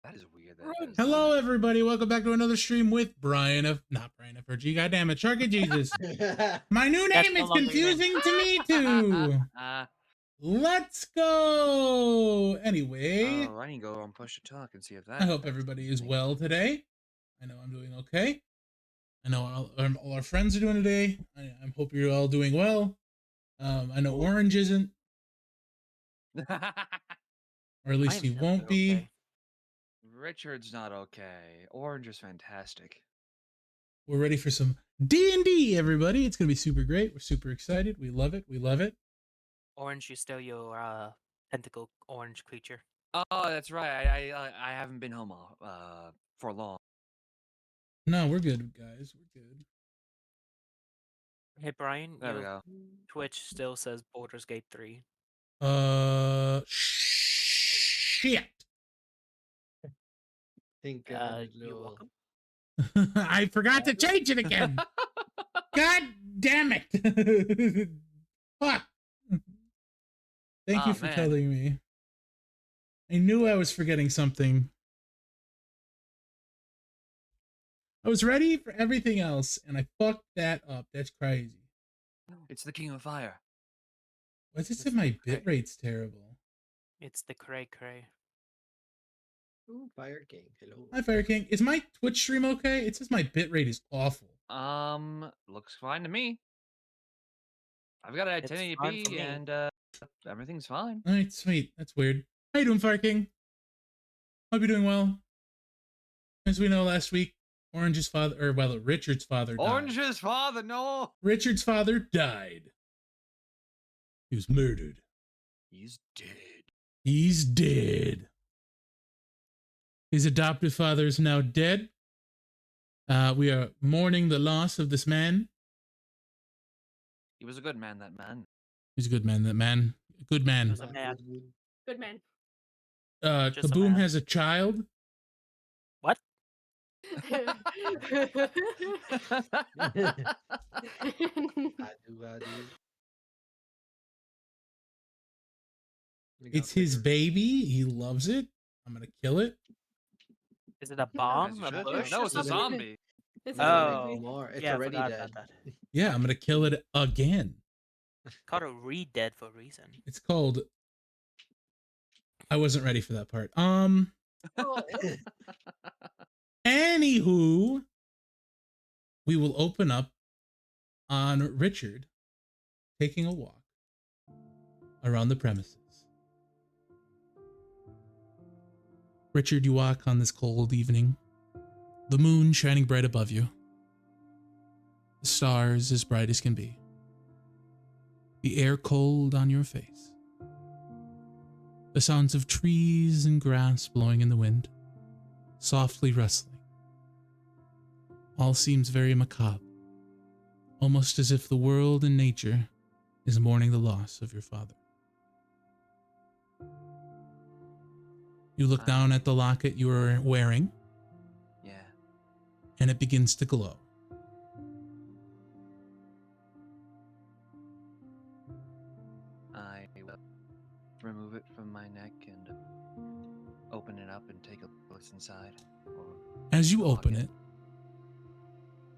that is weird. Hello, everybody. Welcome back to another stream with not Brian FRG. God damn it, Sharky Jesus. My new name is confusing to me too. Let's go. Anyway, I need to go on Push to Talk and see if that. I hope everybody is well today. I know I'm doing okay. I know all our friends are doing today. I hope you're all doing well. I know Orange isn't, or at least he won't be. Okay. Richard's not okay. Orange is fantastic. We're ready for some D&D, everybody. It's going to be super great. We're super excited. We love it. We love it. Orange, you still your tentacle orange creature. Oh, that's right. I haven't been home for long. No, we're good, guys. We're good. Hey, Brian. There we go. Twitch still says Baldur's Gate 3. Shit. Think You're welcome. I forgot to change it again. God damn it. Fuck. Thank you for telling me. I knew I was forgetting something. I was ready for everything else, and I fucked that up. That's crazy. It's the King of Fire. Why does it say my bitrate's terrible? It's the cray cray. Ooh, Fire King. Hello. Hi, Fire King. Is my Twitch stream okay? It says my bitrate is awful. Looks fine to me. I've got it at 1080p and everything's fine. All right, sweet. That's weird. How you doing, Fire King? Hope you're doing well. As we know, last week, Richard's father died. Orange's father, no! Richard's father died. He was murdered. He's dead. He's dead. His adoptive father is now dead. We are mourning the loss of this man. He was a good man, that man. He's a good man, that man. Good man. A man. Good man. Kaboom has a child. What? It's his baby. He loves it. I'm gonna kill it. Is it a bomb? A bush? No, it's a zombie. It's yeah, already dead. Yeah, I'm gonna kill it again. Called it re-dead for a reason. It's called. I wasn't ready for that part. Anywho, we will open up on Richard taking a walk around the premises. Richard, you walk on this cold evening, the moon shining bright above you, the stars as bright as can be, the air cold on your face, the sounds of trees and grass blowing in the wind, softly rustling. All seems very macabre, almost as if the world and nature is mourning the loss of your father. You look down at the locket you are wearing. Yeah. And it begins to glow. I will remove it from my neck and open it up and take a look inside. As you open it,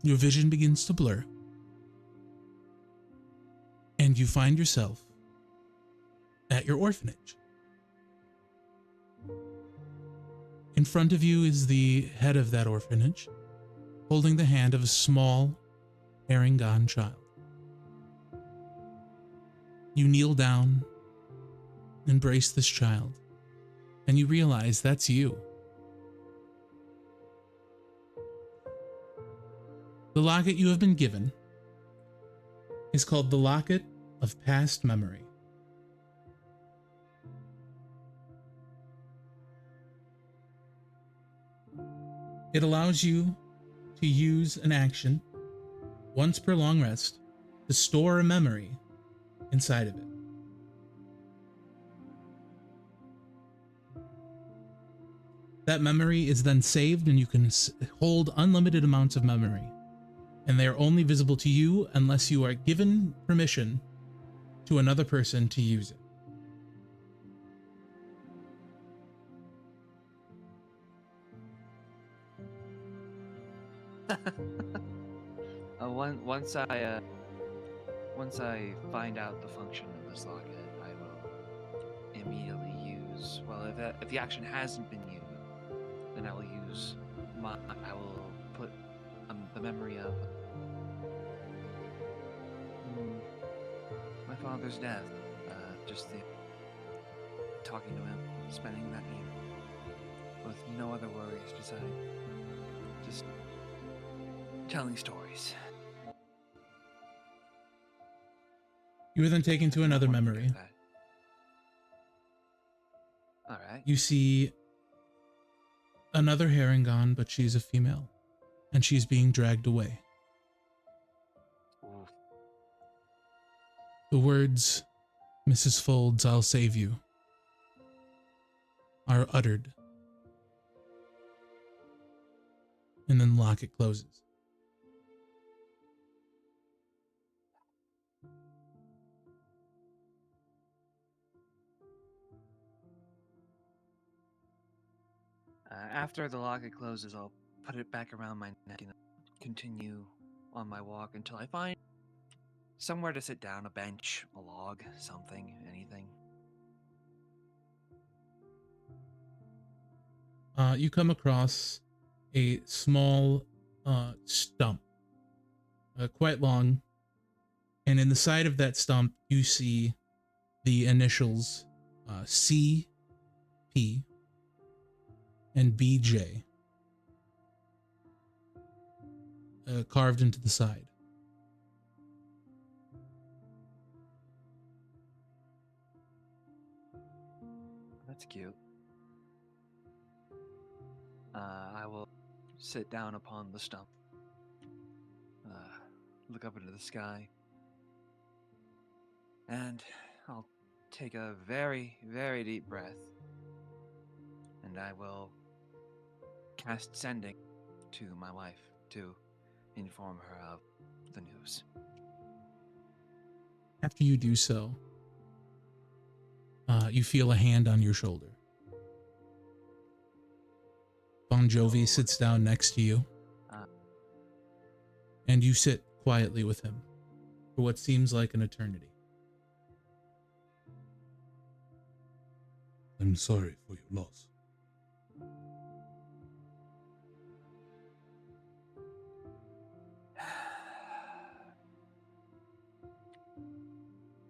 your vision begins to blur. And you find yourself at your orphanage. In front of you is the head of that orphanage, holding the hand of a small, herring-gone child. You kneel down, embrace this child, and you realize that's you. The locket you have been given is called the Locket of Past Memory. It allows you to use an action once per long rest to store a memory inside of it. That memory is then saved, and you can hold unlimited amounts of memory, and they are only visible to you unless you are given permission to another person to use it. Once I find out the function of this locket, I will immediately use. Well, if the action hasn't been used, then I will use my. I will put the memory of mm, my father's death. Just the talking to him, spending that evening with no other worries besides just telling stories. You are then taken to another memory. All right. You see another Harengon, but she's a female, and she's being dragged away. Oof. The words, "Mrs. Folds, I'll save you," are uttered. And then the locket closes. After the locket closes, I'll put it back around my neck and continue on my walk until I find somewhere to sit down, a bench, a log, something, anything. You come across a small stump, quite long, and in the side of that stump, you see the initials CP and BJ carved into the side. That's cute. I will sit down upon the stump, look up into the sky, and I'll take a very, very deep breath, and I will cast sending to my wife to inform her of the news. After you do so, you feel a hand on your shoulder. Bon Jovi sits down next to you, and you sit quietly with him for what seems like an eternity. I'm sorry for your loss.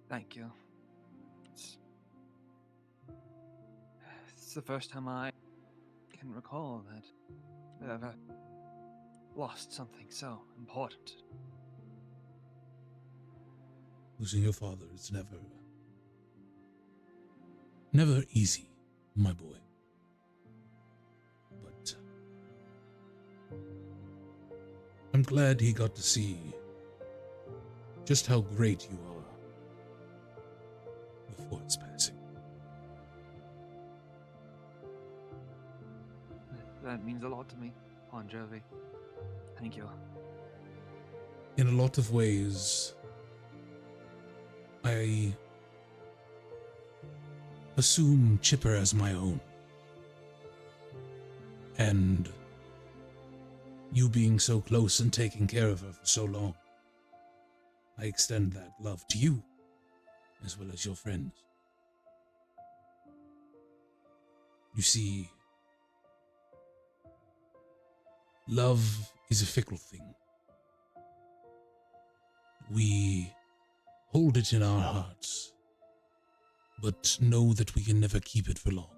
Thank you. It's the first time I can recall that I've ever lost something so important. Losing your father is never easy, my boy. But I'm glad he got to see just how great you are before his passing. That means a lot to me, Bon Jovi. Thank you. In a lot of ways, I assume Chipper as my own. And you being so close and taking care of her for so long, I extend that love to you, as well as your friends. You see, love is a fickle thing. We hold it in our hearts, but know that we can never keep it for long.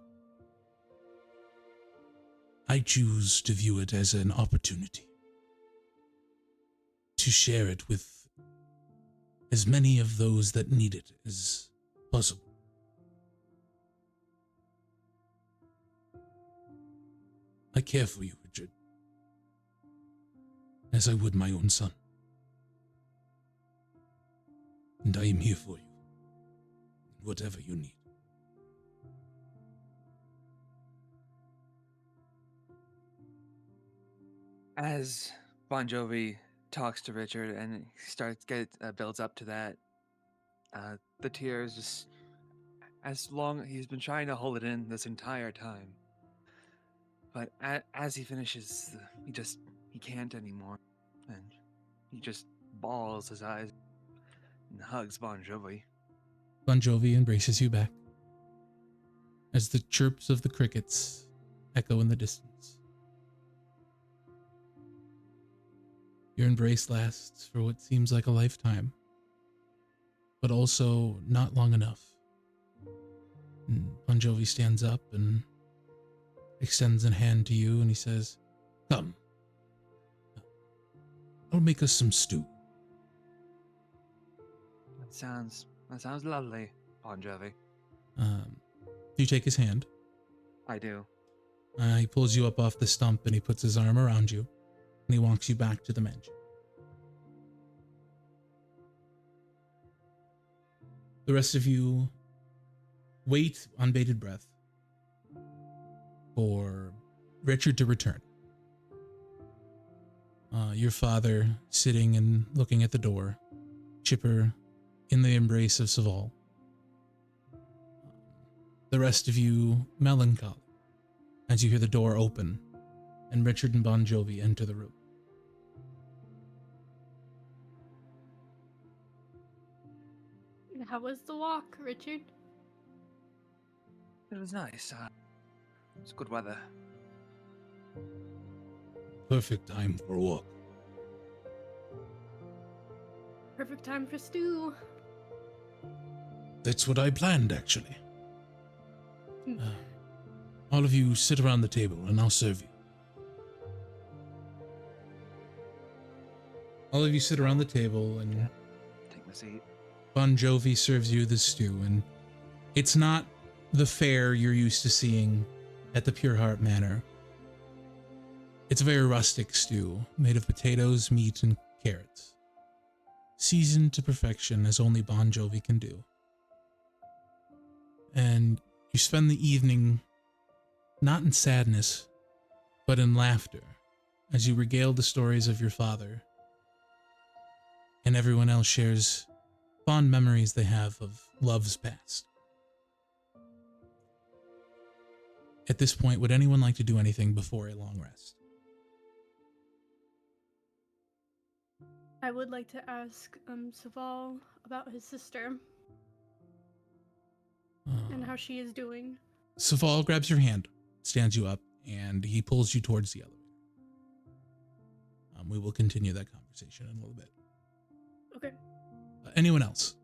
I choose to view it as an opportunity to share it with as many of those that need it as possible. I care for you, Richard, as I would my own son. And I am here for you, whatever you need. As Bon Jovi talks to Richard and builds up to that, the tears just he's been trying to hold it in this entire time. But as he finishes, he just he can't anymore, and he just bawls his eyes and hugs Bon Jovi. Bon Jovi embraces you back as the chirps of the crickets echo in the distance. Your embrace lasts for what seems like a lifetime, but also not long enough. And Bon Jovi stands up and extends a hand to you, and he says, "Come, I'll make us some stew." That sounds lovely, Bon Jovi. You take his hand. I do. He pulls you up off the stump and he puts his arm around you, and he walks you back to the mansion. The rest of you wait on bated breath for Richard to return. Your father sitting and looking at the door, Chipper in the embrace of Saval. The rest of you melancholy as you hear the door open and Richard and Bon Jovi enter the room. How was the walk, Richard? It was nice. It's good weather. Perfect time for a walk. Perfect time for stew. That's what I planned, actually. Hmm. All of you sit around the table and I'll serve you. All of you sit around the table and Take my seat. Bon Jovi serves you the stew, and it's not the fare you're used to seeing at the Pure Heart Manor. It's a very rustic stew made of potatoes, meat, and carrots, seasoned to perfection as only Bon Jovi can do. And you spend the evening not in sadness, but in laughter as you regale the stories of your father, and everyone else shares fond memories they have of loves past. At this point, would anyone like to do anything before a long rest? I would like to ask Saval about his sister and how she is doing. Saval grabs your hand, stands you up, and he pulls you towards the elevator. We will continue that conversation in a little bit. Okay. Anyone else?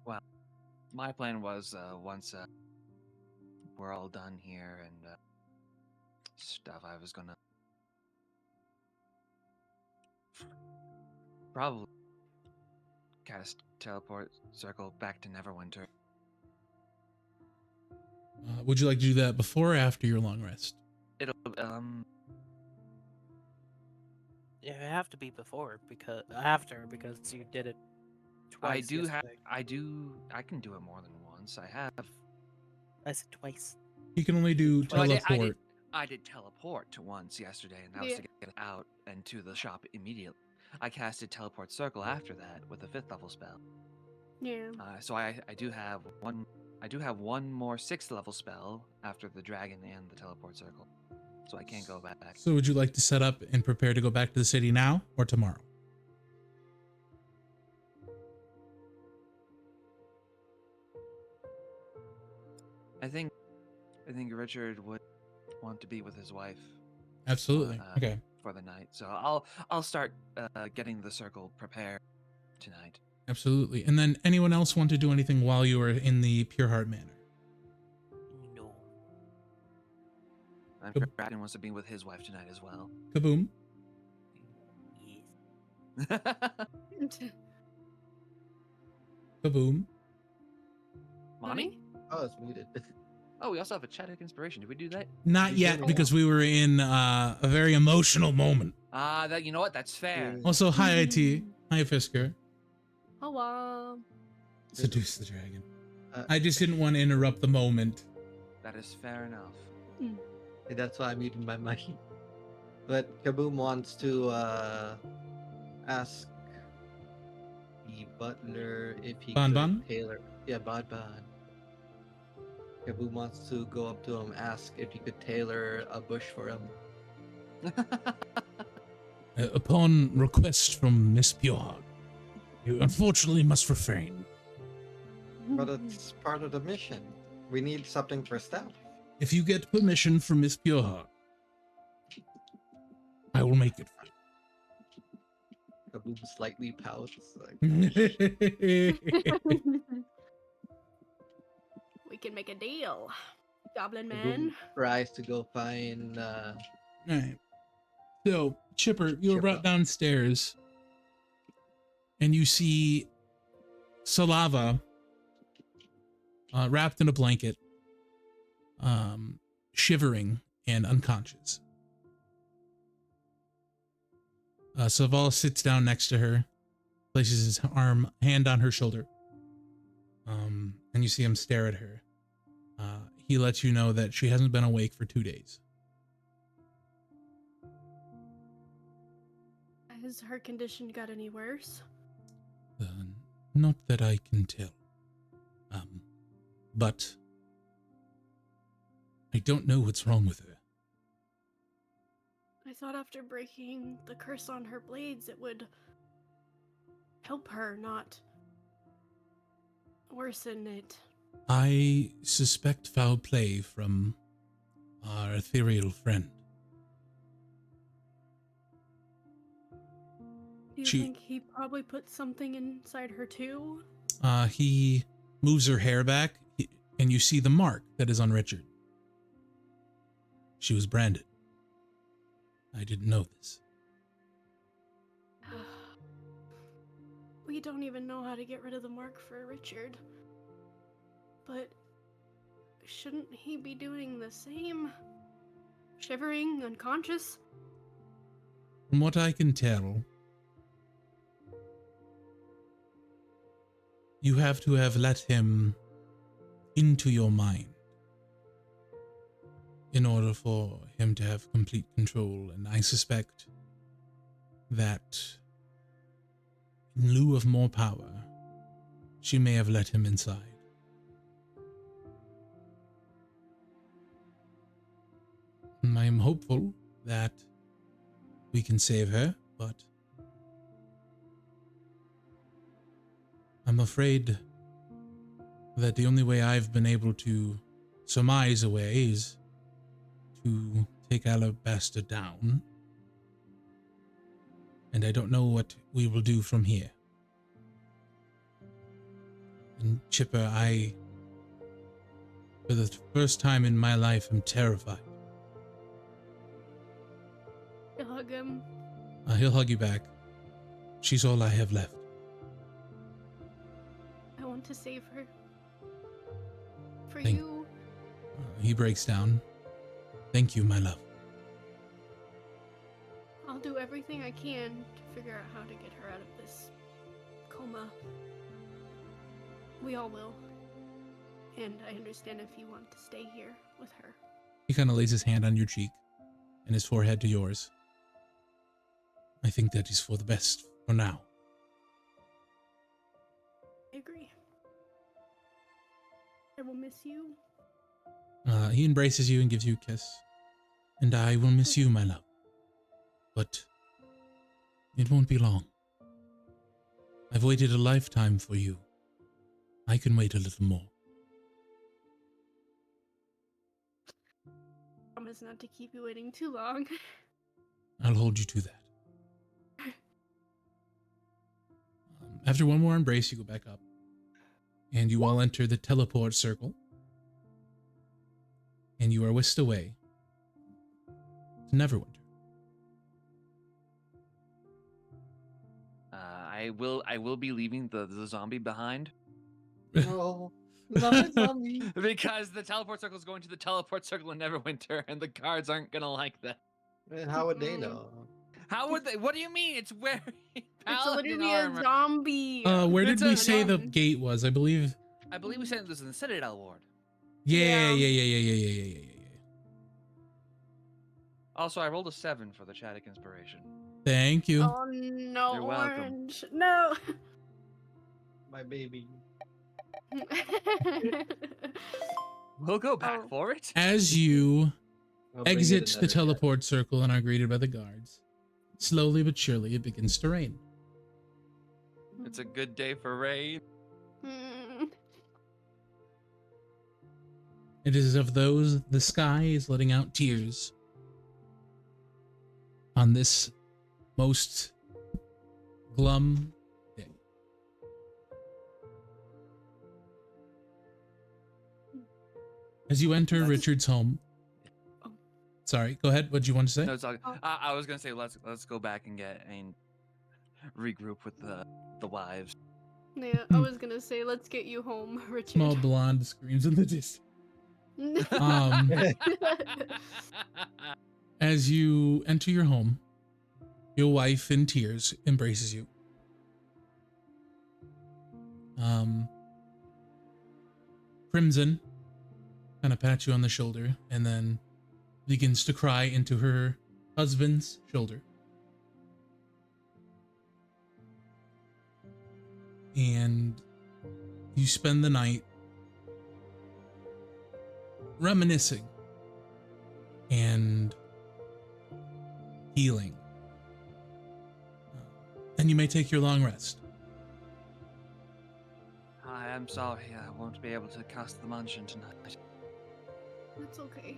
Well, my plan was once we're all done here and stuff, I was gonna probably cast teleport circle back to Neverwinter. Would you like to do that before or after your long rest? It'll Yeah, it have to be before because you did it twice. yesterday. I can do it more than once. I have. I said twice. You can only do Well, teleport. I did teleport to once yesterday, and that was to get out and to the shop immediately. I casted teleport circle after that with a 5th level spell. Yeah. So I do have one. I do have one more 6th level spell after the dragon and the teleport circle, so I can't go back. So would you like to set up and prepare to go back to the city now or tomorrow? I think Richard would want to be with his wife Absolutely. Okay. for the night, so I'll start getting the circle prepared tonight. Absolutely. And then anyone else want to do anything while you are in the Pure Heart Manor? No. I'm Yep. sure Dragon wants to be with his wife tonight as well. Kaboom. Yes. Kaboom. Mommy? Oh, it's muted. Oh, we also have a Chadic inspiration. Did we do that? Not You yet, did. because we were in a very emotional moment. That you know what? That's fair. Also, hi IT. Hi Fisker. Oh wow. Seduce the dragon. Uh, I just didn't want to interrupt the moment. That is fair enough. That's why I muted my mic. But Kaboom wants to ask the butler if he Bon could Bon? tailor. Yeah, Bon Bon. Kaboom wants to go up to him, ask if he could tailor a bush for him. Upon request from Miss Pureheart, you unfortunately must refrain. But it's part of the mission. We need something for staff. If you get permission from Miss Pureheart, I will make it for Kaboom slightly pouts. Like, you. We can make a deal, Goblin Kaboom Man. tries to go find. Alright. So, Chipper, you were brought Chipper. downstairs and you see Salava wrapped in a blanket, shivering and unconscious. Saval sits down next to her, places his hand on her shoulder, and you see him stare at her. He lets you know that she hasn't been awake for 2 days. Has her condition got any worse? Not that I can tell. But I don't know what's wrong with her. I thought after breaking the curse on her blades, it would help her, not worsen it. I suspect foul play from our ethereal friend. Do you She- think he probably put something inside her too? He moves her hair back, and you see the mark that is on Richard. She was branded. I didn't know this. We don't even know how to get rid of the mark for Richard. But shouldn't he be doing the same? Shivering, unconscious? From what I can tell, you have to have let him into your mind in order for him to have complete control, and I suspect that in lieu of more power, she may have let him inside. I am hopeful that we can save her, but I'm afraid that the only way I've been able to surmise a way is to take Alabaster down, and I don't know what we will do from here. And Chipper, I, for the first time in my life, am terrified. You hug him. He'll hug you back. She's all I have left. I want to save her. For Thank- you. He breaks down. Thank you, my love. I'll do everything I can to figure out how to get her out of this coma. We all will. And I understand if you want to stay here with her. He kind of lays his hand on your cheek and his forehead to yours. I think that is for the best for now. I agree. I will miss you. He embraces you and gives you a kiss. And I will miss you, my love. But it won't be long. I've waited a lifetime for you. I can wait a little more. Promise not to keep you waiting too long. I'll hold you to that. After one more embrace, you go back up. And you all enter the teleport circle. And you are whisked away to Neverwinter. I will be leaving the zombie behind No, not zombie. because the teleport circle is going to the teleport circle in Neverwinter, and the guards aren't gonna like that. Man, how would they know? How would they? What do you mean? It's wearing It's paladin literally armor. a zombie. Where did It's we a say the zombie. gate was? I believe. I believe we said it was in the Citadel Ward. Yeah. Yeah. Also, I rolled a 7 for the Chadic inspiration. Thank you. Oh no, You're welcome. orange. No. My baby. We'll go back Oh. for it. As you I'll bring it exit the another shot. teleport circle and are greeted by the guards, slowly but surely it begins to rain. It's a good day for rain. Mm. It is of those the sky is letting out tears on this most glum day. As you enter That's- Richard's home. Oh. Sorry, go ahead. What do you want to say? No, it's all, Oh. I was gonna say let's go back and regroup with the wives. Yeah, I was gonna say, let's get you home, Richard. Small blonde screams in the distance. Um, As you enter your home, your wife in tears embraces you. Crimson kind of pats you on the shoulder and then begins to cry into her husband's shoulder. And you spend the night reminiscing and healing. And you may take your long rest. I am sorry, I won't be able to cast the mansion tonight. That's okay.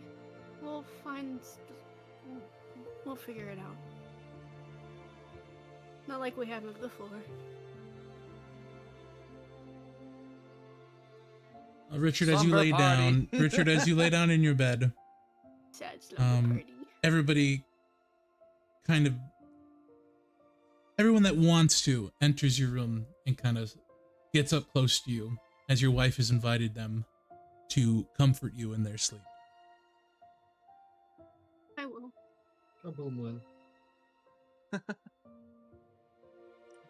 We'll find. We'll figure it out. Not like we have before. Richard, as you Slumber lay down, party. Richard, as you lay down in your bed, Sad slumber party. everybody kind of, everyone that wants to enters your room and kind of gets up close to you as your wife has invited them to comfort you in their sleep. I will. Kaboom will.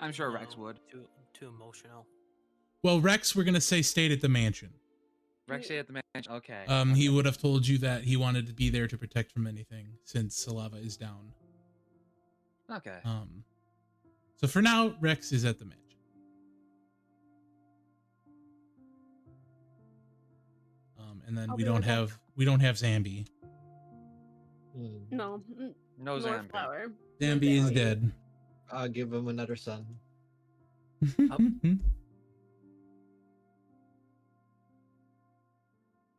I'm sure Rex No, would. Too emotional. Well, Rex, we're gonna say stayed at the mansion. Rex stay at the mansion. Okay. He okay. would have told you that he wanted to be there to protect from anything since Salava is down. Okay. So for now, Rex is at the mansion. And then I'll we be don't right back. have Zambi. Hmm. No. No More Zambi. flour. Zambi is Okay. dead. I'll give him another son.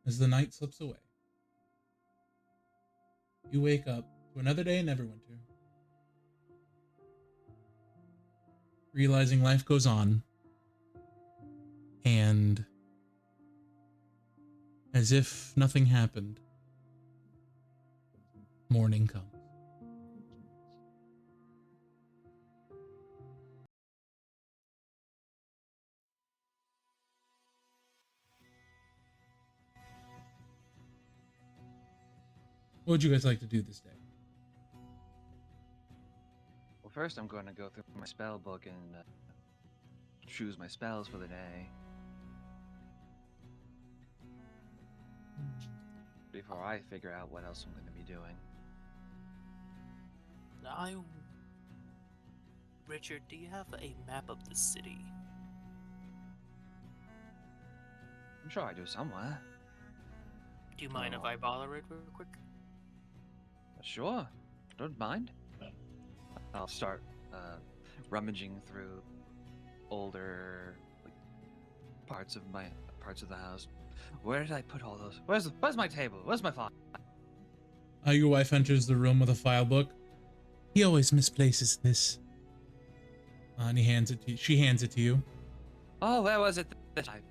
As the night slips away, you wake up to another day in Neverwinter, realizing life goes on, and as if nothing happened, morning comes. What would you guys like to do this day? Well, first I'm going to go through my spell book and choose my spells for the day. Before I figure out what else I'm going to be doing. Richard, do you have a map of the city? I'm sure I do somewhere. Do you mind if I bother it real quick? Sure. Don't mind. I'll start rummaging through older parts of the house. Where did I put all those? Where's my table? Where's my file? Your wife enters the room with a file book. He always misplaces this. And he hands it to you. She hands it to you. Oh, where was it this time?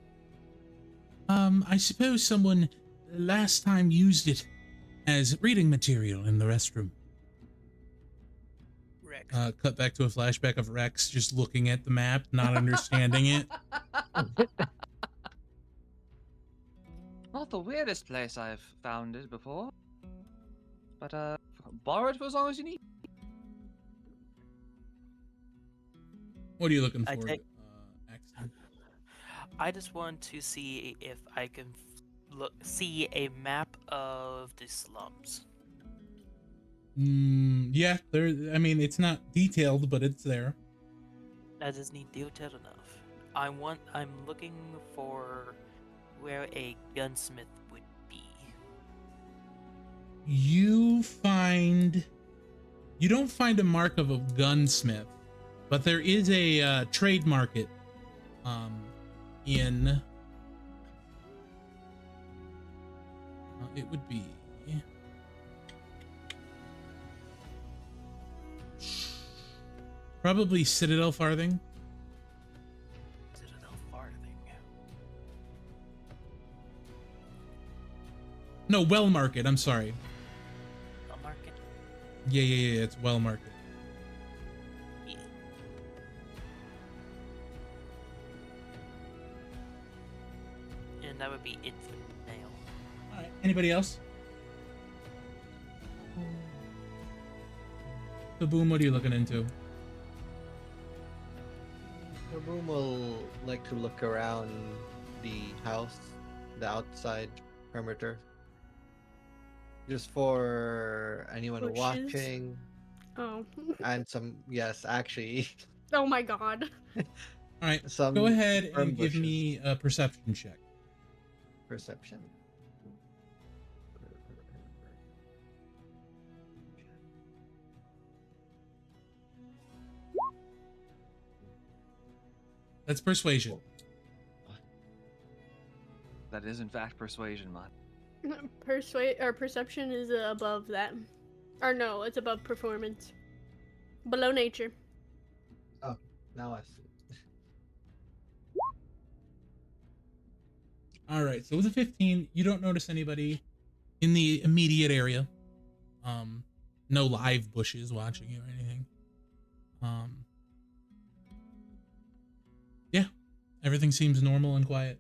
I suppose someone last time used it as reading material in the restroom. Rex. Cut back to a flashback of Rex just looking at the map, not understanding it. Not the weirdest place I've found it before. But borrow it for as long as you need. What are you looking I for, take- Axton? I just want to see if I can see a map of the slums. Yeah, there. I mean, it's not detailed, but it's there. That is not detailed enough. I'm looking for where a gunsmith would you don't find a mark of a gunsmith, but there is a trade market in it would be probably Citadel Farthing. Citadel Farthing. No, Well Market. I'm sorry. The market. Yeah. It's Well Market. Yeah. And that would be it for now. All right. Anybody else? The Boom. What are you looking into? The room will like to look around the house, the outside perimeter. Just for anyone Bushes? watching. Oh. And some, yes, actually, Oh my god. All right. some Go ahead firm and give bushes. me a perception check. Perception. That's persuasion. That is in fact persuasion, man. Perception is above that. Or no, it's above performance. Below nature. Now I see. All right. So with a 15, you don't notice anybody in the immediate area. No live bushes watching you or anything. Yeah, everything seems normal and quiet.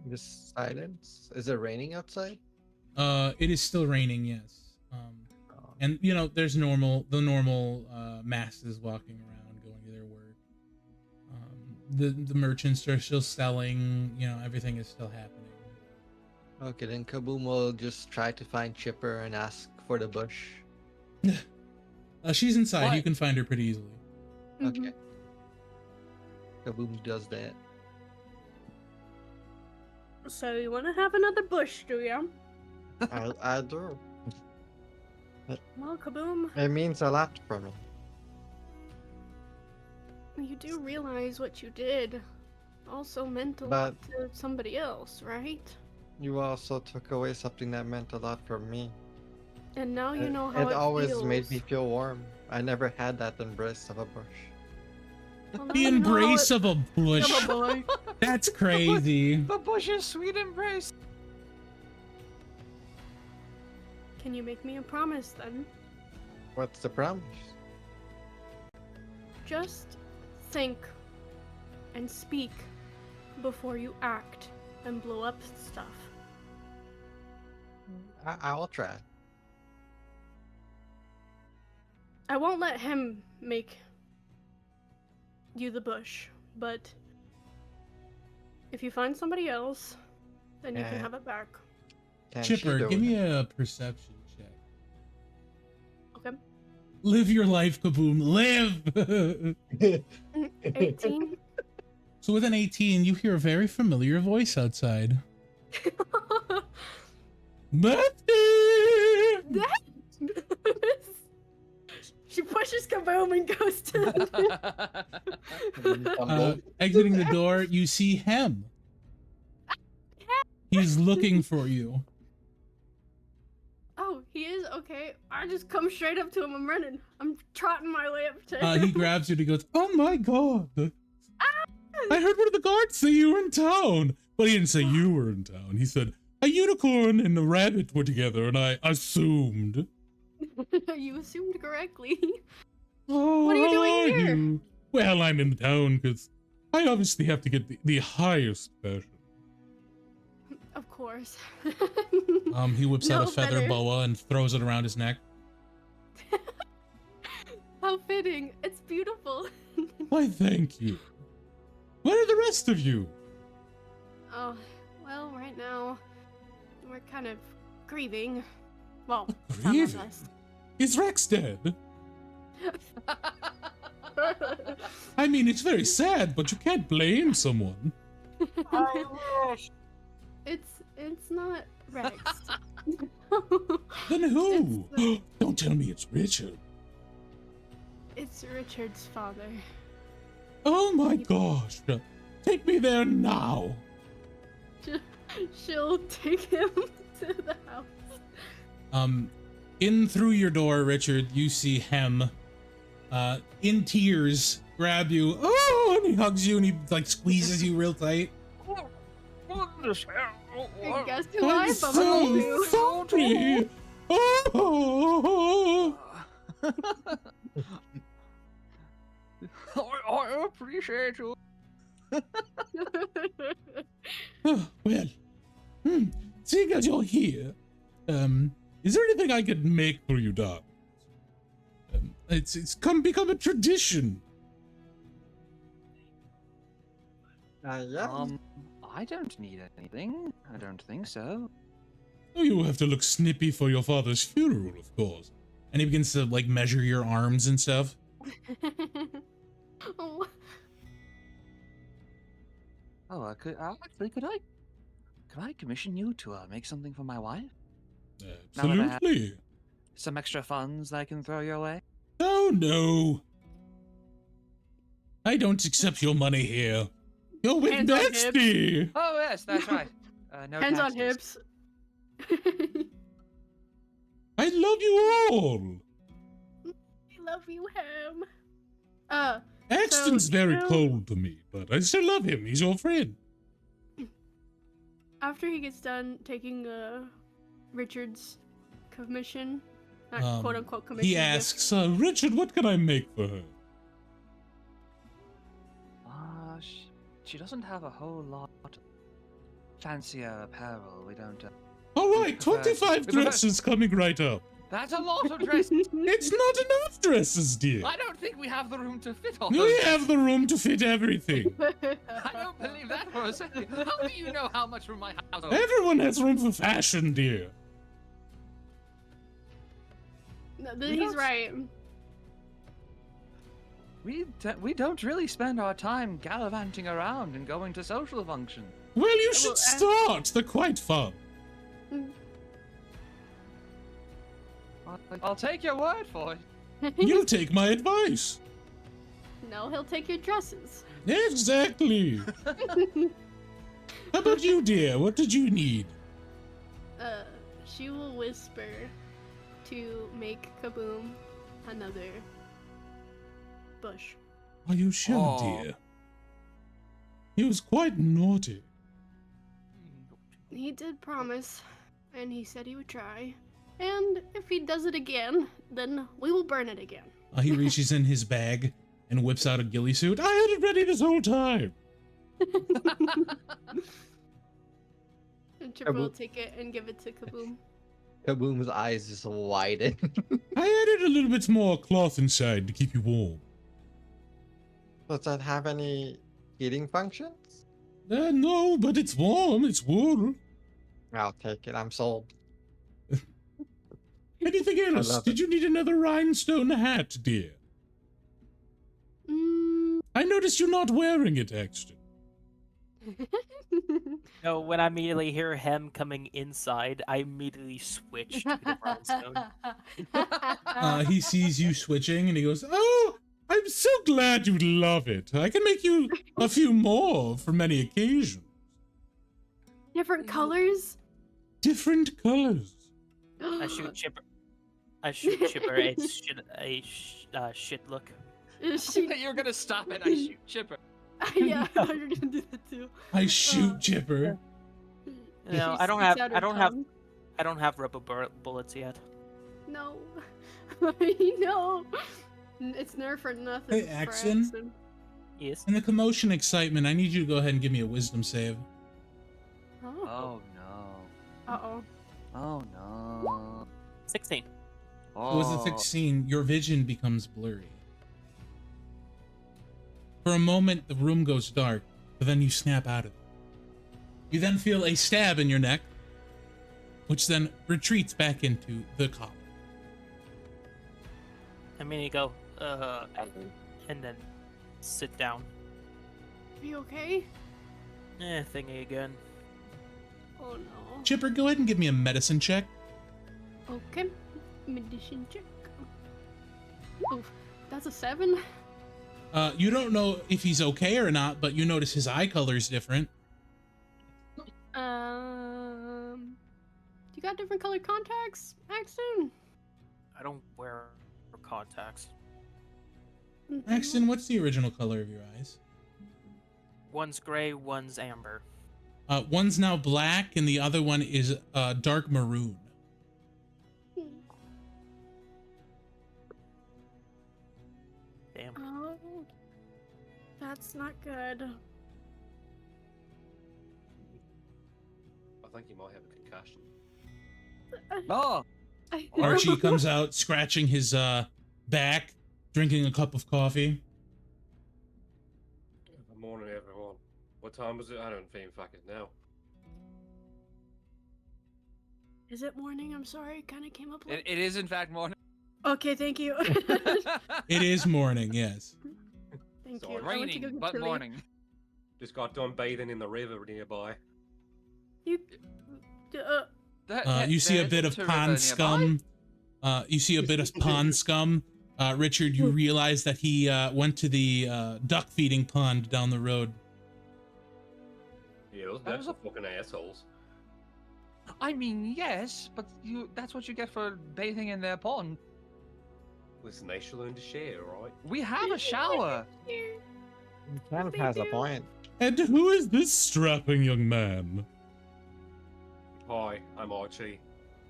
Just silence. Is it raining outside? It is still raining, yes. Oh. And you know, there's the normal masses walking around, going to their work. The merchants are still selling. You know, everything is still happening. Okay, then Kaboom will just try to find Chipper and ask for the bush. She's inside. What? You can find her pretty easily. Mhm. Okay. Kaboom does that. So you want to have another bush, do ya? I do. Well, Kaboom, It means a lot for me. you do realize what you did also meant a But- lot to somebody else, right? You also took away something that meant a lot from me. And now you It- know how it always feels. made me feel warm. I never had that embrace of a bush. Well, now The you know how embrace it- of a bush. of a boy. That's crazy. The bush's sweet embrace. Can you make me a promise then? What's the promise? Just think and speak before you act and blow up stuff. I'll try. I won't let him make you the bush, but if you find somebody else, then you can Yeah. have it back. Can she Chipper, do give it? me a perception check. Okay. Live your life, Kaboom. Live! 18. So with an 18, you hear a very familiar voice outside. Matthew! She pushes Kaboom and goes to the Exiting the door, you see Hem. He's looking for you. Oh, he is? Okay. I just come straight up to him. I'm running. I'm trotting my way up to him. He grabs you and he goes, "Oh my god. I heard one of the guards say you were in town." But he didn't say you were in town. He said, "A unicorn and a rabbit were together and I assumed." You assumed correctly. Oh, What are you how doing are here? you? Well, I'm in town because I obviously have to get the highest version. Of course. He whips out No a feather feather. boa and throws it around his neck. How fitting. It's beautiful. Why, thank you. Where are the rest of you? Oh, well, right now, we're kind of grieving. Well, some of Grieving? us. Is Rex dead? I mean, it's very sad, but you can't blame someone. It's not Rex. Then who? It's, Don't tell me it's Richard. it's Richard's father. Oh my gosh. Take me there now. She'll take him to the house. In through your door, Richard, you see Hem, in tears, grab you. Oh, and he hugs you and he like squeezes you real tight. And guess who I I'm bumped so into? sorry. Oh. I appreciate you. Oh, well, seeing as you're here, is there anything I could make for you, darling? It's become a tradition. Yeah. I don't need anything. I don't think so. Oh, you have to look snippy for your father's funeral, of course. And he begins to like measure your arms and stuff. Oh, Oh, could I commission you to make something for my wife? Now that I have- Absolutely. Some extra funds that I can throw your way? Oh, no. I don't accept your money here. You're with Hands on Betsy. Oh yes, that's right. No hands on taxes. hips. I love you all. I love you, Ham. Axton's So, very you know- cold to me, but I still love him. He's your friend. After he gets done taking Richard's commission, not Um, quote unquote commission. He gift, asks, Richard, what can I make for her? She doesn't have a whole lot fancier apparel. We don't. All right, prefer- 25 we prefer- dresses coming right up. That's a lot of dresses. It's not enough dresses, dear. I don't think we have the room to fit all We those. have the room to fit everything. I don't believe that for a second. How do you know how much room my house holds? Everyone has room for fashion, dear. No, We he's don't- right. We don't really spend our time gallivanting around and going to social functions. Well, you Well, should start. They're quite fun. I'll take your word for it. You'll take my advice. No, he'll take your dresses. Exactly. How about you, dear? What did you need? She will whisper to make Kaboom another bush. Are you sure, Aw. dear? He was quite naughty. He did promise, and he said he would try. And if he does it again, then we will burn it again. He reaches in his bag and whips out a ghillie suit. I had it ready this whole time. And Chipper will take it and give it to Kaboom. Kaboom's eyes just widen. I added a little bit more cloth inside to keep you warm. Does that have any heating functions? No, but it's warm. It's wool. I'll take it. I'm sold. Anything else? love Did you need another rhinestone hat, dear? Mm. I noticed you're not wearing it, Axton. No, when I immediately hear him coming inside, I immediately switch to the rhinestone. He sees you switching and he goes, Oh, I'm so glad you love it. I can make you a few more for many occasions. Different colors? Different colors. I shoot Chipper. A shit look. She, You're gonna stop it. I shoot Chipper. yeah, I thought you were gonna do that too. I shoot Chipper. No, She I don't sticks have. out her I don't have. tongue. I don't have rubber bullets yet. No. I know. It's nerf for nothing. Hey, for Axton? Axton. Yes. In the commotion excitement, I need you to go ahead and give me a wisdom save. Oh. Oh no. Uh-oh. Oh no. 16. Oh. With the 16, your vision becomes blurry. For a moment, the room goes dark, but then you snap out of it. You then feel a stab in your neck, which then retreats back into the collar. I mean, you go, and then sit down. Are you okay? Thingy again. Oh no. Chipper, go ahead and give me a medicine check. Okay. Medicine check. Oof. That's a 7. You don't know if he's okay or not, but you notice his eye color is different. You got different colored contacts, Axton? I don't wear contacts. Axton, what's the original color of your eyes? One's gray, one's amber. One's now black, and the other one is dark maroon. Damn. Oh, that's not good. I think you might have a concussion. Oh, Archie comes out scratching his back, drinking a cup of coffee. Good morning, everyone. What time was it? I don't even fucking know. Is it morning? I'm sorry, it kind of came up late. it is in fact morning. Okay, thank you. It is morning, yes. Thank Sorry. you. I went to go Raining, get but chili. morning. Just got done bathing in the river nearby. You, You see a bit of pond scum. You see a bit of pond scum. Richard, you realize that he went to the duck feeding pond down the road. Yeah, those ducks are fucking assholes. I mean, yes, but that's what you get for bathing in their pond. Listen, they should learn to share, right? We have a shower. Here. He kind of They has a do. point. And who is this strapping young man? Hi, I'm Archie.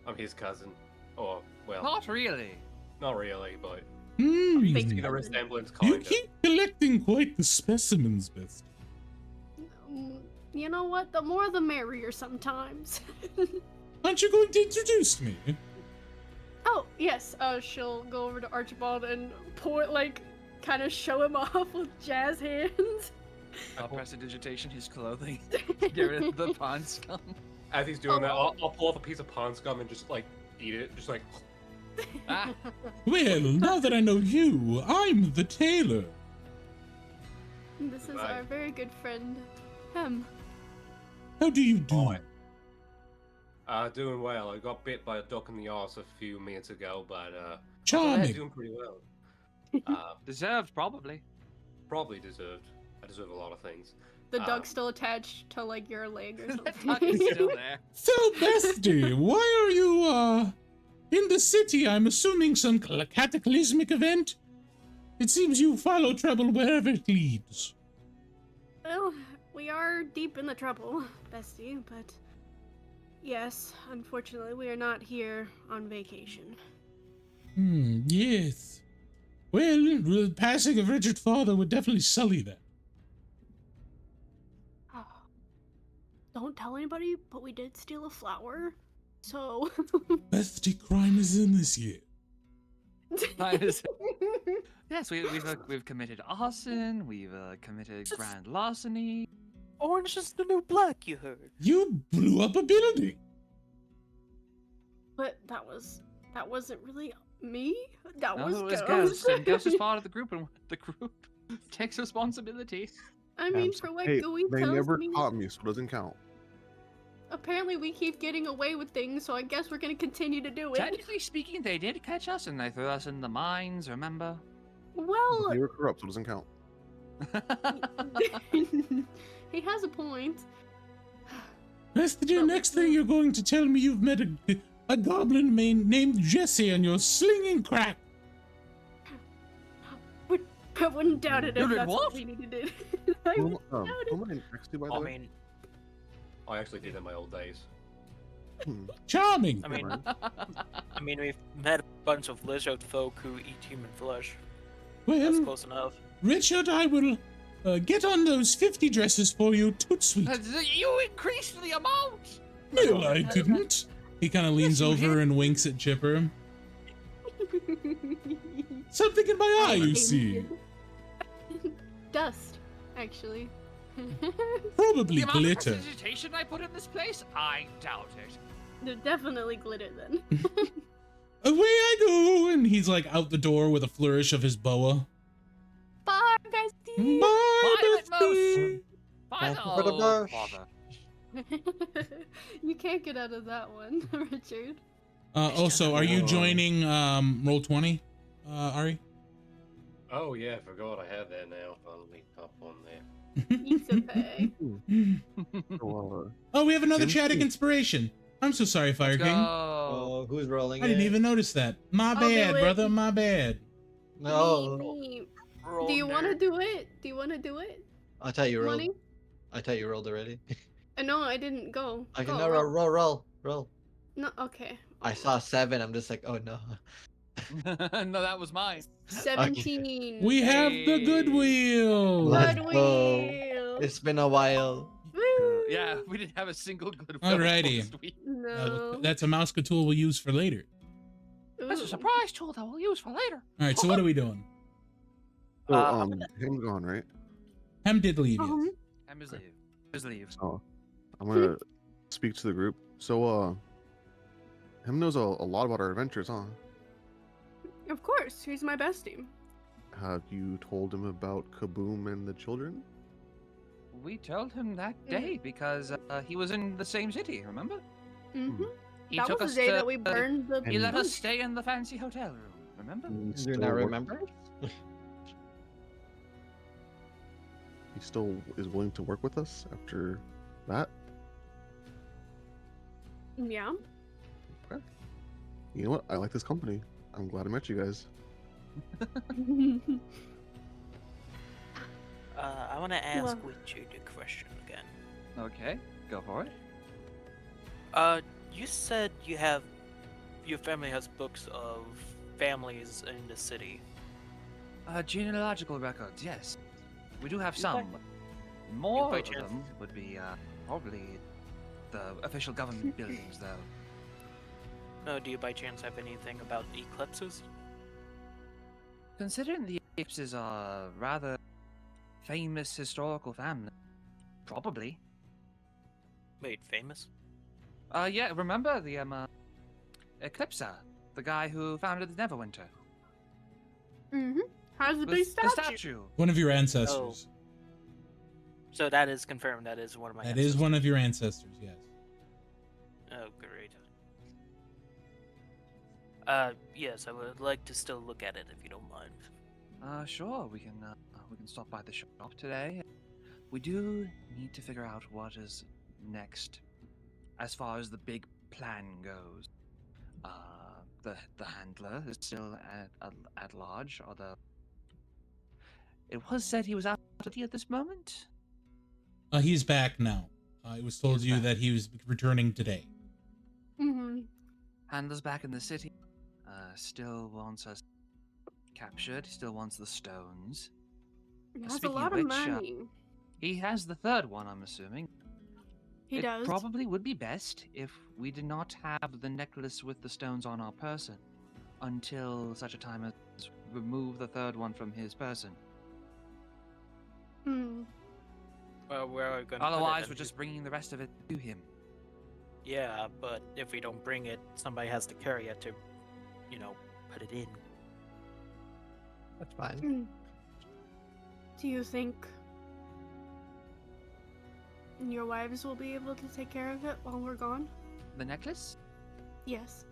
I'm his cousin. Or, well, Not really. not really, but Hmm. you Fake see the cousin. resemblance, You kind of. keep collecting quite the specimens, Best. You know what? The more the merrier sometimes. Aren't you going to introduce me? Oh, yes. She'll go over to Archibald and kind of show him off with jazz hands. I'll prestidigitation his clothing. Get rid of the pond scum. As he's doing that, Oh. I'll pull off a piece of pond scum and just, like, eat it. Just like, Ah. Well, now that I know you, I'm the tailor. This is Right. our very good friend, Hem. How do you do? doing well. I got bit by a duck in the arse a few minutes ago, but, Charming. doing pretty well. Deserved, probably. Probably deserved. I deserve a lot of things. The duck's still attached to your leg or The something. duck is still there. So, Bestie, why are you, in the city? I'm assuming some cataclysmic event? It seems you follow trouble wherever it leads. Well, we are deep in the trouble, Bestie, but yes, unfortunately, we are not here on vacation. Yes. Well, the passing of Richard's father would definitely sully that. Don't tell anybody, but we did steal a flower, so. Bestie, crime is in this year. Yes, we've committed arson. We've committed grand larceny. Orange is the new black, you heard. You blew up a building. But that wasn't really me. That No, was it was Ghost. Ghost, and Ghost is part of the group, and the group takes responsibility. I mean, for what Gooey they tells never me, caught me, so it doesn't count. apparently we keep getting away with things, so I guess we're gonna continue to do it. Technically speaking, they did catch us, and they threw us in the mines. Remember? Well, They were corrupt, so it doesn't count. he has a point. Bestie, But next thing you're going to tell me you've met a goblin named Jesse and you're slinging crack. I wouldn't doubt it You if did that's what what? we needed to do. I Who wouldn't doubt it. am I next to, by the I way? mean, I actually did in my old days. Charming. I mean, Alright. I mean, we've met a bunch of lizard folk who eat human flesh. That's Well, close enough. Richard, I will get on those 50 dresses for you. Toot sweet. You increased the amount. No, I didn't. He kind of leans you over and winks at Chipper. Something in my eye, you see. Dust, actually. Probably The amount of glitter. prestidigitation I put in this place, I doubt it. They're definitely glitter then. Away I go, and he's like out the door with a flourish of his boa. Bye, bestie. Bye, Violet bestie. Moose! Bye, Thank you for the oh, bush. bother. You can't get out of that one, Richard. Also, are you joining Roll20, Ari? Oh yeah, forgot I have that now. I'll link up on there. He's okay. So, Oh, we have another Jim's chaotic team. inspiration. I'm so sorry, Fire Let's King. go. Oh, who's rolling? I didn't it? even notice that. My I'll do bad, it. brother. My bad. No, Me. Roll Do you want to nerd. do it? Do you want to do it? I thought you rolled. Money? I thought you rolled already. No, I didn't go. I can Go, no roll. No, okay. I saw 7. I'm just like, oh no. No, that was mine. 17. We have the Goodwill. Let's Good go. wheel. It's been a while. Woo. Yeah, we didn't have a single good Alrighty. last week. No. That's a mouse tool we'll use for later. That's a Ooh. surprise tool that we'll use for later. All right, so what are we doing? So, I'm gonna- him's gone, right? Hem did leave. Yes. Em is leave. Is leave. Oh, I'm gonna speak to the group. So, him knows a lot about our adventures, huh? Of course, he's my bestie. Have you told him about Kaboom and the children? We told him that day because he was in the same city. Remember? Mm-hmm. He That took was us the day to, that we burned the. He let us booth. stay in the fancy hotel room. Remember? He Do still you not work- remember? He still is willing to work with us after that? Yeah. You know what? I like this company. I'm glad I met you guys. I want to ask Well- Richard a question again. Okay, go for it. You said your family has books of families in the city. Genealogical records, yes. We do have You some. by- More by of chance- them would be probably the official government buildings, though. No, do you by chance have anything about eclipses? Considering the Eclipses are rather famous historical family, probably. Made famous? Yeah, remember the Eclipser, the guy who founded the Neverwinter. Mm-hmm. How's the The, big the statue? statue. One of your ancestors. So that is confirmed. That is one of my. That is one of your ancestors. Yes. Oh, great. Yes, I would like to still look at it if you don't mind. Sure, we can stop by the shop today. We do need to figure out what is next, as far as the big plan goes. The handler is still at large, although it was said he was out of duty at this moment. He's back now. It was told He's you back. that he was returning today. Mm-hmm. Handler's back in the city. Still wants us captured. Still wants the stones. Has a Speaking lot of of which, money. He has the third one, I'm assuming. He It does. probably would be best if we did not have the necklace with the stones on our person until such a time as remove the third one from his person. Hmm. Well, where are we going? Otherwise, we're just bringing the rest of it to him. Yeah, but if we don't bring it, somebody has to carry it to, put it in. That's fine. Mm. Do you think your wives will be able to take care of it while we're gone? The necklace? Yes.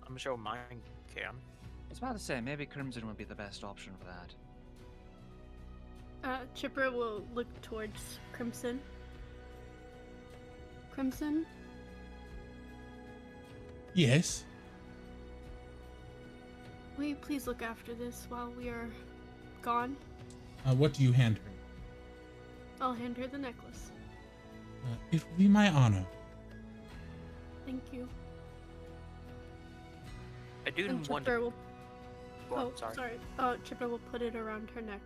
I'm sure mine can. I was about to say, maybe Crimson would be the best option for that. Chipper will look towards Crimson. Crimson? Yes. Will you please look after this while we are gone? What do you hand her? I'll hand her the necklace. It will be my honor. Thank you. I do And want Chipper to. will. Go on, Oh, sorry. sorry. Chipper will put it around her neck.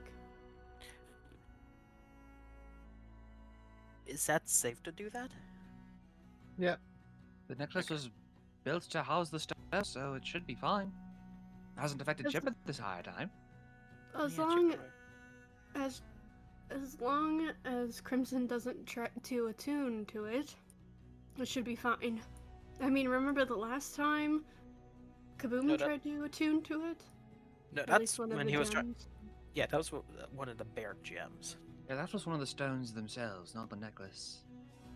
Is that safe to do that? The necklace was built to house the stone, so it should be fine. Hasn't affected Yes. Chipper this entire time. As Yeah, long Chipper. as long as Crimson doesn't try to attune to it, it should be fine. I mean, remember the last time Kaboom No, that- tried to attune to it? No, At that's least one of when the he was trying. gems. Yeah, that was one of the bear gems. Yeah, that was one of the stones themselves, not the necklace.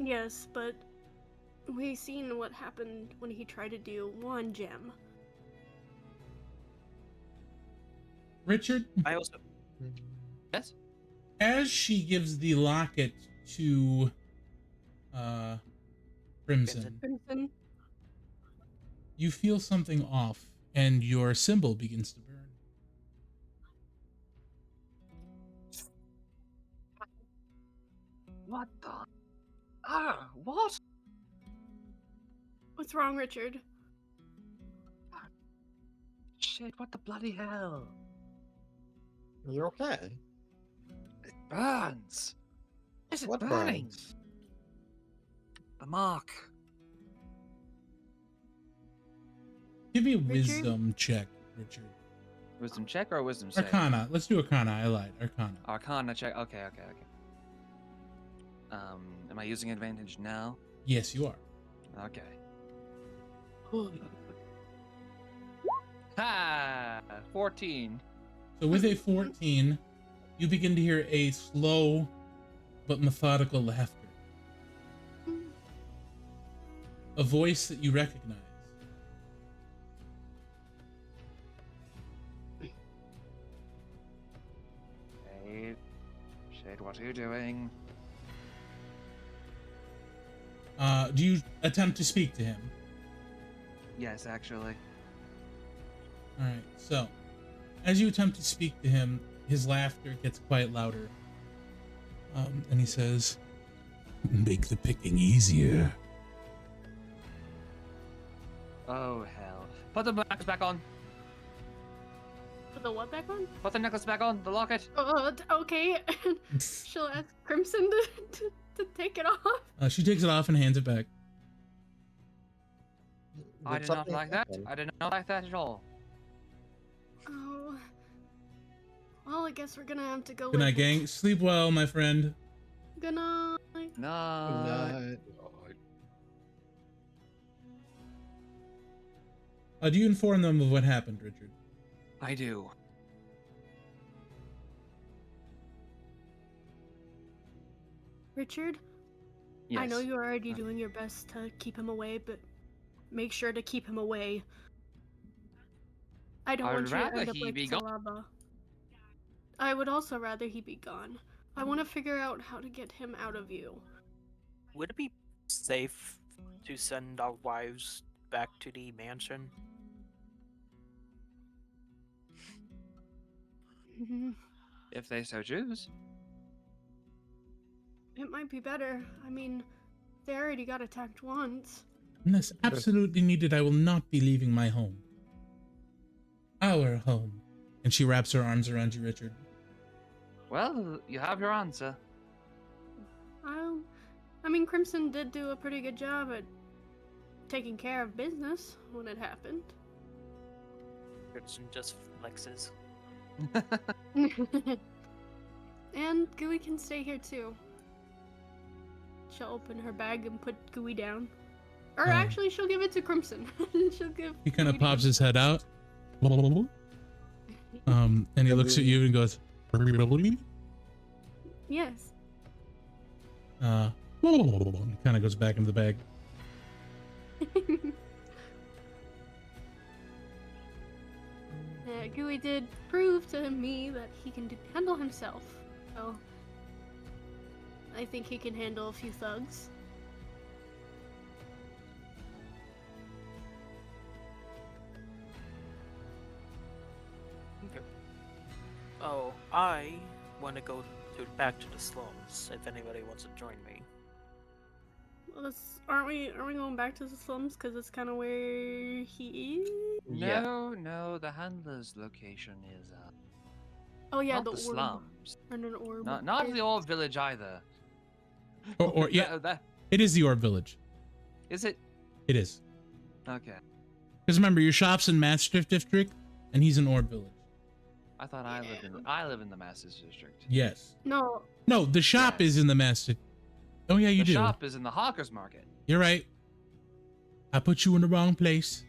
Yes, but we seen what happened when he tried to do one gem. Richard, I also Yes. as she gives the locket to Crimson, Crimson. you feel something off, and your symbol begins to burn. What the? Ah, what? What's wrong, Richard? Shit! What the bloody hell? You're okay. It burns. Is it What burning? burns? The mark. Give me a Richard? wisdom check, Richard. Wisdom check or a wisdom save? Arcana. Let's do Arcana. I lied. Arcana. Arcana check. Okay. Am I using advantage now? Yes, you are. Okay. Ha! 14. So with a 14, you begin to hear a slow but methodical laughter. A voice that you recognize. Shade, what are you doing? Do you attempt to speak to him? Yes, actually. All right. So, as you attempt to speak to him, his laughter gets quite louder. And he says, Make the picking easier. Oh hell! Put the necklace back on. Put the what back on? Put the necklace back on. The locket. Okay. She'll ask Crimson to take it off. she takes it off and hands it back. I Did did not something like that. happen? I did not like that at all. Oh. Well, I guess we're gonna have to go Good night, with it. gang. Sleep well, my friend. Good night. No. Do you inform them of what happened, Richard? I do. Richard, Yes. I know you're already doing your best to keep him away, but make sure to keep him away. I don't I want would you to rather end up he like be gone. Salaba. I would also rather he be gone. I want to figure out how to get him out of you. would it be safe to send our wives back to the mansion? If they so choose. It might be better. I mean, they already got attacked once. Unless absolutely needed, I will not be leaving my home. Our home. And she wraps her arms around you, Richard. Well, you have your answer. I mean, Crimson did do a pretty good job at taking care of business when it happened. Crimson just flexes. And Gooey can stay here too. She'll open her bag and put Gooey down. Or Oh. actually, she'll give it to Crimson. She'll give. He kind of Gooey to pops his head out. And he looks at you and goes, Yes. and kind of goes back into the bag. Gooey did prove to me that he can handle himself. So I think he can handle a few thugs. Okay. Oh, I want to go back to the slums. If anybody wants to join me. Well, aren't we going back to the slums? Because it's kind of where he is? Yeah. No, the handler's location is Oh yeah, not the the orb. slums. And an orb. Not is- the old village either. Or yeah, That- it is the Orb Village. is it? It is. Okay. Because remember, your shop's in Maastricht District, and he's in Orb Village. I thought Yeah. I live in the Masters District. Yes. No, No, the shop Yes. is in the Maastricht. Oh yeah, you the do. shop is in the Hawker's Market. You're right. I put you in the wrong place.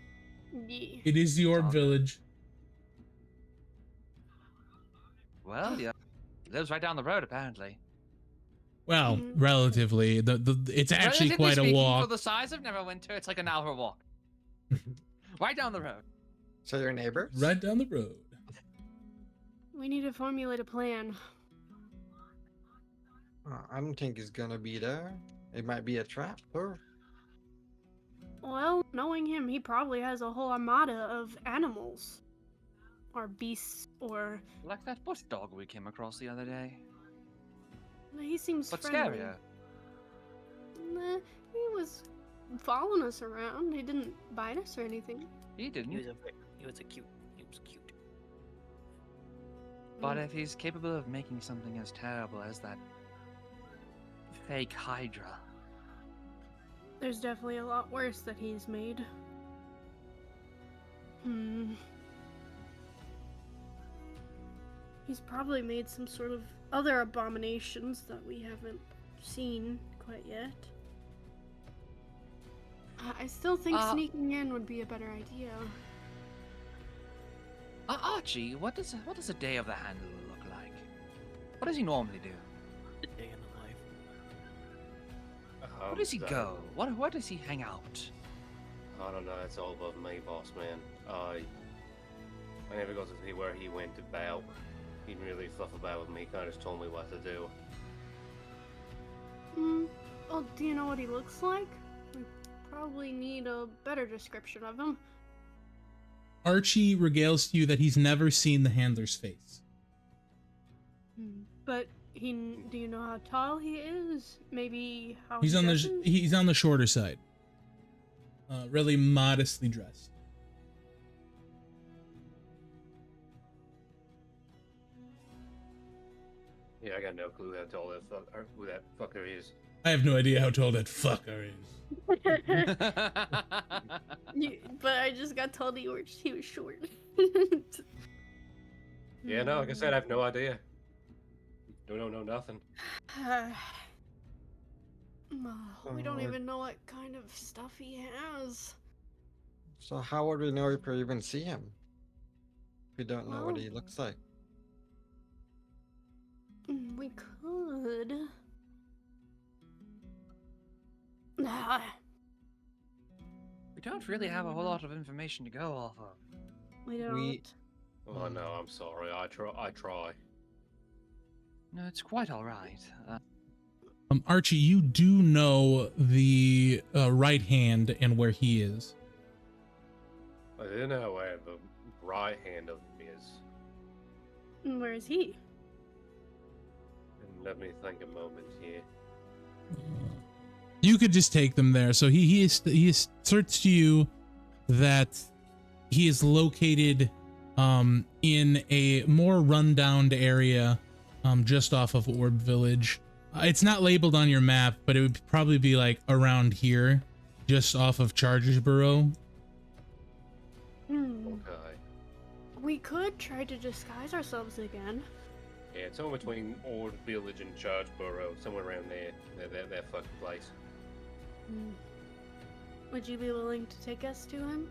yeah. It is the Orb Okay. Village. Well, yeah. Lives right down the road apparently. Well, Mhm. relatively, it's actually Relatively quite a speaking, walk. For the size of Neverwinter, it's like an hour walk. Right down the road. So they're neighbors? Right down the road. We need to formulate a plan. I don't think he's gonna be there. It might be a trap, or Well, knowing him, he probably has a whole armada of animals. Or beasts, or... Like that bush dog we came across the other day. He seems But friendly. scarier. Nah, he was following us around. He didn't bite us or anything. He He didn't. was cute. He was cute. But if he's capable of making something as terrible as that fake Hydra, There's definitely a lot worse that he's made. He's probably made some sort of other abominations that we haven't seen quite yet. I still think sneaking in would be a better idea. Archie, what does a day of the Handler look like? What does he normally do? A day in the life. Where does he So, go? Where does he hang out? I don't know. It's all above me, boss man. I never got to see where he went about. He didn't really fluff about with me. Kind of just told me what to do. Well, do you know what he looks like? We probably need a better description of him. Archie regales to you that he's never seen the handler's face. But do you know how tall he is? Maybe how He's he on dresses? he's on the shorter side. Really modestly dressed. Yeah, I got no clue how tall who that fucker is. I have no idea how tall that fucker is. But I just got told he was short. Yeah, no, like I said, I have no idea. Don't know nothing. We don't Oh, even know what kind of stuff he has. so how would we know if we even see him? If we don't know what he Well- looks like. We could. We don't really have a whole lot of information to go off of. We don't. Oh no, I'm sorry. I try. No, it's quite all right. Archie, you do know the right hand and where he is. I didn't know where the right hand of him is. Where is he? And let me think a moment here. You could just take them there. So he asserts to you that he is located in a more rundown area just off of Orb Village. It's not labeled on your map, but it would probably be like around here, just off of Chargersboro. Okay. We could try to disguise ourselves again. Yeah, it's somewhere between Ord Village and Chargeborough, somewhere around there. That fucking place. Would you be willing to take us to him?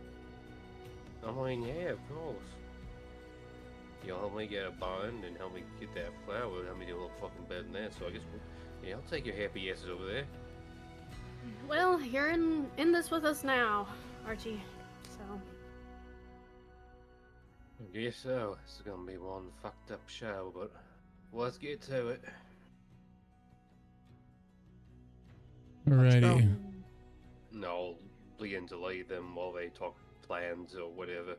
I mean, yeah, of course. You'll help me get a bond and help me get that flower, help me do a little fucking better than that, so I guess, yeah, I'll take your happy asses over there. Well, you're in this with us now, Archie. So, I guess so. This is gonna be one fucked up show, but let's get to it. Alrighty. No, I'll begin to lead them while they talk plans or whatever.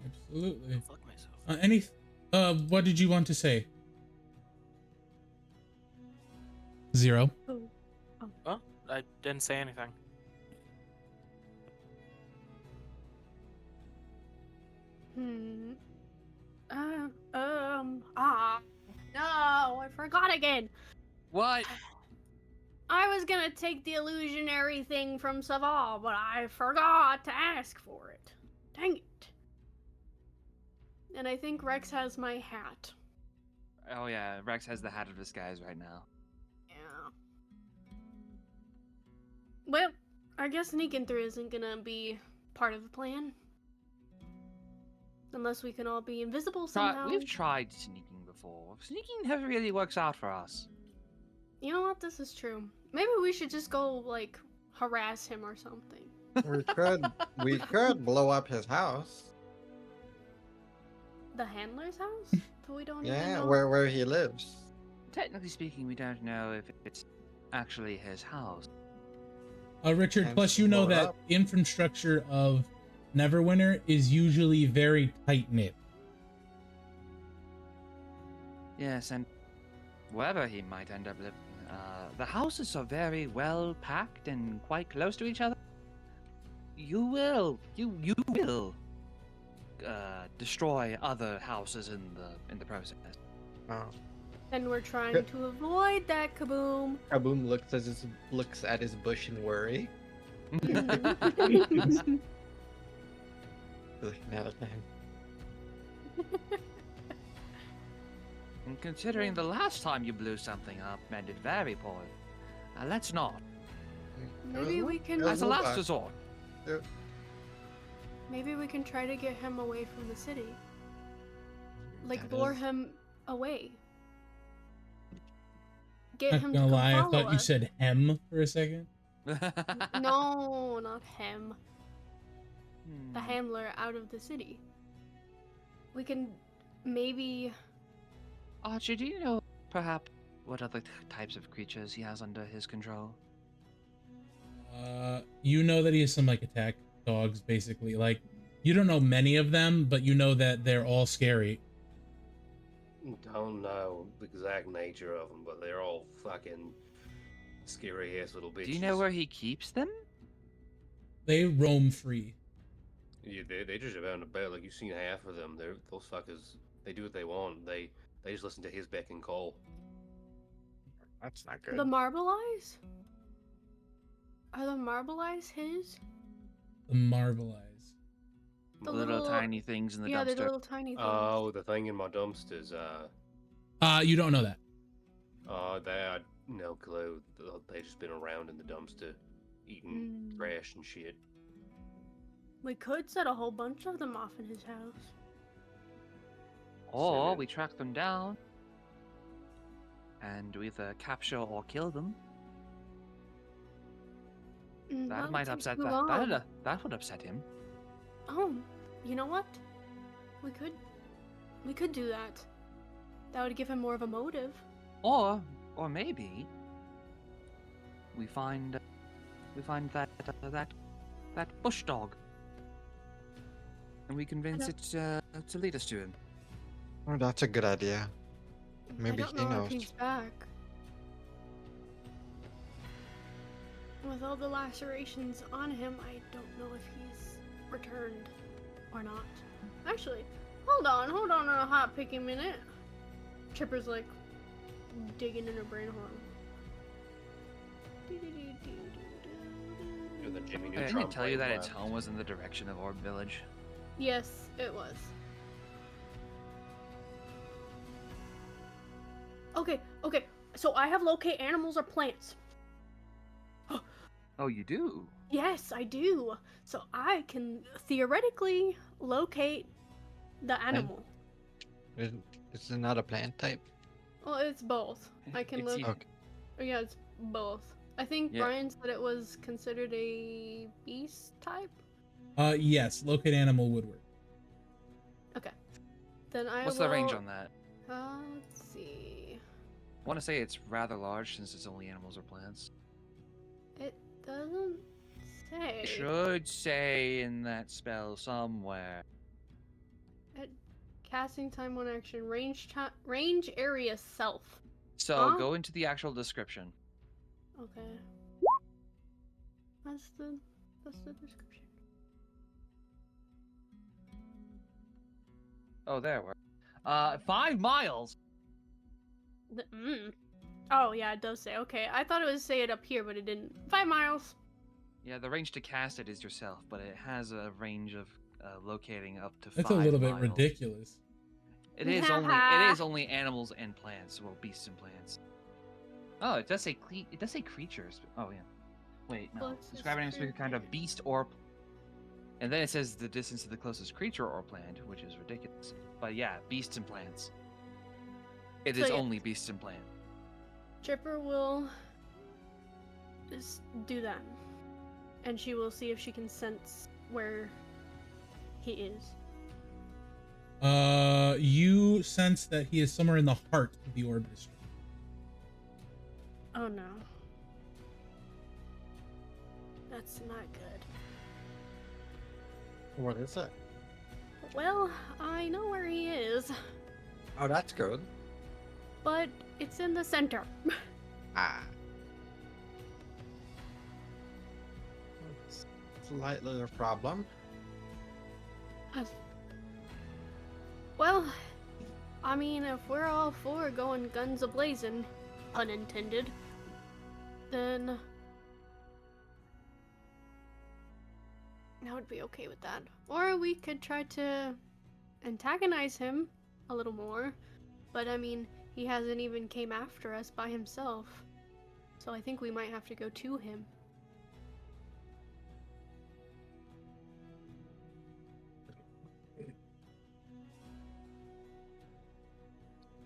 Absolutely. Fuck myself. What did you want to say? Zero. Well, I didn't say anything. No, I forgot again. What? I was gonna take the illusionary thing from Saval, but I forgot to ask for it. Dang it. And I think Rex has my hat. Oh yeah, Rex has the hat of disguise right now. Yeah. Well, I guess sneaking through isn't gonna be part of the plan. Unless we can all be invisible somehow. We've tried sneaking before. Sneaking never really works out for us. You know what? This is true. Maybe we should just go like harass him or something. We could blow up his house. The handler's house? But we don't even Yeah, know. where he lives. Technically speaking, we don't know if it's actually his house. Richard, And plus you know blow it that up. infrastructure of Neverwinter is usually very tight-knit. Yes, and wherever he might end up living, the houses are very well packed and quite close to each other. You will destroy other houses in the process. Oh. And we're trying to avoid that, Kaboom. Kaboom looks at his bush in worry. Mhm. Looking at him. And considering the last time you blew something up ended very poorly, let's not. Maybe we can. It was As a move last on. resort. Maybe we can try to get him away from the city. Like That lure is- him away. Get Not him gonna to come lie, I follow thought you us. said hem for a second. No, not him. The Hmm. handler out of the city. We can maybe. Archie, do you know perhaps what other types of creatures he has under his control? You know that he has some like attack dogs, basically. Like, you don't know many of them, but you know that they're all scary. Don't know the exact nature of them, but they're all fucking scary ass little bitches. Do you know where he keeps them? They roam free. Yeah, they just about in about. Like you've seen half of them. Those fuckers. They do what they want. They just listen to his beck and call. That's not good. The marble eyes? Are the marble eyes his? The marble eyes. The little little- tiny things in the Yeah, they're dumpster. the little tiny things. Oh, the thing in my dumpsters. You don't know that. They had no clue. They just been around in the dumpster, eating Mm. trash and shit. We could set a whole bunch of them off in his house. Or Send it. we track them down and either capture or kill them. That would might take upset too that. long. That would upset him. Oh, you know what? We could do that. That would give him more of a motive. Or maybe we find that bush dog, and we convince it to lead us to him. Oh, that's a good idea. Maybe I don't he know knows. if he's back. With all the lacerations on him, I don't know if he's returned or not. Actually, hold on a hot picky minute. Chipper's like digging in her brain hole. You're the Jimmy Wait, I Neutron didn't tell you brain that its blast. home was in the direction of Orb Village. Yes, it was. Okay. So I have locate animals or plants. Oh, you do? Yes, I do. So I can theoretically locate the animal. Is it not a plant type? Well, it's both. I can It's look. e- Okay. Yeah, it's both. I think Yeah. Brian said it was considered a beast type. Yes, locate animal would work. Okay. Then I What's will. the range on that? Let's see. I want to say it's rather large since it's only animals or plants. It doesn't say. It should say in that spell somewhere. Casting time, one action, range area self. So Huh? go into the actual description. Okay. That's the description. Oh, there we are. 5 miles. Oh yeah, it does say. Okay, I thought it would say it up here, but it didn't. 5 miles. Yeah, the range to cast it is yourself, but it has a range of locating up to 5 That's a little bit miles. ridiculous. It is only animals and plants, well, beasts and plants. Oh, it does say it does say creatures. Oh yeah. Wait, no. Well, it says Describe an specific kind of creature. beast or. And then it says the distance to the closest creature or plant, which is ridiculous. But yeah, beasts and plants. It So is yeah. only beasts and plants. Chipper will just do that. And she will see if she can sense where he is. You sense that he is somewhere in the heart of the orb district. Oh no. That's not good. What is it? Well, I know where he is, Oh, that's good. but it's in the center. Ah. It's a light little problem. Well, I mean, if we're all for going guns a-blazing, pun intended, then I would be okay with that. Or we could try to antagonize him a little more, but I mean, he hasn't even came after us by himself, so I think we might have to go to him.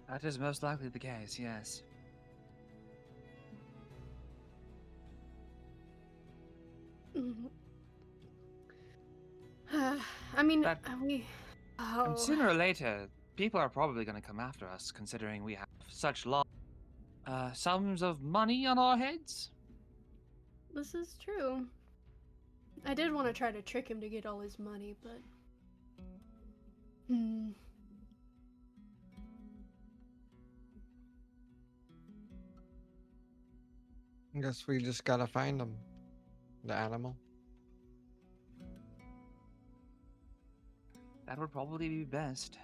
That is most likely the case, yes. Mhm. I mean, That- we. Oh. And sooner or later, people are probably going to come after us, considering we have such large sums of money on our heads. This is true. I did want to try to trick him to get all his money, but. Guess we just gotta find him. The animal. That would probably be best.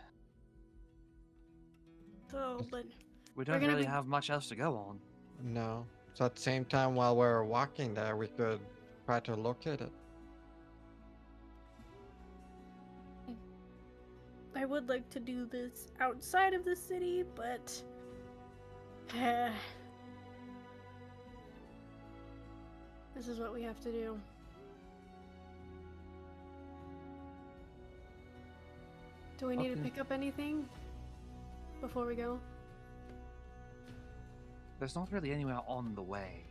So, but. We don't gonna really be- have much else to go on. No. So at the same time, while we're walking there, we could try to locate it. I would like to do this outside of the city, but. This is what we have to do. Do we need to Okay. pick up anything before we go? There's not really anywhere on the way.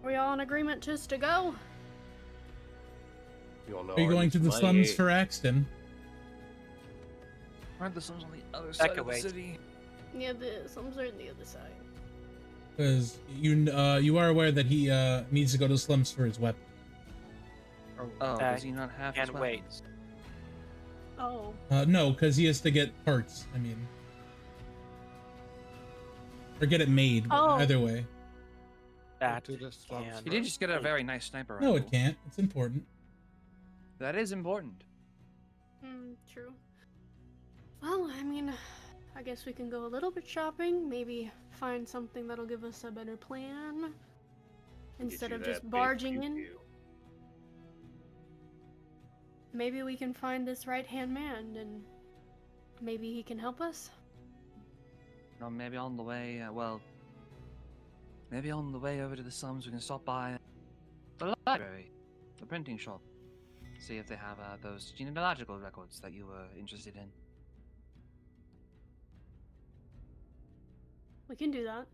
Are we all in agreement just to go? You all know Are you going to the slums for Axton? Aren't the slums on the other That side could of the wait. city? Yeah, the slums are on the other side. Because you are aware that he needs to go to the slums for his weapon. Oh, That does he not have can his wait. weapons? Oh, No, because he has to get parts. I mean, or get it made. Oh. Either way. That To the slums can He did just get a wait. very nice sniper No, rifle. it can't. It's important. That is important. true. Well, I mean, I guess we can go a little bit shopping, maybe find something that'll give us a better plan instead of just barging in. Maybe we can find this right-hand man and maybe he can help us. Or maybe on the way, maybe on the way over to the slums we can stop by the library, the printing shop, see if they have those genealogical records that you were interested in. We can do that.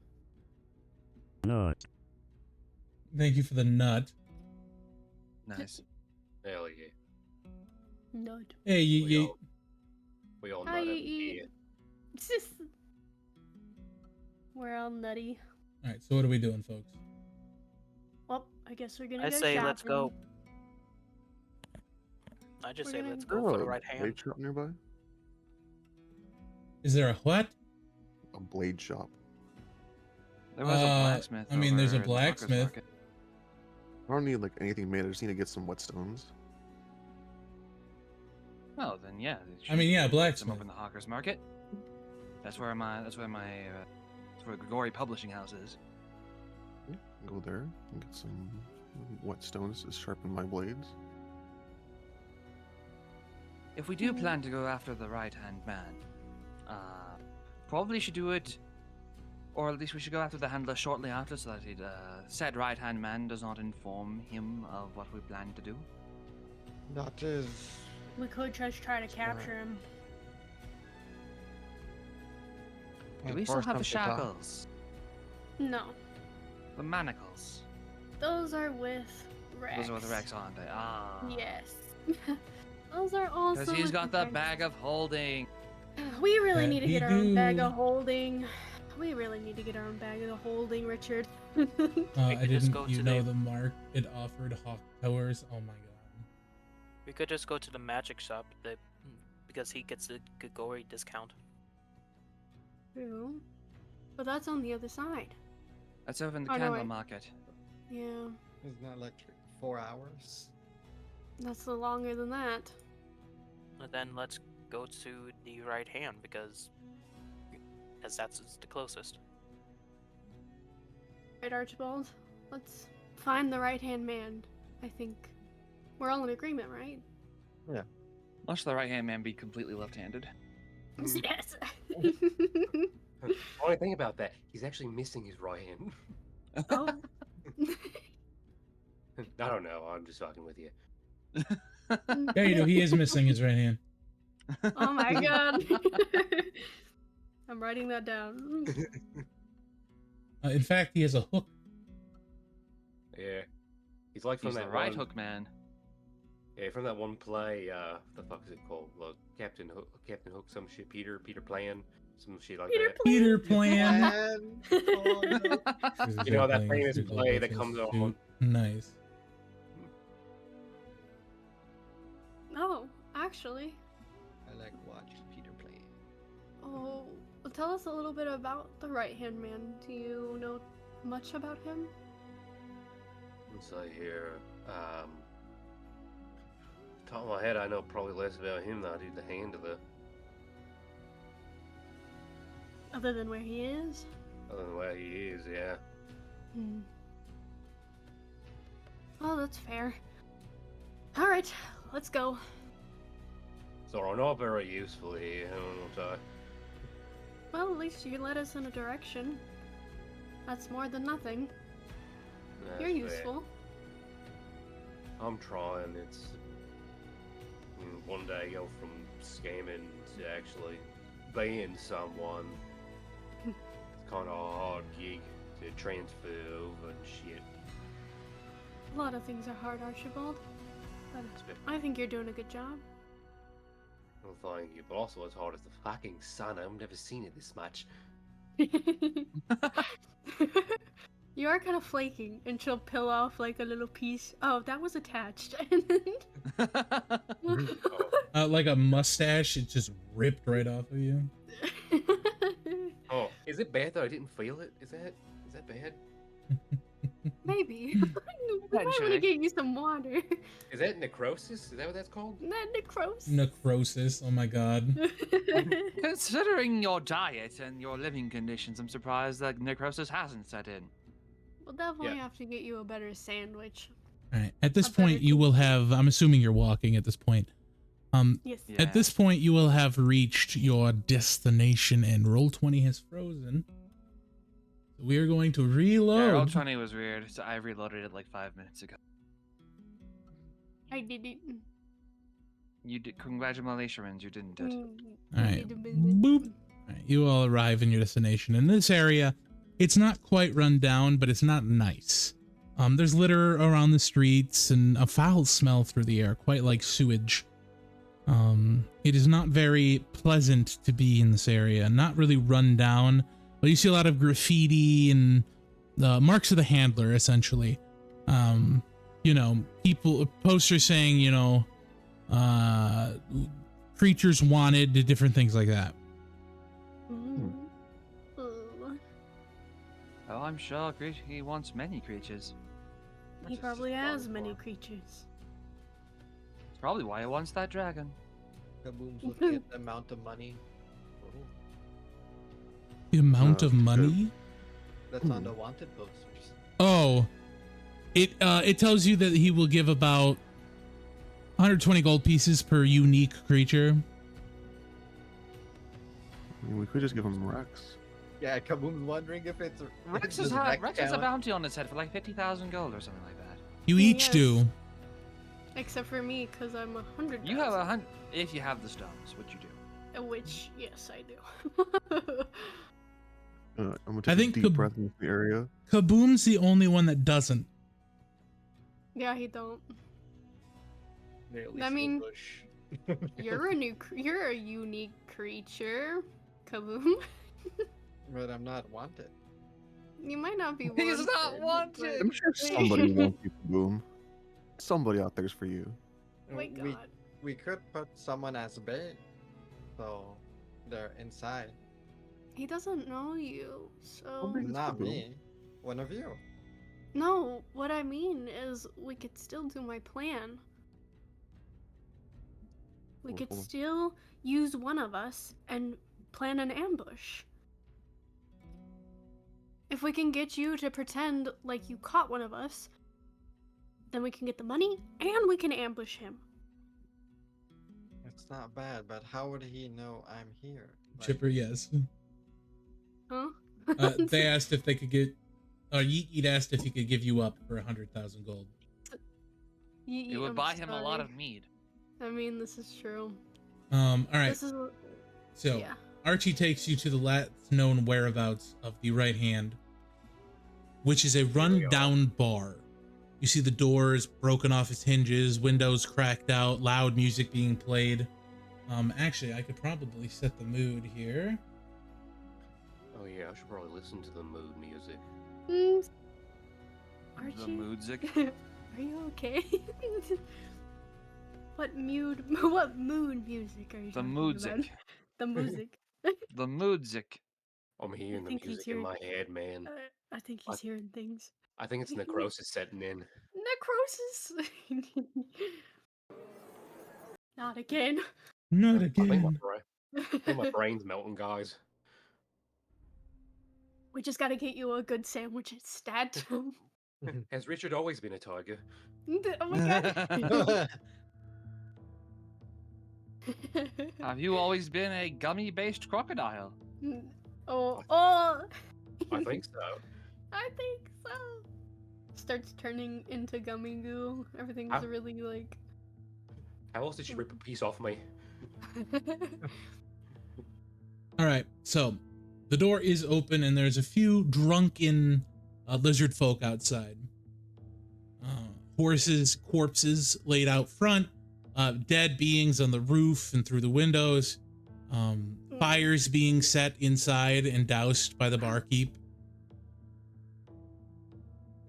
Thank you for the nut. Nice. Hell yeah. No. Hey, We you. all, we all Hi, know that you- We're all nutty. All right. So what are we doing, folks? Well, I guess we're gonna I go say shopping. let's go. I just We're say gonna let's Is go there for the a right blade hand. shop nearby? Is there a what? A blade shop. There was a blacksmith. I mean, there's a over in the Hawker's blacksmith. Market. I don't need like anything made. I just need to get some whetstones. Oh, then yeah. I mean, yeah, I'm blacksmith. up in the Hawker's Market. That's where that's where Grigori Publishing House is. Go there and get some whetstones to sharpen my blades. If we do plan to go after the right-hand man, probably should do it, or at least we should go after the handler shortly after, so that said right-hand man does not inform him of what we plan to do. That is. We could just try to capture him. Do we still have the shackles? No, The manacles? those are with Rex. Those are with Rex, aren't they? Ah. Yes. Those are also. Because he's with got the Rex. bag of holding. We really That need to he get our own bag do. of holding. We really need to get our own bag of holding, Richard. I could just go didn't. You to know the- the mark it offered Hawk Towers. Oh my god. We could just go to the magic shop because he gets a Gagori discount. True. But that's on the other side. That's over in the Oh, no, candle wait. market. Yeah, Isn't that like 4 hours? that's longer than that. And then let's go to the right hand because that's the closest. Right, Archibald? Let's find the right-hand man. I think we're all in agreement, right? Watch the right hand man be completely left handed. Yes. Only thing about that, he's actually missing his right hand. Oh. I don't know. I'm just fucking with you. Yeah, you know he is missing his right hand. Oh my god. I'm writing that down. In fact, he has a hook. Yeah. He's like from He's the that right one, hook man. Yeah, from that one play. What the fuck is it called? Captain Hook, some shit. Peter Plan, some shit like Peter that. Pan. Peter Plan. Oh, no. You know that famous play that comes on. Nice. Oh, actually. I like watching Peter play. Oh, tell us a little bit about the right-hand man. Do you know much about him? Let's see here. Top of my head, I know probably less about him than I do the handler. Other than where he is? Other than where he is, yeah. Hmm. Oh, that's fair. Alright, let's go. So I'm not very useful here. I don't know what Well, at least you led us in a direction. That's more than nothing. You're That's fair. useful. I'm trying. It's one day go from scamming to actually being someone. It's kind of a hard gig to transfer over and shit. A lot of things are hard, Archibald. But It's been I think you're doing a good job. well, thank you, but also as hard as the fucking sun. I've never seen it this much. You are kind of flaking, and she'll peel off like a little piece. Oh, that was attached. Like a mustache, it just ripped right off of you. Oh, is it bad that I didn't feel it? Is that bad? Maybe. We might want Potentially. to get you some water. Is that necrosis? Is that what that's called? Not necrosis. Necrosis. Oh my god. Considering your diet and your living conditions, I'm surprised that necrosis hasn't set in. We'll definitely Yeah. have to get you a better sandwich. All right. At this A better point, you will have. I'm assuming you're walking at this point. Yes. Yeah. At this point, you will have reached your destination, and Roll20 has frozen. We are going to Yeah, reload. Roll20 was weird, so I reloaded it like 5 minutes ago. I did it. You did. Congratulations, you didn't it. All right. Boop. All right. You all arrive in your destination. In this area, it's not quite run down, but it's not nice. There's litter around the streets and a foul smell through the air, quite like sewage. It is not very pleasant to be in this area. Not really run down, but you see a lot of graffiti and marks of the handler, essentially. You know, posters saying, creatures wanted, different things like that. Ooh. Oh, I'm sure he wants many creatures. He That's probably just has fun many for. creatures. It's probably why he wants that dragon. Kaboom's looking at the amount of money. Oh, The amount of shit. money? that's on the wanted posters. Oh, it tells you that he will give about 120 gold pieces per unique creature. I mean, we could just give him Rex. Yeah, Kaboom's wondering if it's Rex does has a count? bounty on his head for like 50,000 gold or something like that. You each Yes. do. Except for me, because I'm 100. You have 100 if you have the stones, which you do. Which, yes, I do. I'm gonna take think a deep Kab- breath into the area. Kaboom's the only one that doesn't. Yeah, he don't. Nearly I see a mean, bush. You're a unique creature, Kaboom. But I'm not wanted. You might not be. He's not wanted, wanted! I'm sure somebody wants you, Boom. Somebody out there's for you. Oh my we god. we could put someone as bait, so they're inside. He doesn't know you, so. big is Not Kaboom? me. One of you. No, what I mean is we could still do my plan. We Hold could on. still use one of us and plan an ambush. If we can get you to pretend like you caught one of us, then we can get the money and we can ambush him. It's not bad, but how would he know I'm here? Like, Chipper, yes. Huh? They asked if they could get. Yeet asked if he could give you up for 100,000 gold. It would I'm buy him a lot sorry. of mead. I mean, this is true. All right. This is. So Yeah. Archie takes you to the last known whereabouts of the right hand, which is a run-down bar. You see the doors broken off its hinges, windows cracked out, loud music being played. Actually, I could probably set the mood here. Oh yeah, I should probably listen to the mood music. Mm, The Archie, moodzik. are you okay? What mood music are you The talking moodzik. about? The music. The moodzik. I'm hearing the think he's music in hearing- my head, man. I think he's hearing things. I think it's necrosis setting in. Necrosis. Not again. Not I think again. I think my brain's melting, guys. We just gotta get you a good sandwich stat. Has Richard always been a tiger? Oh my god. Have you always been a gummy-based crocodile? Oh. I think so. I think so. Starts turning into gummy goo. Everything's How- really like. How else did she rip a piece off me? All right, so the door is open and there's a few drunken lizard folk outside. Horses, corpses laid out front, dead beings on the roof and through the windows, fires being set inside and doused by the barkeep.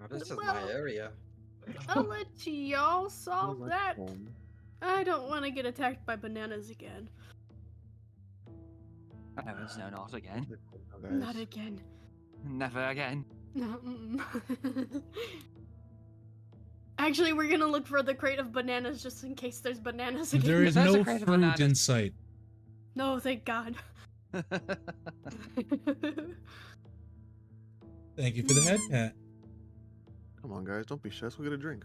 Now, this is Well- my area. I'll let y'all solve Like, that. I don't want to get attacked by bananas again. Heavens, no, not again. Not again. Never again. No. Mm-mm. Actually, we're gonna look for the crate of bananas just in case there's bananas again. There is There's a no crate of fruit bananas. in sight. No, thank God. Thank you for the head pat. Come on, guys, don't be shy. Let's go get a drink.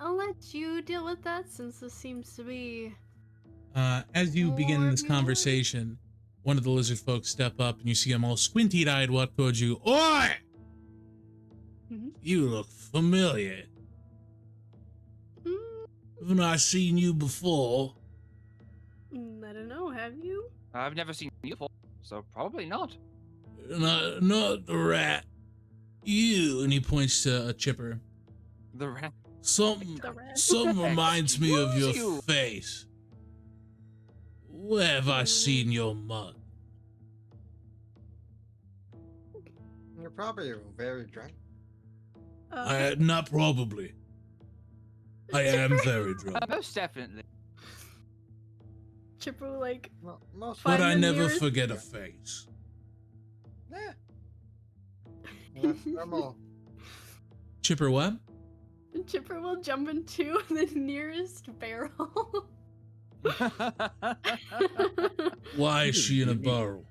I'll let you deal with that since this seems to be. As you begin More this music? conversation, one of the lizard folk step up and you see them all squinty-eyed walk towards you. Oi! Mhm. You look familiar. Mm, Haven't I seen you before? I don't know. Have you? I've never seen you before, so probably not. Not the rat. You, and he points to a chipper. The rat. Something The rat. reminds me of your Excuse you. face. Where have I seen your mug? You're probably very drunk. Not probably. I am very drunk. Most definitely. Chipper like Well, most But Find I the never nearest- forget a face. yeah. That's normal. Chipper, what? Chipper will jump into the nearest barrel. Why is she in a barrel?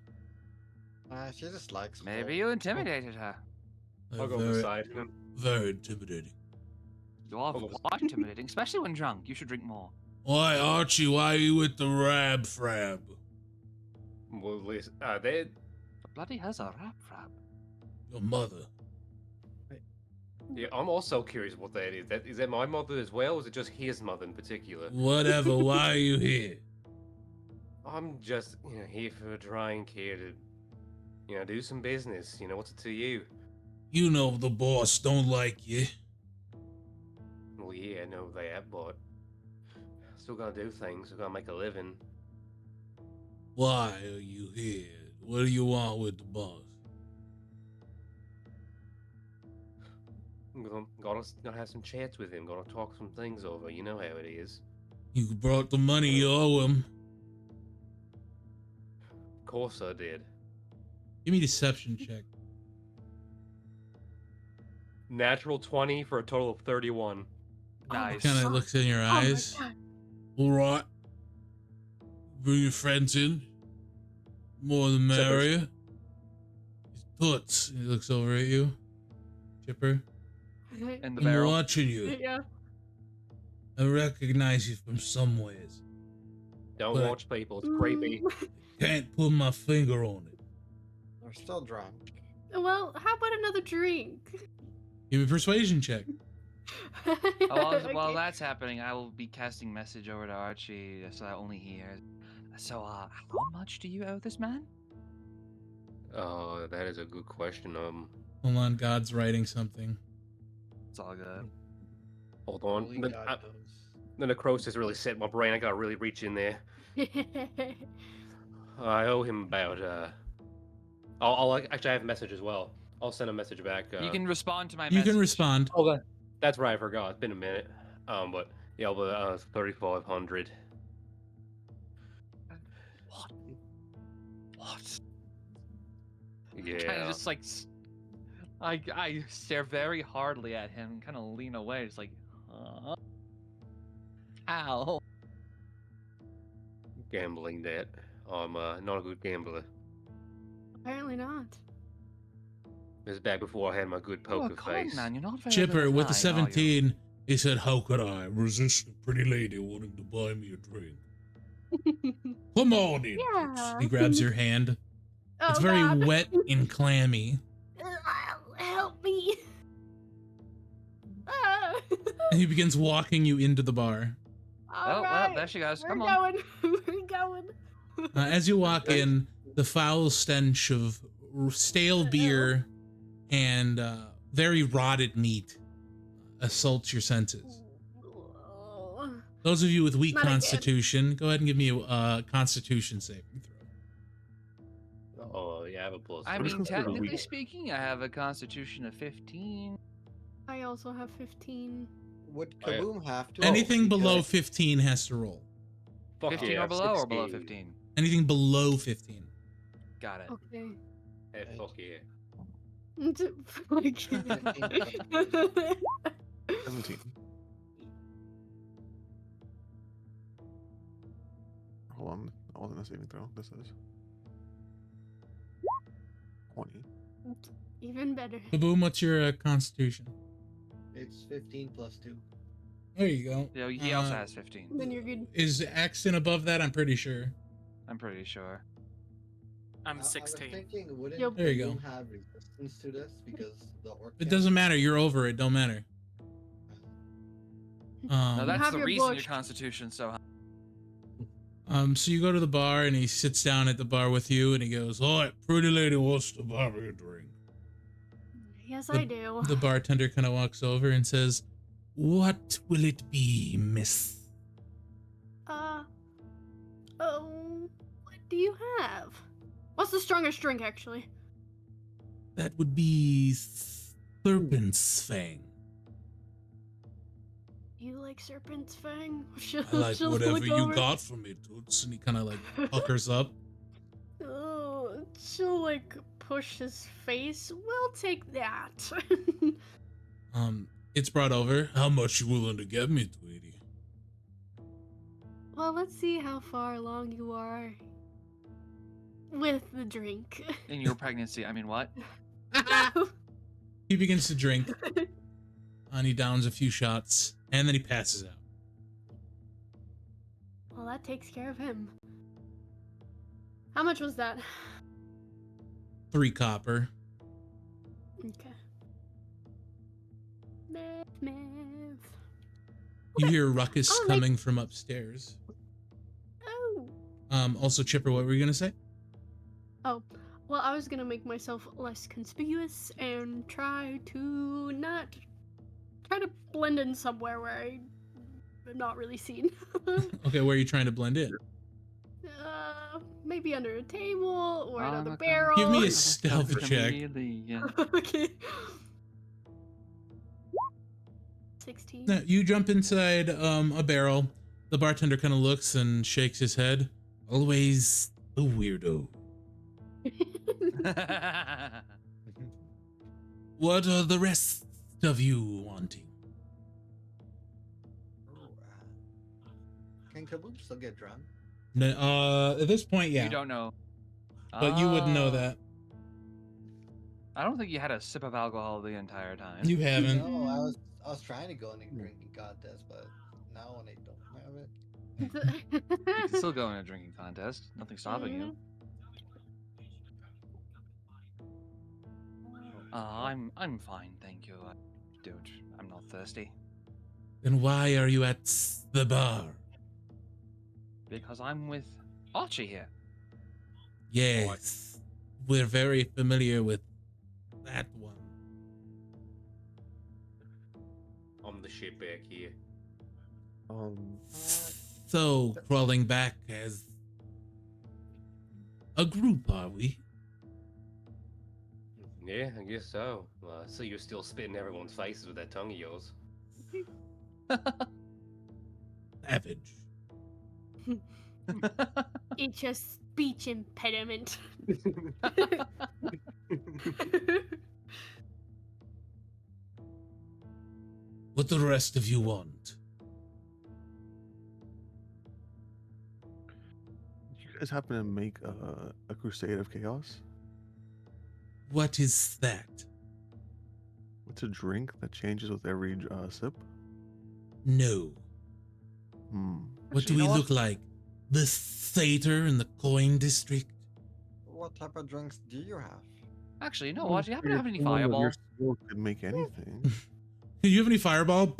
She just likes. Maybe food. you intimidated her. I'll go very, beside him. very intimidating. You are Oh, quite intimidating, especially when drunk. You should drink more. Why, Archie, why are you with the Rab Frab? Well, listen, they The bloody hell's a rap frap. Your mother. yeah, I'm also curious what that is. Is that my mother as well, or is it just his mother in particular? Whatever, why are you here? I'm just, here for a drink here to do some business. What's it to you? You know the boss don't like you. Well, yeah, I know that, but still gotta do things. Still gotta make a living. Why are you here? What do you want with the boss? Gotta have some chats with him. Gotta talk some things over. You know how it is. You brought the money you owe him. Of course I did. Give me a deception check. Natural 20 for a total of 31. Nice. Kind of looks in your eyes. Oh my god. All right. Bring your friends in. More the merrier. Toots. He looks over at you. Chipper. In the I'm barrel. watching you. Yeah. I recognize you from somewheres. Don't But- watch people. It's creepy. Can't put my finger on it. We're still drunk. Well, how about another drink? Give me a persuasion check. While that's happening, I will be casting message over to Archie so that only he hears. So, how much do you owe this man? Oh, that is a good question. Hold on, God's writing something. It's all good. Hold on. Only The, God knows. the necrosis really set my brain. I gotta really reach in there. I owe him about. I'll actually I have a message as well. I'll send a message back. You can respond to my You message. can respond. Oh, that's right. I forgot. It's been a minute. But 3,500. What? What? Yeah. Kind of just like. I stare very hardly at him, kind of lean away, just like, huh? Ow. Gambling debt. I'm not a good gambler. Apparently not. This is back before I had my good Oh, poker come face. on, man, you're not very Chipper, good at with the lying, are you? 17, he said, how could I resist a pretty lady wanting to buy me a drink? Come on in. Yeah. He grabs your hand. It's Oh, very God. wet and clammy. Help me. Ah. And he begins walking you into the bar. All Well, right. there she goes. We're Come on. going. We're going. As you walk in, the foul stench of stale beer and very rotted meat assaults your senses. Oh. Those of you with weak Not again. constitution, go ahead and give me a constitution saving throw. Oh, yeah, I have a plus. I I'm just mean, gonna say the technically weak- speaking, I have a constitution of 15. I also have 15. Would Oh, yeah. Kaboom have to? Anything below Because- 15 has to roll. Fuck 15 yeah, or below, or below 16. 15? Anything below 15. Got it. Okay. Hey, fuck yeah. 17. Hold on. That wasn't a saving throw. This is 20. Even better. Kaboom, what's your constitution? It's 15 plus 2. There you go. Yeah, he also Uh, has 15. Then you're good. Is Axton above that? I'm pretty sure. I'm pretty sure. I'm I was 16. thinking, wouldn't Yep. There you go. Kaboom have resistance to this because the orc? It doesn't matter. You're over it. Don't matter. No, Um, that's have the your reason your bush. constitution's so high. so you go to the bar and he sits down at the bar with you and he goes, "All right, pretty lady wants to buy me a drink." Yes, I do. The bartender kind of walks over and says, "What will it be, miss?" Oh, what do you have? What's the strongest drink, actually? That would be Serpent's Fang. You like Serpent's Fang? She'll, I like she'll whatever look you over. got for me, Toots. And he kind of like puckers up. Oh, she'll like push his face. We'll take that. It's brought over. How much you willing to get me, Tweety? Well, let's see how far along you are with the drink. In your pregnancy, I mean, what? He begins to drink. And he downs a few shots. And then he passes out. Well, that takes care of him. How much was that? 3 copper. Okay. Math. You hear a ruckus I'll make- coming from upstairs. Oh. Also, Chipper, what were you going to say? Oh. Well, I was gonna make myself less conspicuous and try to blend in somewhere where I'm not really seen. Okay, where are you trying to blend in? Maybe under a table or another Okay. barrel. Give me a stealth check. Chameleon. Okay. 16. No, you jump inside a barrel. The bartender kind of looks and shakes his head. Always a weirdo. What are the rest of you wanting? Can Kaboom still get drunk? No, at this point, yeah. You don't know. But you wouldn't know Oh. that. I don't think you had a sip of alcohol the entire time. You haven't. No, I was trying to go in a drinking contest, but now when I don't have it. You can still go in a drinking contest. Nothing's stopping you. I'm fine, thank you. I'm not thirsty. Then why are you at the bar? Because I'm with Archie here. Yes, we're very familiar with that one. I'm the shit back here. So, crawling back as a group, are we? Yeah, I guess so. I see you're still spitting everyone's faces with that tongue of yours. Savage. It's a speech impediment. What the rest of you want? Did you guys happen to make a Crusade of Chaos? What is that? It's a drink that changes with every sip. No. Hmm. What do Actually, we you know look like? The satyr in the coin district? What type of drinks do you have? Actually, you know what? Do you happen to have any Someone with your fireball? skill could make anything. Do you have any fireball?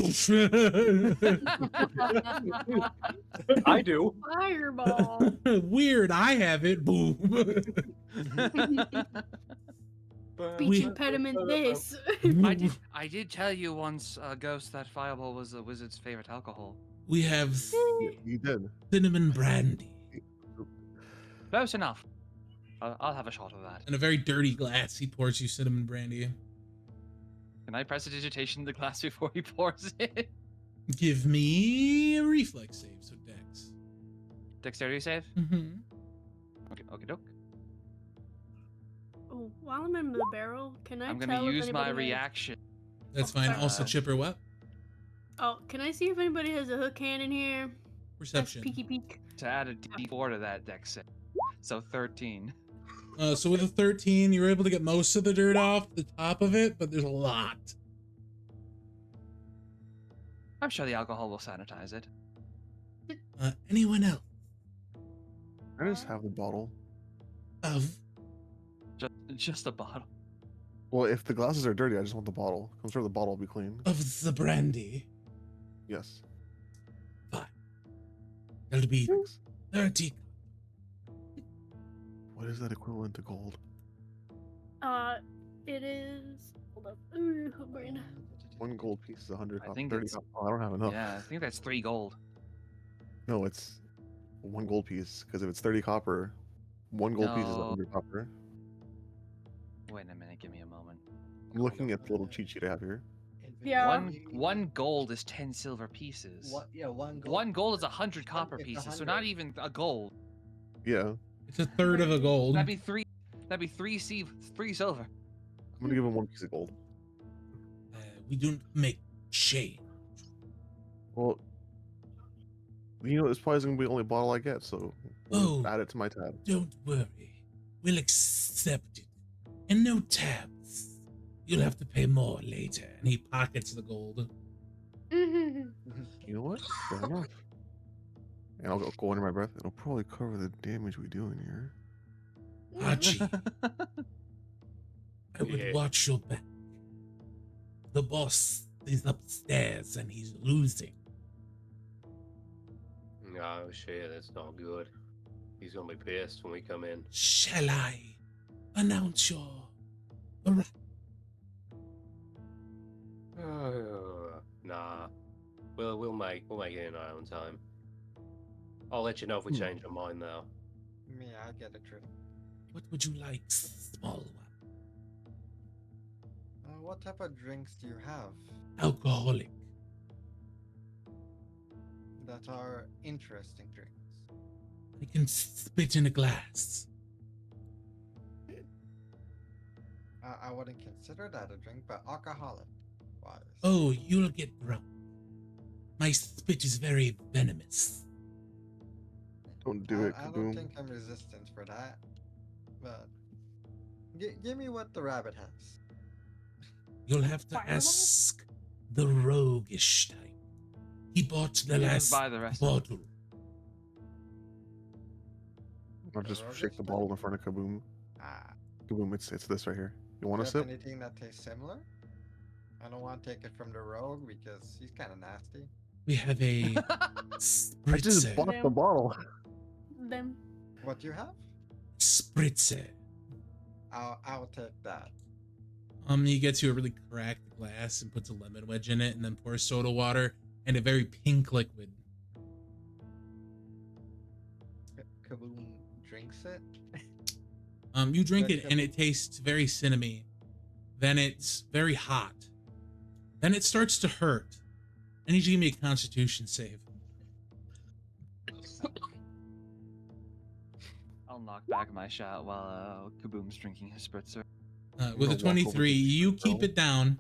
I do. Fireball. Weird, I have it. Boom. Speech impediment this. I did tell you once, Ghost, that fireball was a wizard's favorite alcohol. We have You did. cinnamon brandy Close enough. I'll have a shot of that. in a very dirty glass. He pours you cinnamon brandy. Can I press a digitation in the glass before he pours it? Give me a reflex save, so Dex. Dexterity save? Mm-hmm. Okay, doke. Oh, while I'm in the barrel, can I I'm tell gonna if use my anybody has- reaction. That's fine. Also, Uh, Chipper, what? Oh, can I see if anybody has a hook hand in here? That's Perception. peeky peek. To add a d4 to that dex save. So 13. So with a 13, you're able to get most of the dirt off the top of it, but there's a lot. I'm sure the alcohol will sanitize it. Anyone else? I just have the bottle. Of Just a bottle. Well, if the glasses are dirty, I just want the bottle. I'm sure the bottle will be clean. the brandy. Yes. That'll be Thanks. 30. What is that equivalent to gold? It is. Hold up. Ooh, brain. One gold piece is 100 I copper. think 30 it's- copper. Oh, I don't have enough. Yeah, I think that's 3 gold. No, it's one gold piece. Because if it's 30 copper, one gold piece is No. 100 copper. Wait a minute, give me a moment. I'm looking at the little cheat sheet I have here. Yeah. One gold is 10 silver pieces. One gold. One gold is 100 copper It's pieces, so 100. not even a gold. Yeah. It's a third of a gold. That'd be three silver. I'm gonna give him one piece of gold. We don't make change. Well, you know, this probably isn't gonna be the only bottle I get, so we'll Oh. add it to my tab. Don't worry. We'll accept it. And no tabs. You'll have to pay more later. And he pockets the gold. You know what? Fair enough. And I'll go under my breath. It'll probably cover the damage we do in here. Archie, I would Yeah. watch your back. The boss is upstairs and he's losing. No, shit, that's not good. He's gonna be pissed when we come in. Shall I announce your arrival. Nah. We'll make it in our own time. I'll let you know if we change our mind though. Me, I'll get a drink. What would you like, small one? What type of drinks do you have Alcoholic. that are interesting drinks? I can spit in a glass. I wouldn't consider that a drink, but alcoholic wise. Oh, you'll get drunk. My spit is very venomous. Don't do it, I don't Kaboom. think I'm resistant for that. But give me what the rabbit has. You'll have to Fireball? ask the roguish type. He bought the You can last buy the rest of it. bottle. I'll just Rogue shake is the fine. bottle in front of Kaboom. Ah, Kaboom, it's this right here. You want do a you sip? have anything that tastes similar? I don't want to take it from the rogue because he's kind of nasty. We have a I just spritzer. bought the bottle. Them. What you have? Spritzer. I'll take that. He gets you a really cracked glass and puts a lemon wedge in it, and then pours soda water and a very pink liquid. Kaboom drinks it. You drink Very it and it tastes very cinnamony. Then it's very hot. Then it starts to hurt. I need you to give me a Constitution save. I'll knock back my shot while Kaboom's drinking his spritzer. With a gonna walk over to 23, you the keep barrel. it down.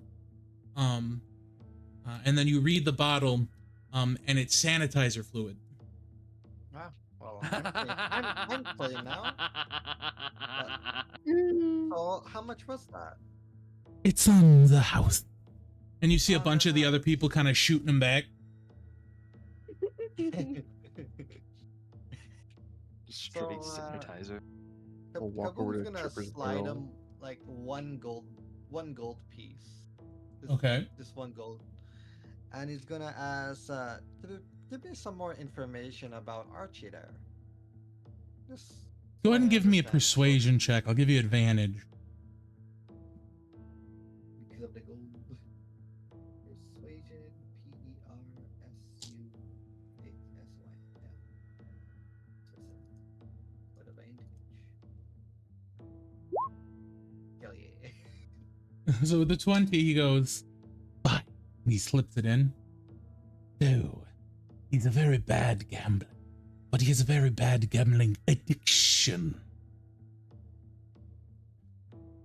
And then you read the bottle, and it's sanitizer fluid. Wow. Well, I'm clean now. Mm. So how much was that? It's on the house. And you see a Oh, bunch of the no. other people kind of shooting him back. Straight So, sanitizer. I'll walk over Kaboom's to gonna Chipper's slide barrel. him like one gold piece. Okay. Just one gold. And he's gonna ask, give me some more information about Archie there. Just Go so ahead and I give me a understand. persuasion check. I'll give you advantage. Because of the gold. Persuasion, PERSU8SY. Yeah. With advantage. Hell yeah. So with the 20, he goes, Fine. and he slips it in. No, he's a very bad gambler, but he has a very bad gambling addiction.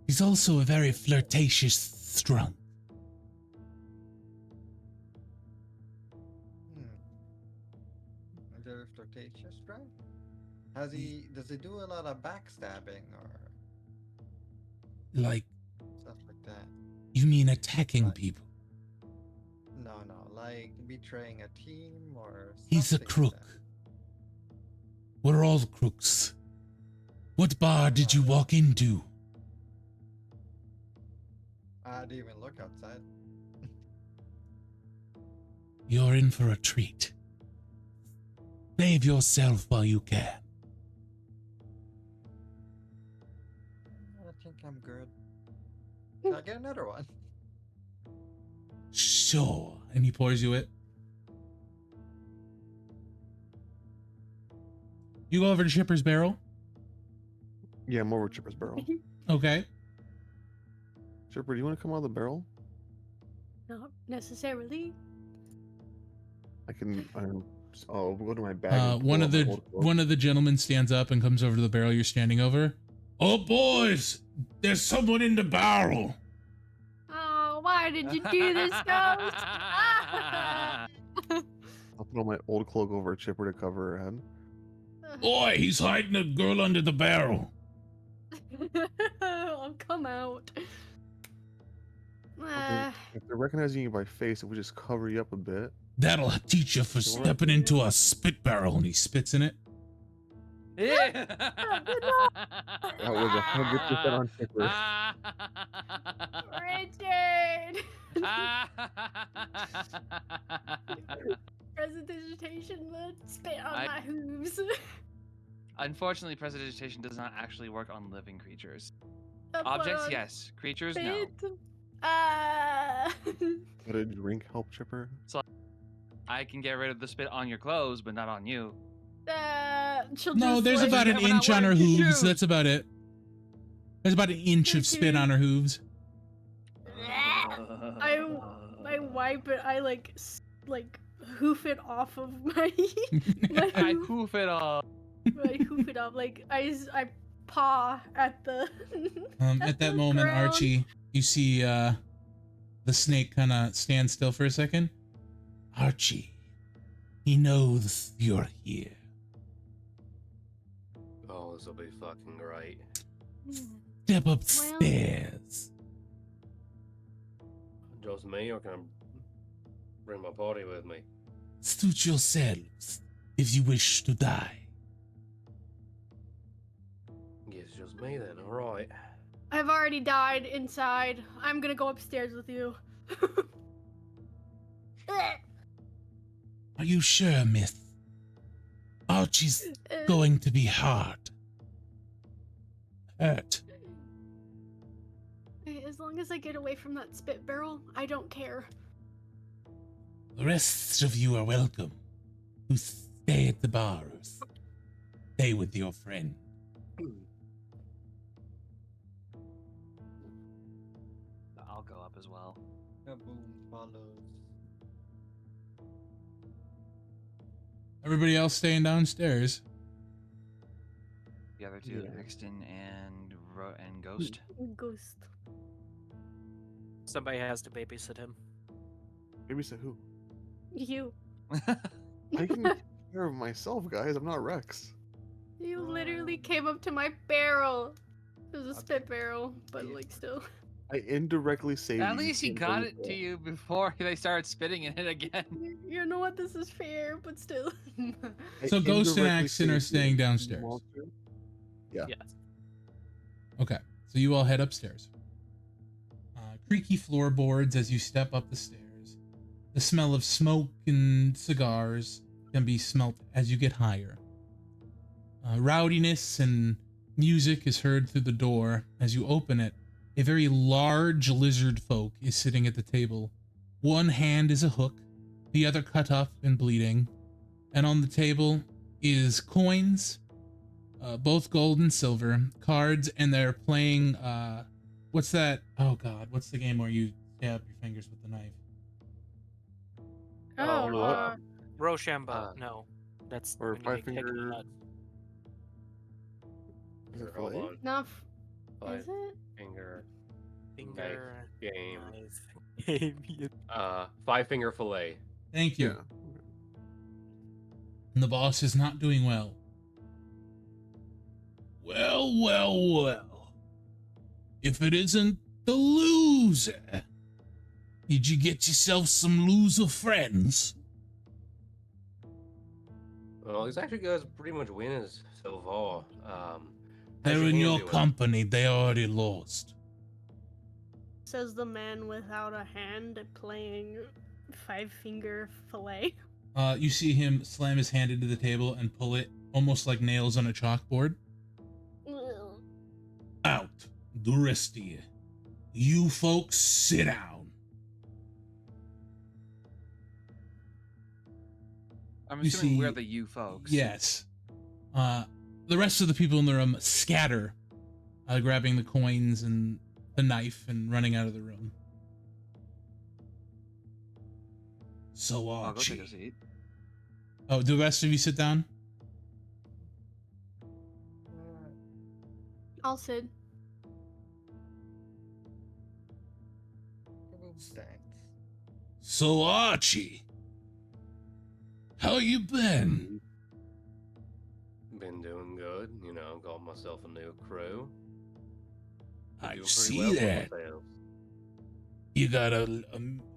He's also a very flirtatious drunk. Very flirtatious, right? Does he do a lot of backstabbing or Like, stuff like that? you mean attacking Right. people? No, like betraying a team or He's a something like crook. that. We're all crooks. What bar did you walk into? I didn't even look outside. You're in for a treat. Save yourself while you can. I think I'm good. Can I get another one? Sure. and he pours you it. You go over to Chipper's barrel. Yeah, I'm over Chipper's barrel. Okay. Chipper, do you want to come out of the barrel? Not necessarily. I'll go to my bag. and pull One out of my the old clothes. one of the gentlemen stands up and comes over to the barrel you're standing over. Oh, boys! There's someone in the barrel! Oh, why did you do this, Ghost? I'll put on my old cloak over Chipper to cover her head. Boy, he's hiding a girl under the barrel. I'll come out. If they're recognizing you by face, if we just cover you up a bit. That'll teach you for stepping into a spit barrel. And he spits in it. Yeah. That was 100% on Chipper. Richard! Presentation, let's spit on I- my hooves. Unfortunately, prestidigitation does not actually work on living creatures. But Objects, on yes. Creatures, no. spit? Ah. Would a drink help, Chipper? I can get rid of the spit on your clothes, but not on you. She'll No, just, there's like, about Yeah, an we're not inch on her wearing hooves. shoes. That's about it. There's about an inch of spit on her hooves. I wipe it. I like hoof it off of my I hoof it off. I hoof it off. Like I paw at the. At that moment, ground. Archie, you see the snake kind of stand still for a second. Archie, he knows you're here. Oh, this will be fucking great. Step upstairs. Just me, or can I bring my party with me? Suit yourselves if you wish to die. Guess just me then, alright. I've already died inside. I'm gonna go upstairs with you. Are you sure, Myth? Archie's going to be hard. Hurt. As long as I get away from that spit barrel, I don't care. The rest of you are welcome to stay at the bars. Stay with your friend. I'll go up as well. Kaboom follows. Everybody else staying downstairs. The other two, Yeah. Exton and Ghost. Ghost. Somebody has to babysit him. Maybe say who? You. I can take care of myself, guys. I'm not Rex. You literally came up to my barrel. It was a Okay. spit barrel, but Yeah. like still. I indirectly saved you. At least he can't got bring it to you before they started spitting in it again. You know what? This is fair, but still. I So Ghost and indirectly Axton are saved staying you, downstairs. monster. Yeah. Yes. Okay, so you all head upstairs. Creaky floorboards as you step up the stairs. The smell of smoke and cigars can be smelt as you get higher. Rowdiness and music is heard through the door. As you open it, a very large lizard folk is sitting at the table. One hand is a hook, the other cut up and bleeding. And on the table is coins, both gold and silver, cards, and they're playing, what's that? Oh god, what's the game where you stab your fingers with the knife? Oh, look. Rochambeau. No. That's Or when you Five get kicked in the Finger- nuts. Is it Hold fillet? on. Enough. Five Is it? finger Finger. game. Game. Five finger fillet. Thank you. Yeah. And the boss is not doing well. Well, well, well. If it isn't the loser. Did you get yourself some loser friends? Well, these actually guys pretty much winners so far. How's They're in hand your doing? company. They already lost. Says the man without a hand playing Five Finger Fillet. You see him slam his hand into the table and pull it almost like nails on a chalkboard. Out. The rest of you. You folks sit down. I'm You assuming we're see- the you folks. Yes. The rest of the people in the room scatter, grabbing the coins and the knife and running out of the room. So I'll go take a Archie. seat. Oh, do the rest of you sit down? I'll sit. Thanks. So Archie. How you been? Been doing good, you know, got myself a new crew. I Doing pretty see well for that. myself.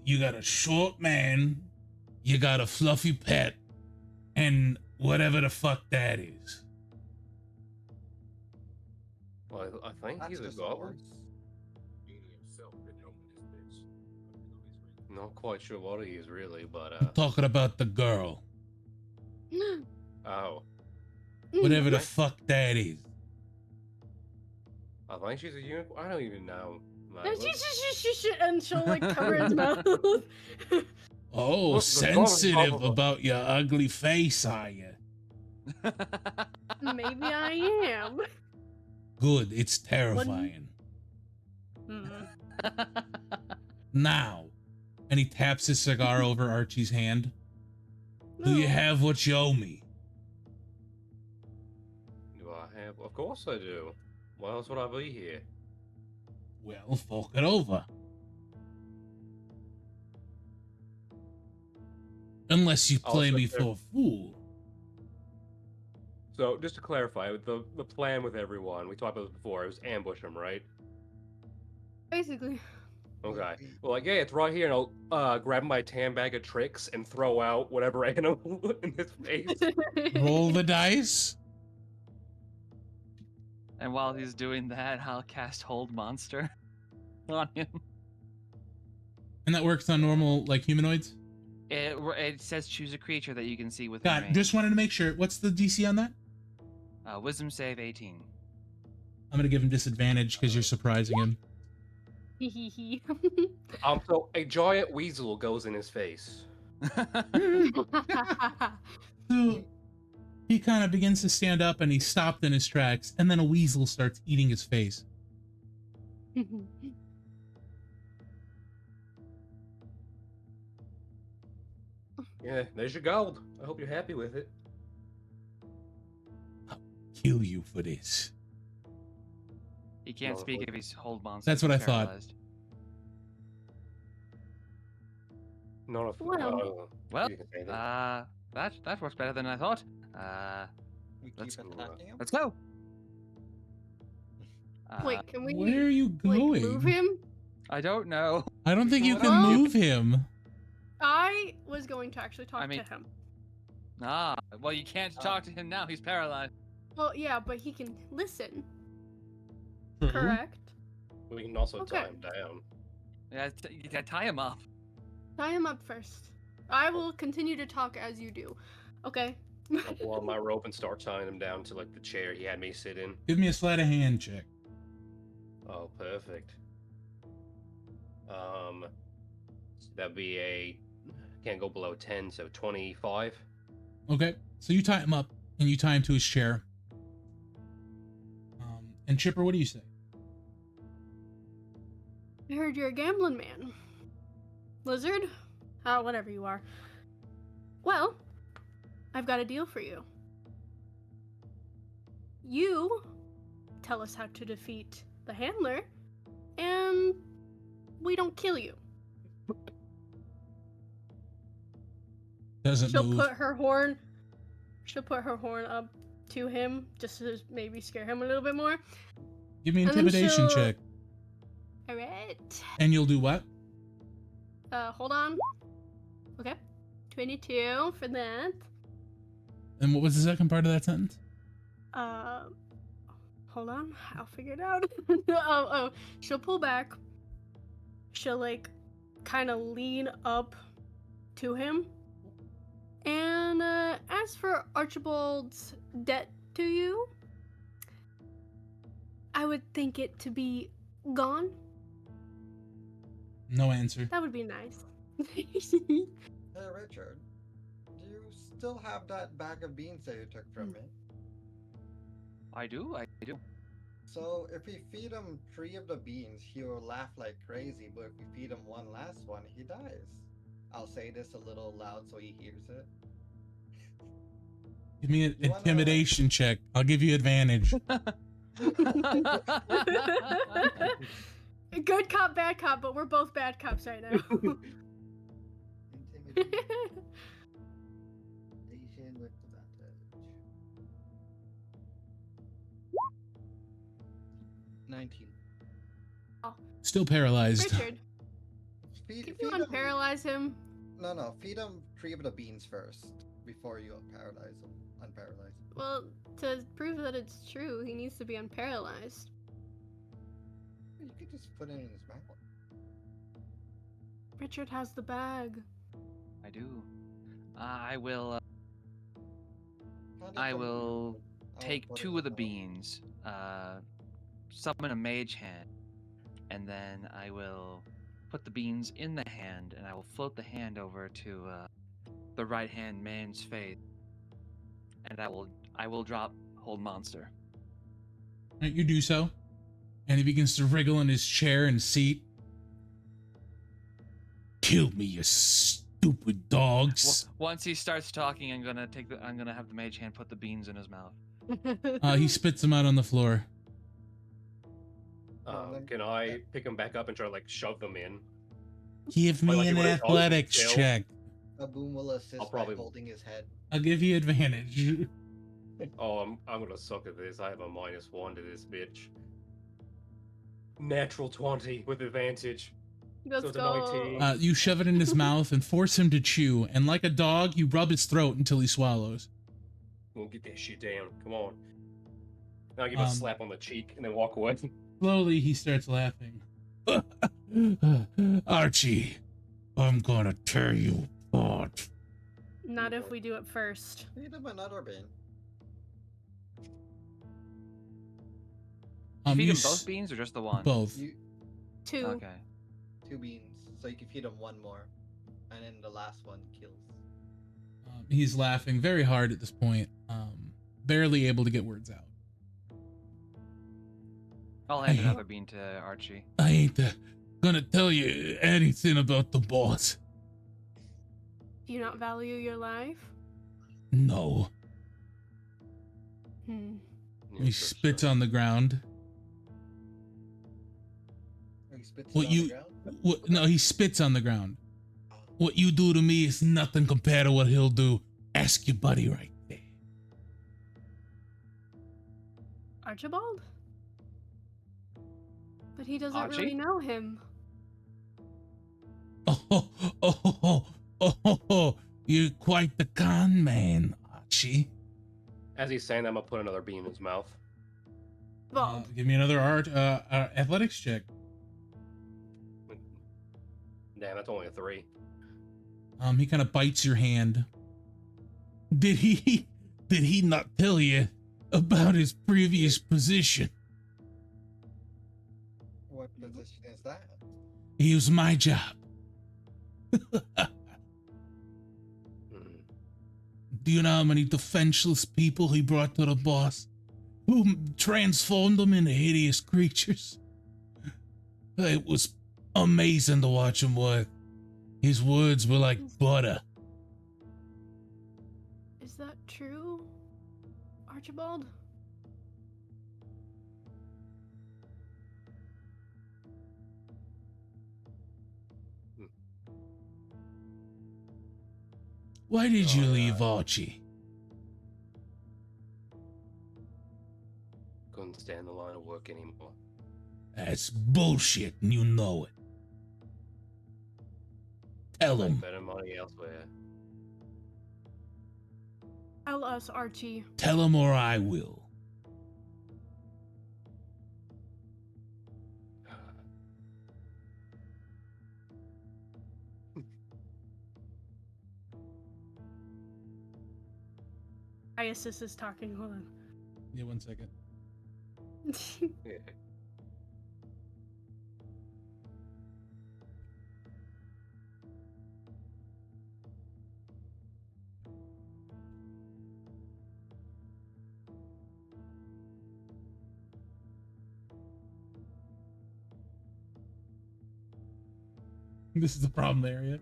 You got a short man, you got a fluffy pet, and whatever the fuck that is. Well, I think That's he's a just goblin. horse. Not quite sure what he is really, but I'm talking about the girl. oh, Whatever the Okay. fuck that is. I think she's a unicorn. I don't even know. Like, And what- and she'll like cover his mouth. Oh, Look, the song is sensitive probably- about your ugly face, are you? Maybe I am. Good, it's terrifying. Hmm. Now, and he taps his cigar over Archie's hand. Do you No. have what you owe me? Do I have? Of course I do. Why else would I be here? Well, fork it over. Unless you I'll play sit me there. for a fool. So, just to clarify, the plan with everyone, we talked about this before, it was ambush him, right? Basically. Okay. Well, like, yeah, it's right here, and I'll grab my tan bag of tricks and throw out whatever animal in his face. Roll the dice. And while he's doing that, I'll cast Hold Monster on him. And that works on normal, like, humanoids? It says choose a creature that you can see within God, range. just wanted to make sure. What's the DC on that? Wisdom save 18. I'm gonna give him disadvantage because you're surprising him. Hee hee hee. So a giant weasel goes in his face. So he kind of begins to stand up and he's stopped in his tracks, and then a weasel starts eating his face. Yeah, there's your gold. I hope you're happy with it. Kill you for this. He can't No, speak wait. if he's Hold Monster. That's what I he's thought. paralyzed. None of Well, Well, you can say that. that works better than I thought. We keep Let's- attacking him. Let's go. Wait, can we Where are you like going? move him? I don't know. I don't think you can Well- move him. I was going to actually talk I mean- to him. Well, you can't talk to him now. He's paralyzed. Well, yeah, but he can listen. True. Correct. We can also Okay. tie him down. Yeah, you gotta tie him up. Tie him up first. I will continue to talk as you do. Okay. I'll pull out my rope and start tying him down to like the chair he had me sit in. Give me a sleight of hand check. Oh, perfect. That'd be a can't go below 10, so 25. Okay, so you tie him up and you tie him to his chair. And Chipper, what do you say? I heard you're a gambling man. Lizard? Whatever you are. Well, I've got a deal for you. You tell us how to defeat the handler, and we don't kill you. Doesn't She'll move. put her horn. She'll put her horn up to him just to maybe scare him a little bit more. Give me an and then intimidation she'll- check. All right. And you'll do what? Hold on. Okay. 22 for that. And what was the second part of that sentence? Hold on. I'll figure it out. oh, she'll pull back. She'll like kind of lean up to him. And as for Archibald's debt to you, I would think it to be gone. No answer. That would be nice. Hey, Richard. Do you still have that bag of beans that you took from me? I do. So if we feed him 3 of the beans, he will laugh like crazy. But if we feed him one last one, he dies. I'll say this a little loud so he hears it. Give me an You wanna- intimidation check. I'll give you advantage. Good cop, bad cop, but we're both bad cops right now. Intimidation with advantage. 19. Still paralyzed. Richard, Feed, can feed you him. unparalyze him? No. Feed him 3 of the beans first before you paralyze him. Unparalyze him. Well, to prove that it's true, he needs to be unparalyzed. You could just put it in his mouth. Richard has the bag. I do. I will. How do you I come- will take put it 2 of the in beans, summon a mage hand, and then I will put the beans in the hand, and I will float the hand over to the right hand man's face, and I will drop hold monster. Right, you do so, and he begins to wriggle in his chair and seat. Kill me, you stupid dogs. Once he starts talking, I'm gonna have the mage hand put the beans in his mouth. He spits them out on the floor. Can I pick them back up and try to like shove them in? Give Like me you an would've done athletics with Jill? check. Aboom will assist I'll by probably- holding his head. I'll give you advantage. Oh, I'm gonna suck at this. I have a -1 to this bitch. Natural 20 with advantage. Let's it's a go. 19. You shove it in his mouth and force him to chew, and like a dog, you rub his throat until he swallows. We'll get that shit down. Come on. Now I give a Um, slap on the cheek and then walk away. Slowly, he starts laughing. Archie, I'm gonna tear you apart. Not if we do it first. Feed him another bean. Feed you him both beans or just the one? Both. You 2. Okay. 2 beans, so you can feed him one more, and then the last one kills. He's laughing very hard at this point, barely able to get words out. I'll hand I- another bean to Archie. I ain't gonna tell you anything about the boss. Do you not value your life? No. Hmm. He spits on the ground. He spits What it on you- the ground. What? No, he spits on the ground. What you do to me is nothing compared to what he'll do. Ask your buddy right there. Archibald? But he doesn't Archie? really know him. Oh, you're quite the con man, Archie. As he's saying that, I'm gonna put another bean in his mouth. Bald. Give me another athletics check. Damn, that's only a 3. He kind of bites your hand. Did he not tell you about his previous position? What position is that? It was my job. Mm. Do you know how many defenseless people he brought to the boss? Who transformed them into hideous creatures? It was amazing to watch him work. His words were like butter. Is that true, Archibald? Why did you Oh, leave yeah. Archie? Couldn't stand the line of work anymore. That's bullshit, and you know it. Tell Make him. better money elsewhere. Tell us, Archie. Tell him or I will. Isis is talking. Hold on. Yeah, 1 second. Yeah. This is the problem area.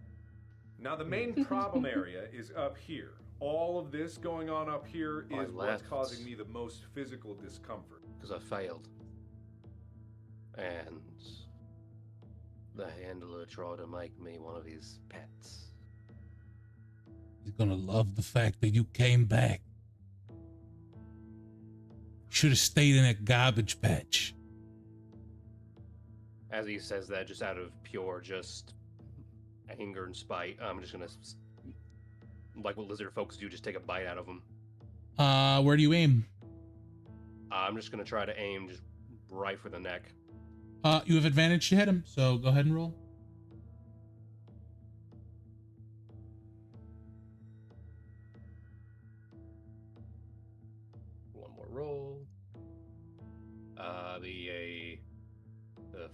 Now, the main problem area is up here. All of this going on up here I is what's left. causing me the most physical discomfort. Because I failed. And the handler tried to make me one of his pets. He's gonna love the fact that you came back. Should have stayed in that garbage patch. As he says that, just out of pure just anger and spite, I'm just gonna, like what lizard folks do, just take a bite out of him. Where do you aim? I'm just gonna try to aim just right for the neck. You have advantage to hit him, so go ahead and roll. One more The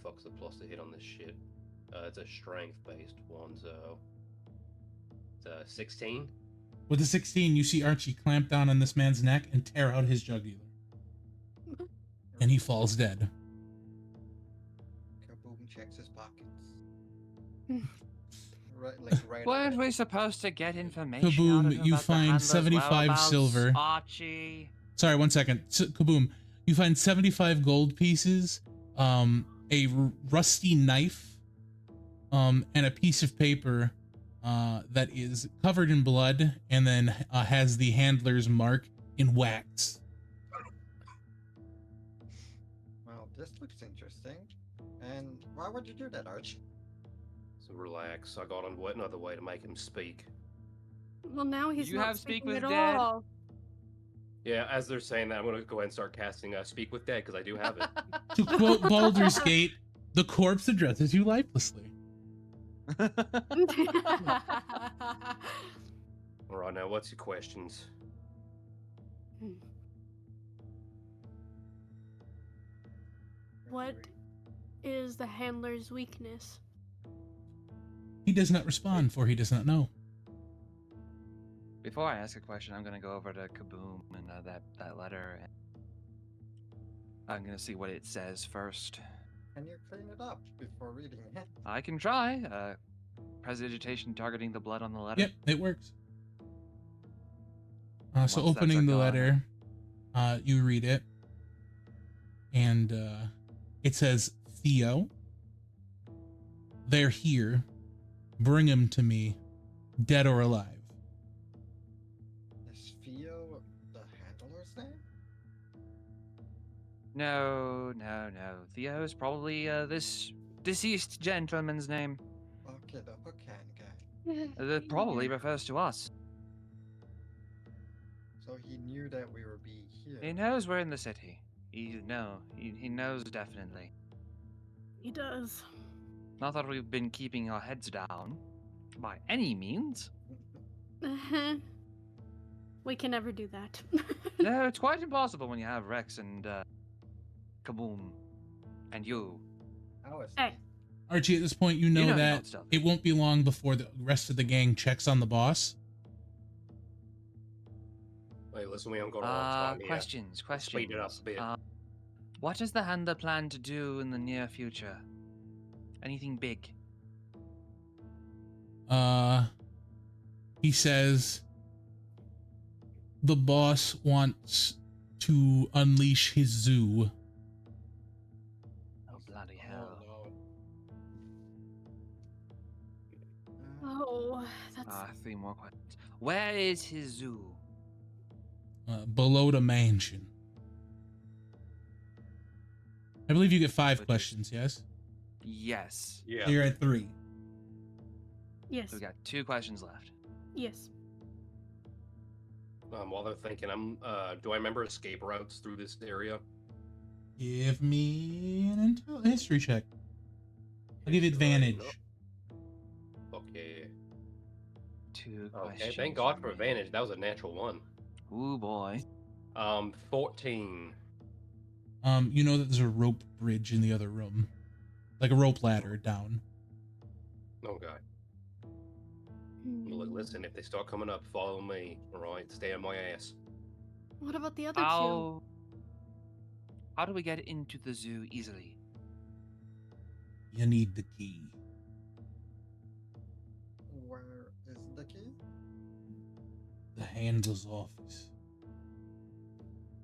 fuck's the plus to hit on this shit? It's a strength-based one, so it's a 16. With a 16, you see Archie clamp down on this man's neck and tear out his jugular. And he falls dead. Kaboom checks his pockets. right. Weren't away. we supposed to get information out of Kaboom, him you about the find handler's 75 whereabouts, silver. Archie. Sorry, 1 second. Kaboom, you find 75 gold pieces, a rusty knife, and a piece of paper that is covered in blood and then has the handler's mark in wax. Well, this looks interesting. And why would you do that, Arch? So relax. I got another way to make him speak. Well, now he's You not have Speak speaking with at Dead? all. Yeah, as they're saying that, I'm gonna go ahead and start casting Speak with Dead because I do have it. To quote Baldur's Gate, the corpse addresses you lifelessly. All right, now what's your questions? What is the handler's weakness? He does not respond, for he does not know. Before I ask a question, I'm gonna go over to Kaboom and that letter. And I'm gonna see what it says first. Can you clean it up before reading it? I can try. Prestidigitation targeting the blood on the letter. Yep, it works. So Once that's opening the gone, letter, you read it, and it says, Theo, they're here. Bring him to me, dead or alive. Is Theo the handler's name? No. Theo is probably this deceased gentleman's name. Okay, the hook hand guy. That probably refers to us. So he knew that we would be here. He knows we're in the city. He knows definitely. He does. Not that we've been keeping our heads down, by any means. We can never do that. No, it's quite impossible when you have Rex and Kaboom, and you. How is Hey. Archie, at this point, you know know you're that not stealthy. it won't be long before the rest of the gang checks on the boss. Wait, listen, we haven't got a lot of time here. Questions. Speed it up a bit. What does the handler plan to do in the near future? Anything big? He says the boss wants to unleash his zoo. Oh, bloody hell. Oh, that's. 3 more questions. Where is his zoo? Below the mansion. I believe you get 5 Which is- questions, yes? Yes. Yeah. So you're at 3. Yes. So we got 2 questions left. Yes. While they're thinking, do I remember escape routes through this area? Give me an history check. I'll give you advantage. Okay. 2 Okay, questions. thank God for advantage. That was a natural 1. Ooh, boy. 14. You know that there's a rope bridge in the other room. Like a rope ladder down. Okay. Look, listen, if they start coming up, follow me. Alright, stay on my ass. What about the other two? How do we get into the zoo easily? You need the key. Where is the key? The handler's office.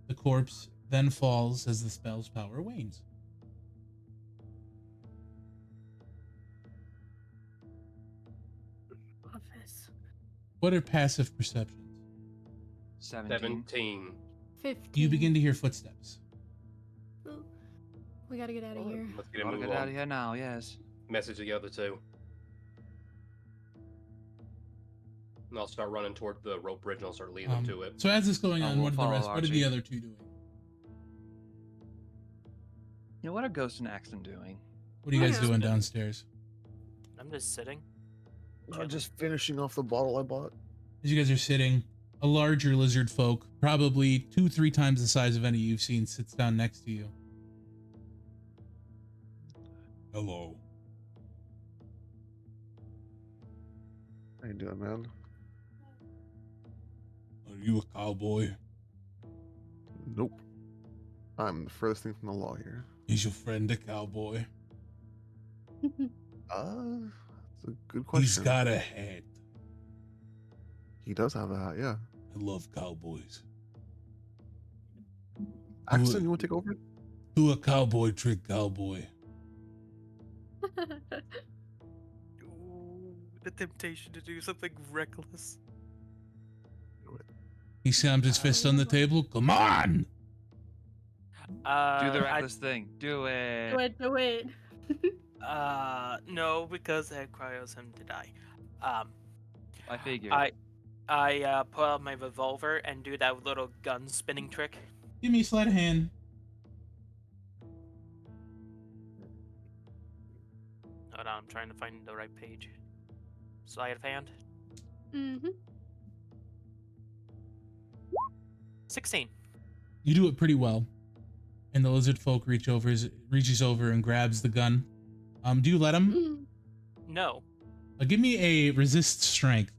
The corpse then falls as the spell's power wanes. Office. What are passive perceptions? 17. 17. 15. You begin to hear footsteps. Ooh, we gotta get out of Alright, here. let's get a Gotta move get out on. of here now, yes. Message the other two. And I'll start running toward the rope bridge and I'll start leading them to it. So as this is going on, we'll what are the follow rest? What are the Archie. other 2 doing? You know, what are Ghost and Axton doing? What are you guys Yeah. doing downstairs? I'm just sitting. Just finishing off the bottle I bought. As you guys are sitting, a larger lizard folk, probably 2-3 times the size of any you've seen, sits down next to you. Hello. How you doing, man? Are you a cowboy? Nope. I'm the furthest thing from the law here. Is your friend a cowboy? That's a good question. He's got a hat. He does have a hat, yeah. I love cowboys. Axton, you want to take over? Do a cowboy trick, cowboy. Ooh, the temptation to do something reckless. He slams his fist on the table. Come on! Do the I- reckless thing. Do it. Do it. No, because that cryos him to die. I figured. I pull out my revolver and do that little gun spinning trick. Give me a sleight of hand. Hold on, I'm trying to find the right page. Sleight of hand. Mm-hmm. 16. You do it pretty well. And the lizard folk reaches over and grabs the gun. Do you let him? No. Give me a resist strength.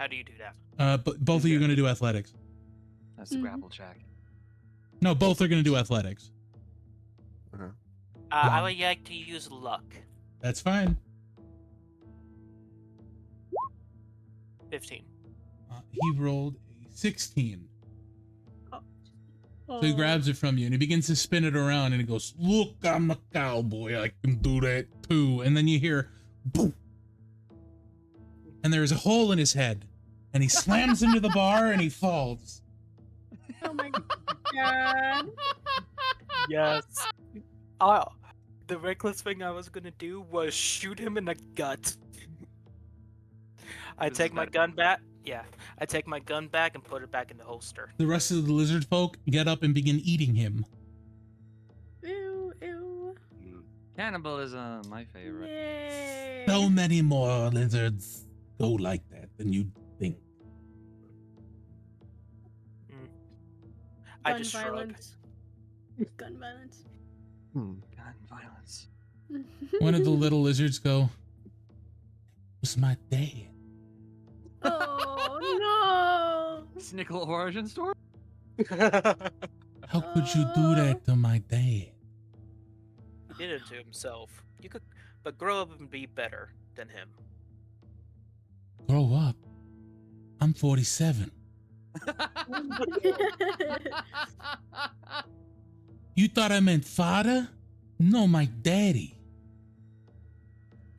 How do you do that? But both of you are going to do athletics. That's the grapple check. No, both are going to do athletics. Okay. I would like to use luck. That's fine. 15. He rolled a 16. Oh. So he grabs it from you and he begins to spin it around and he goes, "Look, I'm a cowboy. I can do that too." And then you hear, boom. And there's a hole in his head. And he slams into the bar and he falls. Oh my god. Yes. Oh, the reckless thing I was gonna do was shoot him in the gut. I This take is my better. gun back. Yeah, I take my gun back and put it back in the holster. The rest of the lizard folk get up and begin eating him. Ew, ew. Cannibalism, my favorite. Yay. So many more lizards go like that than you'd think. I Gun just shrug. violence. Gun violence. Hmm. Gun violence. One of the little lizards go, Was my dad. Oh Snickle origin story? How could you do that to my dad? He did it to himself. You could, but grow up and be better than him. Grow up. I'm 47. no. You thought I meant father? No, my daddy.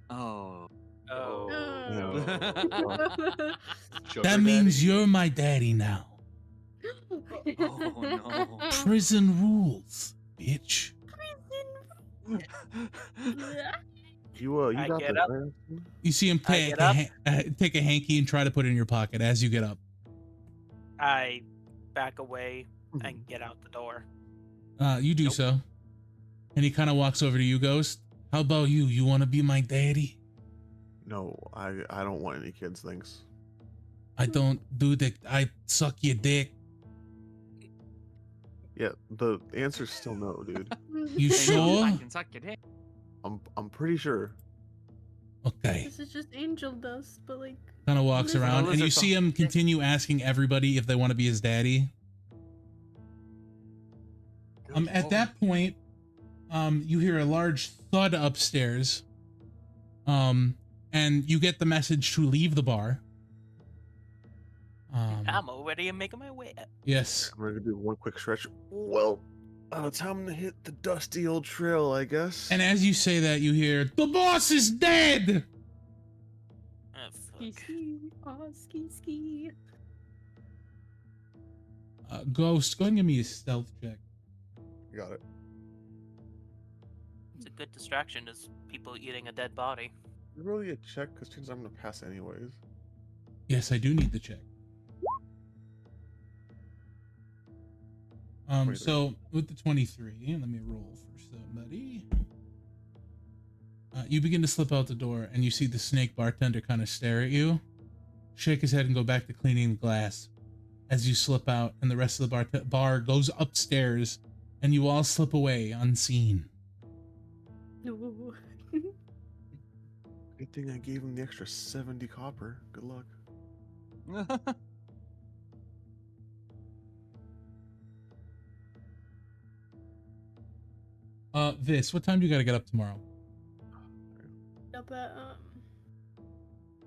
Oh. Oh. That means you're my daddy now. Oh no. Prison rules, bitch. You I got get this, up. man. you see him I take get up. take a hanky and try to put it in your pocket as you get up. I back away and get out the door. You do Nope. so. And he kind of walks over to you, Ghost. How about you? You want to be my daddy? No, I don't want any kids, thanks. I don't do that. I suck your dick. Yeah, the answer's still no, dude. You Hey, no, I sure? can suck your dick. I'm pretty sure. Okay. This is just angel dust, but like. Kind of walks Lizard- around, and you lizard see him continue asking everybody if they want to be his daddy. At that point, you hear a large thud upstairs. And you get the message to leave the bar. I'm already making my way up. Yes. I'm ready to do one quick stretch. Well, time to hit the dusty old trail, I guess. And as you say that, you hear, "The boss is dead!" Oh, Ski fuck. ski. Oh, ski ski. Ghost, go ahead and give me a stealth check. Got it. It's a good distraction is people eating a dead body. Really a check, because chances I'm gonna pass anyways. Yes, I do need the check. 23. So with the 23, let me roll for somebody. You begin to slip out the door, and you see the snake bartender kind of stare at you, shake his head, and go back to cleaning the glass. As you slip out, and the rest of the bar goes upstairs, and you all slip away unseen. Ooh. Good thing I gave him the extra 70 copper. Good luck. Vis, what time do you gotta get up tomorrow? Up at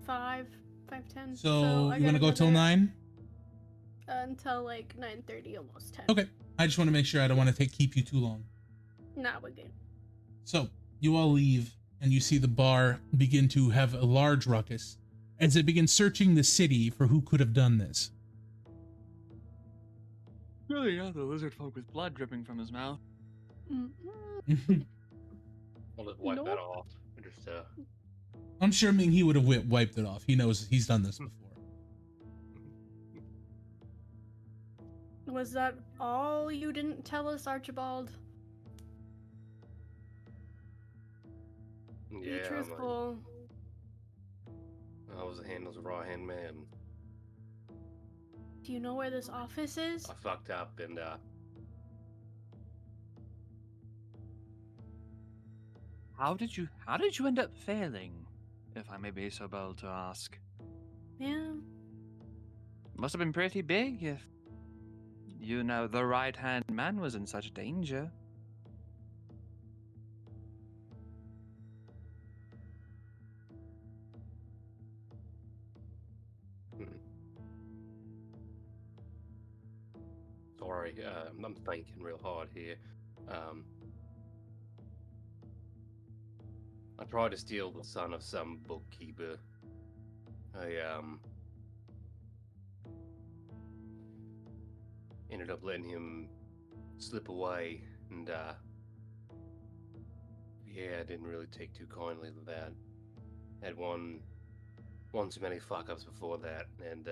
5:10. So I you got wanna go till another- 9? Until like 9:30, almost 10. Okay. I just want to make sure I don't want to keep you too long. Nah, we're good. So you all leave, and you see the bar begin to have a large ruckus as it begins searching the city for who could have done this. Really not the lizard folk with blood dripping from his mouth. Mm-mm. I'll just wipe that Nope. off. Just I'm sure Ming he would have wiped it off. He knows he's done this before. Was that all you didn't tell us, Archibald? Be yeah, I'm like, truthful. I was the handles right hand man. Do you know where this office is? I fucked up and How did you end up failing, if I may be so bold to ask? Yeah. Must have been pretty big if you know the right-hand man was in such danger. sorry, I'm thinking real hard here. I tried to steal the son of some bookkeeper. I ended up letting him slip away, and yeah, I didn't really take too kindly to that. Had one too many fuck-ups before that, and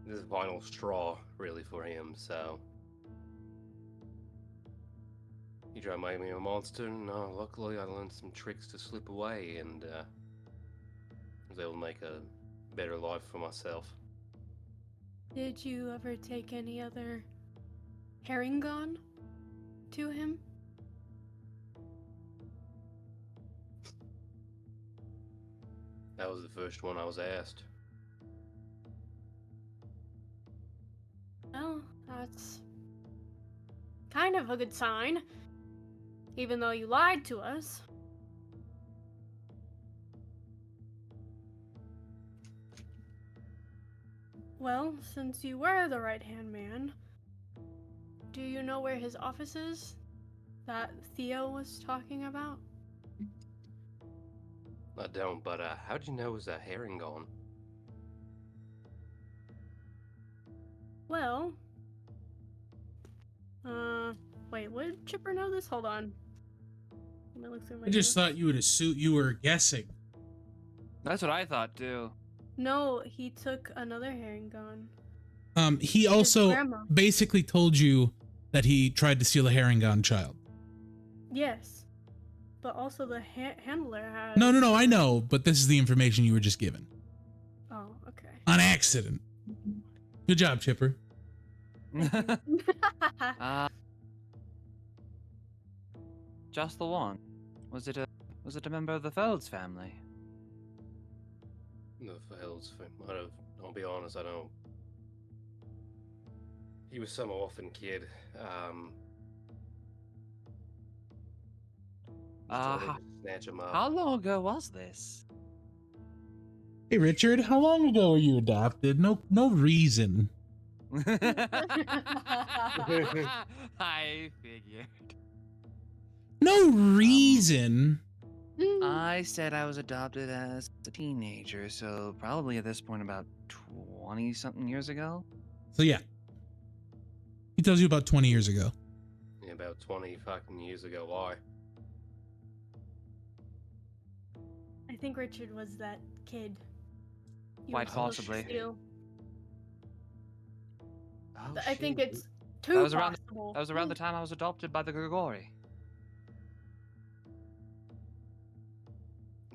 this is the final straw, really, for him, so... He tried to make me a monster, and luckily I learned some tricks to slip away, and was able to make a better life for myself. Did you ever take any other herringon to him? That was the first one I was asked. Well, that's kind of a good sign. Even though you lied to us. Well, since you were the right-hand man, do you know where his office is that Theo was talking about? I don't, but how'd you know it was a herringon? Well, wait, would Chipper know this? Hold on. Let me look through my I just notes. thought you were guessing. That's what I thought too. No, he took another herringon. He His also grandma. basically told you that he tried to steal a herringon child. Yes. But also the handler had... No, I know, but this is the information you were just given. Oh, okay. On accident. Good job, Chipper. Just the one. Was it a member of the Felds family? The Felds might have. I'll be honest, I don't. He was some orphan kid. Just wanted to snatch him up. How long ago was this? Hey, Richard, how long ago were you adopted? No reason. I figured. No reason. I said I was adopted as a teenager, so probably at this point about 20-something years ago. So yeah. He tells you about 20 years ago. Yeah, about 20 fucking years ago. Why? I think Richard was that kid. you Quite were supposed to possibly. steal. Oh, I think shit. it's too That was around possible. That was around the time I was adopted by the Grigori.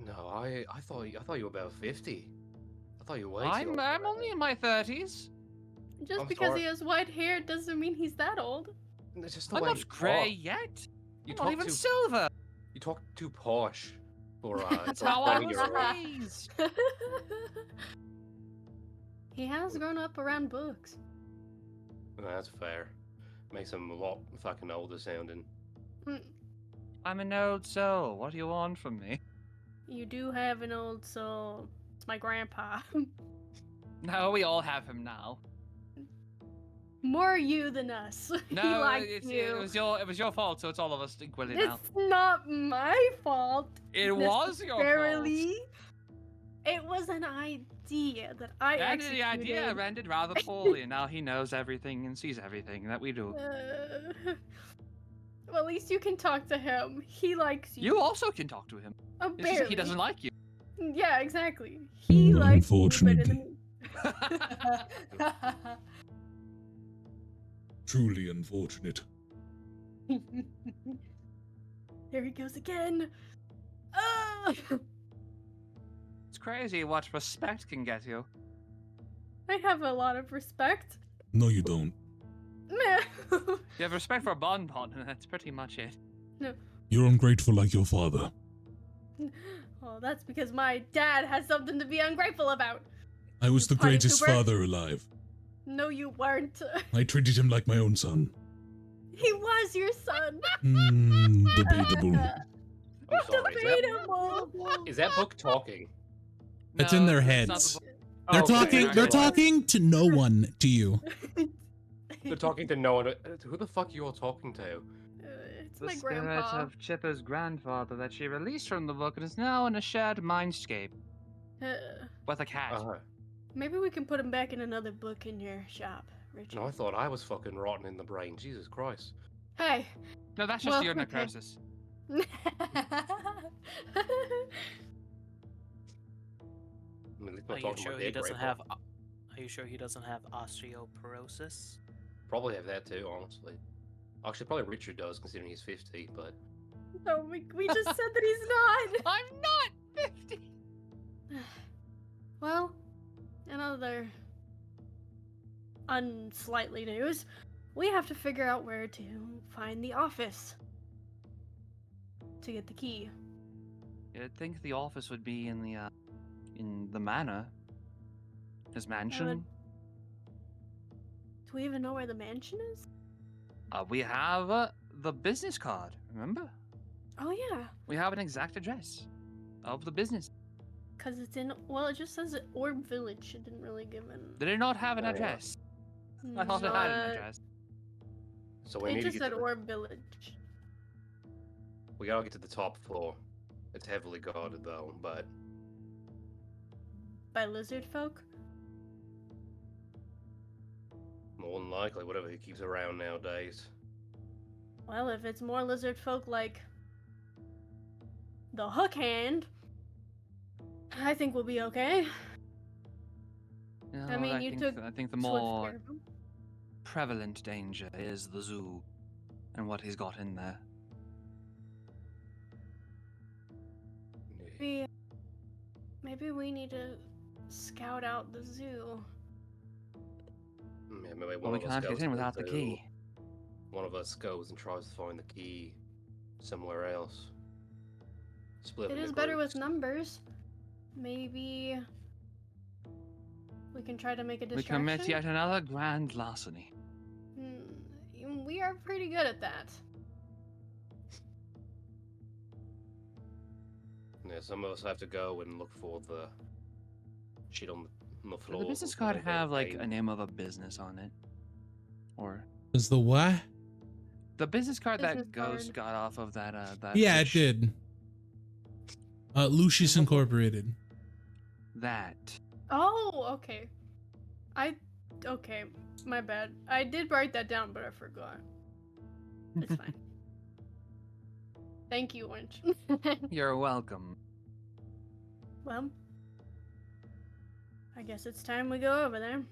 No, I thought you were about 50. I thought you were way too I'm old for only that. in my 30s. Just I'm because sorry. he has white hair doesn't mean he's that old. It's just the I'm way not you grey talk. yet. You Not talk even too. silver. You talk too posh for That's for a how I was 20-year-old. raised. He has grown up around books. That's fair. Makes him a lot fucking older sounding. Mm, I'm an old soul. What do you want from me? You do have an old soul. It's my grandpa. No, we all have him now. More you than us. He No, likes it you. was your fault, so it's all of us equally now. It's not my fault. It was your fault. necessarily. It was an idea that I And executed. the idea ended rather poorly, and now he knows everything and sees everything that we do. Well, at least you can talk to him. He likes you. You also can talk to him. Oh, It's just he barely. doesn't like you. Yeah, exactly. He likes you better than me. Truly unfortunate. Here he goes again. Ah! It's crazy what respect can get you. I have a lot of respect. No, you don't. You have respect for Bonbon, and that's pretty much it. You're ungrateful like your father. Oh, that's because my dad has something to be ungrateful about. I was the Party greatest pooper. father alive. No, you weren't. I treated him like my own son. He was your son. Debatable. I'm sorry. Debatable. Is that book talking? It's in their that's not heads. the book. They're Okay, talking. They're actually. talking to no one. To you. They're talking to no one. Who the fuck you all talking to? It's The my spirit grandpa. of Chipper's grandfather that she released from the book and is now in a shared mindscape with a cat. Maybe we can put him back in another book in your shop, Richard. No, I thought I was fucking rotten in the brain. Jesus Christ. Hey. No, that's just Well, your okay. necrosis. I mean, Are you sure he doesn't have? Are you sure he doesn't have osteoporosis? Probably have that too, honestly. Actually, probably Richard does, considering he's 50. But No, we just said that he's not. I'm not 50. Well, another unslightly news. We have to figure out where to find the office to get the key. You'd think the office would be in the manor, his mansion. Do we even know where the mansion is? We have the business card. Remember? Oh yeah, We have an exact address of the business. because it's in. Well, it just says Orb Village. It didn't really give an. Did it not have an Oh, yeah. address? I thought it had an address. so we It need to just get said to the, Orb Village. we gotta get to the top floor. It's heavily guarded though, but By lizard folk? more than likely, whatever he keeps around nowadays. Well, if it's more lizard folk like the Hook Hand, I think we'll be okay. No, I mean, you think, took I think the swift more care of 'em. prevalent danger is the zoo and what he's got in there. Maybe we need to scout out the zoo. Yeah, maybe Well, one we of us can't goes get in to without the zoo. key. One of us goes and tries to find the key somewhere else. Split It into is better with groups. numbers. Maybe we can try to make a We distraction. commit yet another grand larceny. We are pretty good at that. Yeah, some of us have to go and look for the shit on the floor. Does the business looking card like have like paint. a name of a business on it? Or Is the what? the business card that Business Ghost card. got off of that Yeah, it fish- did. Lucius Incorporated. That. Oh, okay. Okay, my bad. I did write that down, but I forgot. It's fine. Thank you, Winch. You're welcome. Well, I guess it's time we go over there.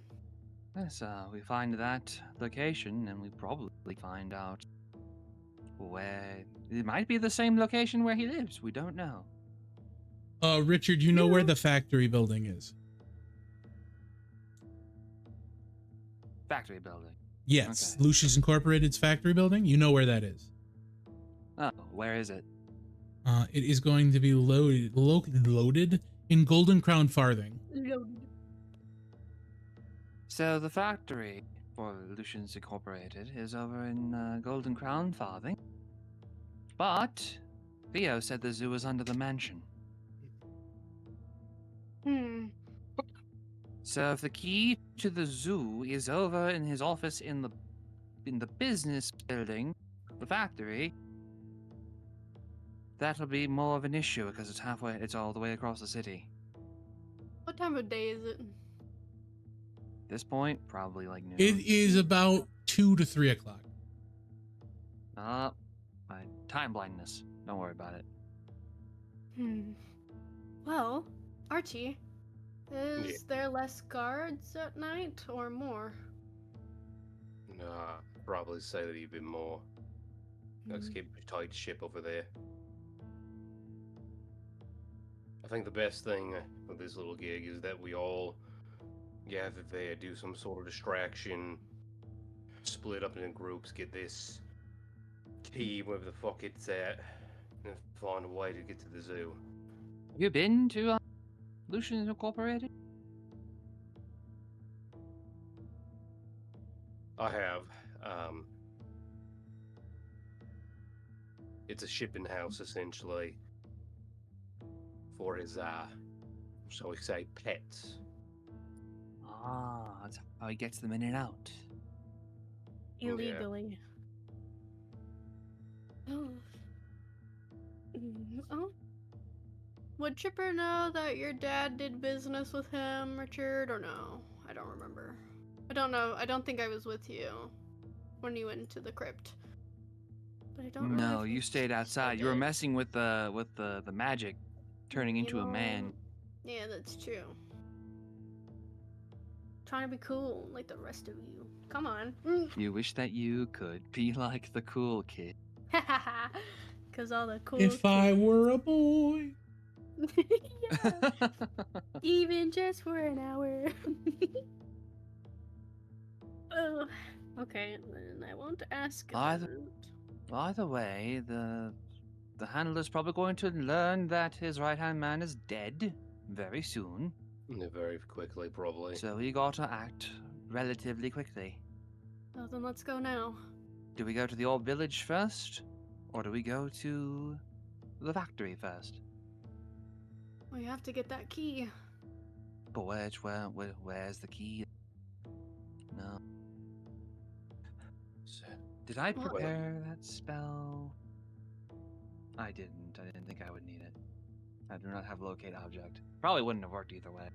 Yes, we find that location and we probably find out where it might be the same location where he lives. We don't know. Richard, you know where the factory building is? Factory building. Yes, Okay. Lucius Incorporated's factory building. You know where that is. Oh, where is it? It is going to be loaded in Golden Crown Farthing. So the factory for Lucians Incorporated is over in Golden Crown Farthing. But Theo said the zoo is under the mansion. So if the key to the zoo is over in his office in the business building, the factory, that'll be more of an issue because it's all the way across the city. What time of day is it? At this point, probably like noon. It is about 2 to 3 o'clock. My time blindness. Don't worry about it. Well, Archie, is there less guards at night or more? Nah, probably say that you've been more. Let's keep a tight ship over there. I think the best thing with this little gig is that we all gather there, do some sort of distraction, split up into groups, get this key wherever the fuck it's at, and find a way to get to the zoo. Have you been to Lucians Incorporated? I have. It's a shipping house essentially for his shall we say, pets. That's how he gets them in and out. Illegally. Oh. Would Chipper know that your dad did business with him, Richard, or no? I don't remember. I don't know. I don't think I was with you when you went to the crypt. But I don't know. No, you stayed outside. You were messing with the magic, turning into a man. Yeah, that's true. Trying to be cool like the rest of you. Come on. You wish that you could be like the cool kid. Cause all the cool If I were a boy. Yeah. Even just for an hour. Oh, okay, then I won't ask. Either way, the handler's probably going to learn that his right-hand man is dead very soon. Very quickly, probably. So he got to act relatively quickly. Well, then let's go now. Do we go to the old village first? Or do we go to the factory first? We have to get that key. But where's the key? No. Did I prepare that spell? I didn't. I didn't think I would need it. I do not have locate object. Probably wouldn't have worked either way.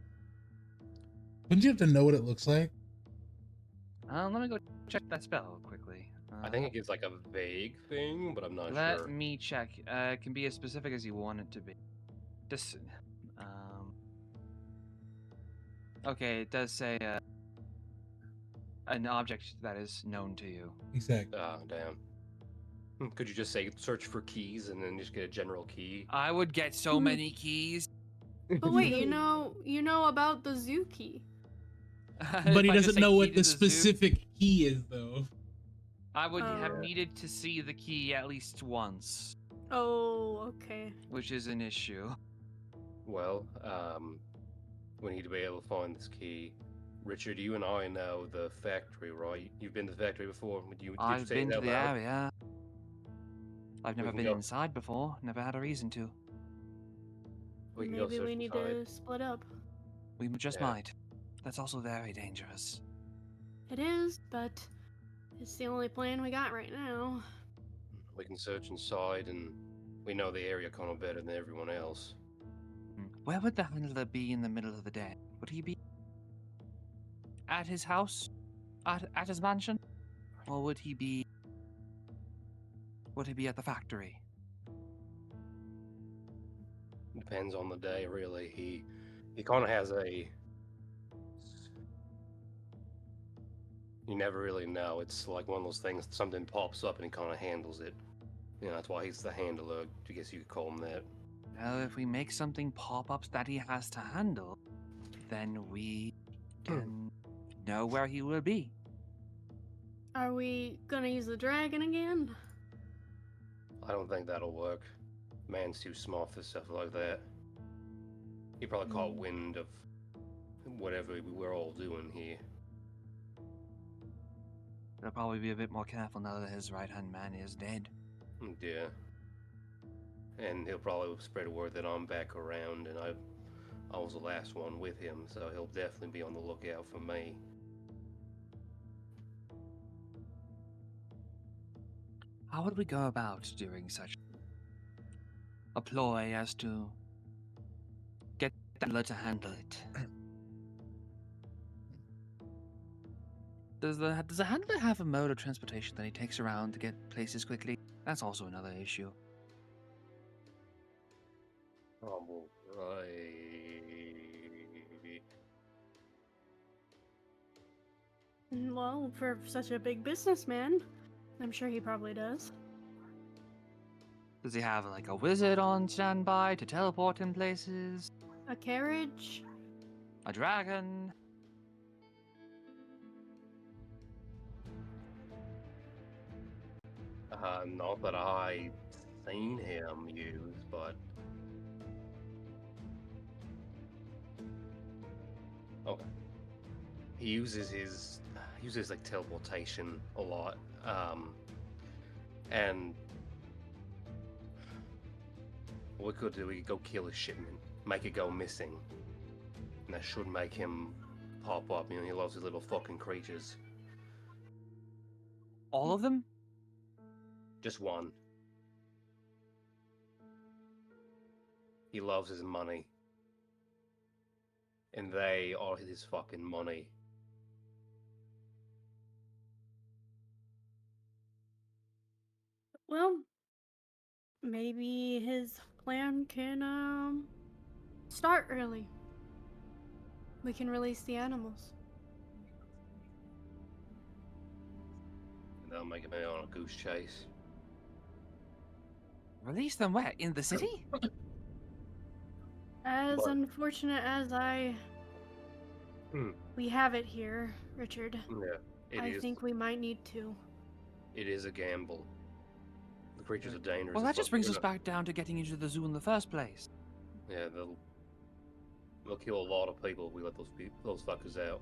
Wouldn't you have to know what it looks like? Let me go check that spell quickly. I think it gives like a vague thing, but I'm not sure. Let me check. It can be as specific as you want it to be. Just, okay, it does say an object that is known to you. Exactly. Oh, damn. Could you just say search for keys and then just get a general key? I would get so many keys. But wait, you know about the zoo key. But he doesn't know what the specific key is, though. I would have needed to see the key at least once. Oh, okay. Which is an issue. Well, we need to be able to find this key. Richard, you and I know the factory, right? You've been to the factory before. I've been to the area. I've never been inside before. Never had a reason to. Maybe we need to split up. We just might. That's also very dangerous. It is, but it's the only plan we got right now. We can search inside, and we know the area kind of better than everyone else. Where would the handler be in the middle of the day? Would he be at his house? At his mansion? Or would he be at the factory? Depends on the day, really. He kind of has a... You never really know. It's like one of those things, something pops up and he kind of handles it. You know, that's why he's the handler. I guess you could call him that. Well, if we make something pop up that he has to handle, then we can know where he will be. Are we gonna use the dragon again? I don't think that'll work. Man's too smart for stuff like that. He probably caught wind of whatever we were all doing here. He'll probably be a bit more careful now that his right-hand man is dead. Yeah. And he'll probably spread word that I'm back around, and I was the last one with him, so he'll definitely be on the lookout for me. How would we go about doing such a ploy as to get the handler to handle it? Does the handler have a mode of transportation that he takes around to get places quickly? That's also another issue. Probably. Well, for such a big businessman, I'm sure he probably does. Does he have like a wizard on standby to teleport him places? A carriage? A dragon? Not that I seen him use, but okay. He uses like teleportation a lot, and what we could do, we could go kill a shipment, make it go missing, and that should make him pop up. You know, he loves his little fucking creatures. All of them? Just one. He loves his money. And they are his fucking money. Well, maybe his plan can start early. We can release the animals. And they'll make him on a goose chase. Release them where? In the city? As But- unfortunate as Hmm. we have it here, Richard, Yeah, I think we might need to. it is a gamble. The creatures are dangerous. Well, as that just fuck. brings They're us not- back down to getting into the zoo in the first place. Yeah, they'll kill a lot of people if we let those fuckers out.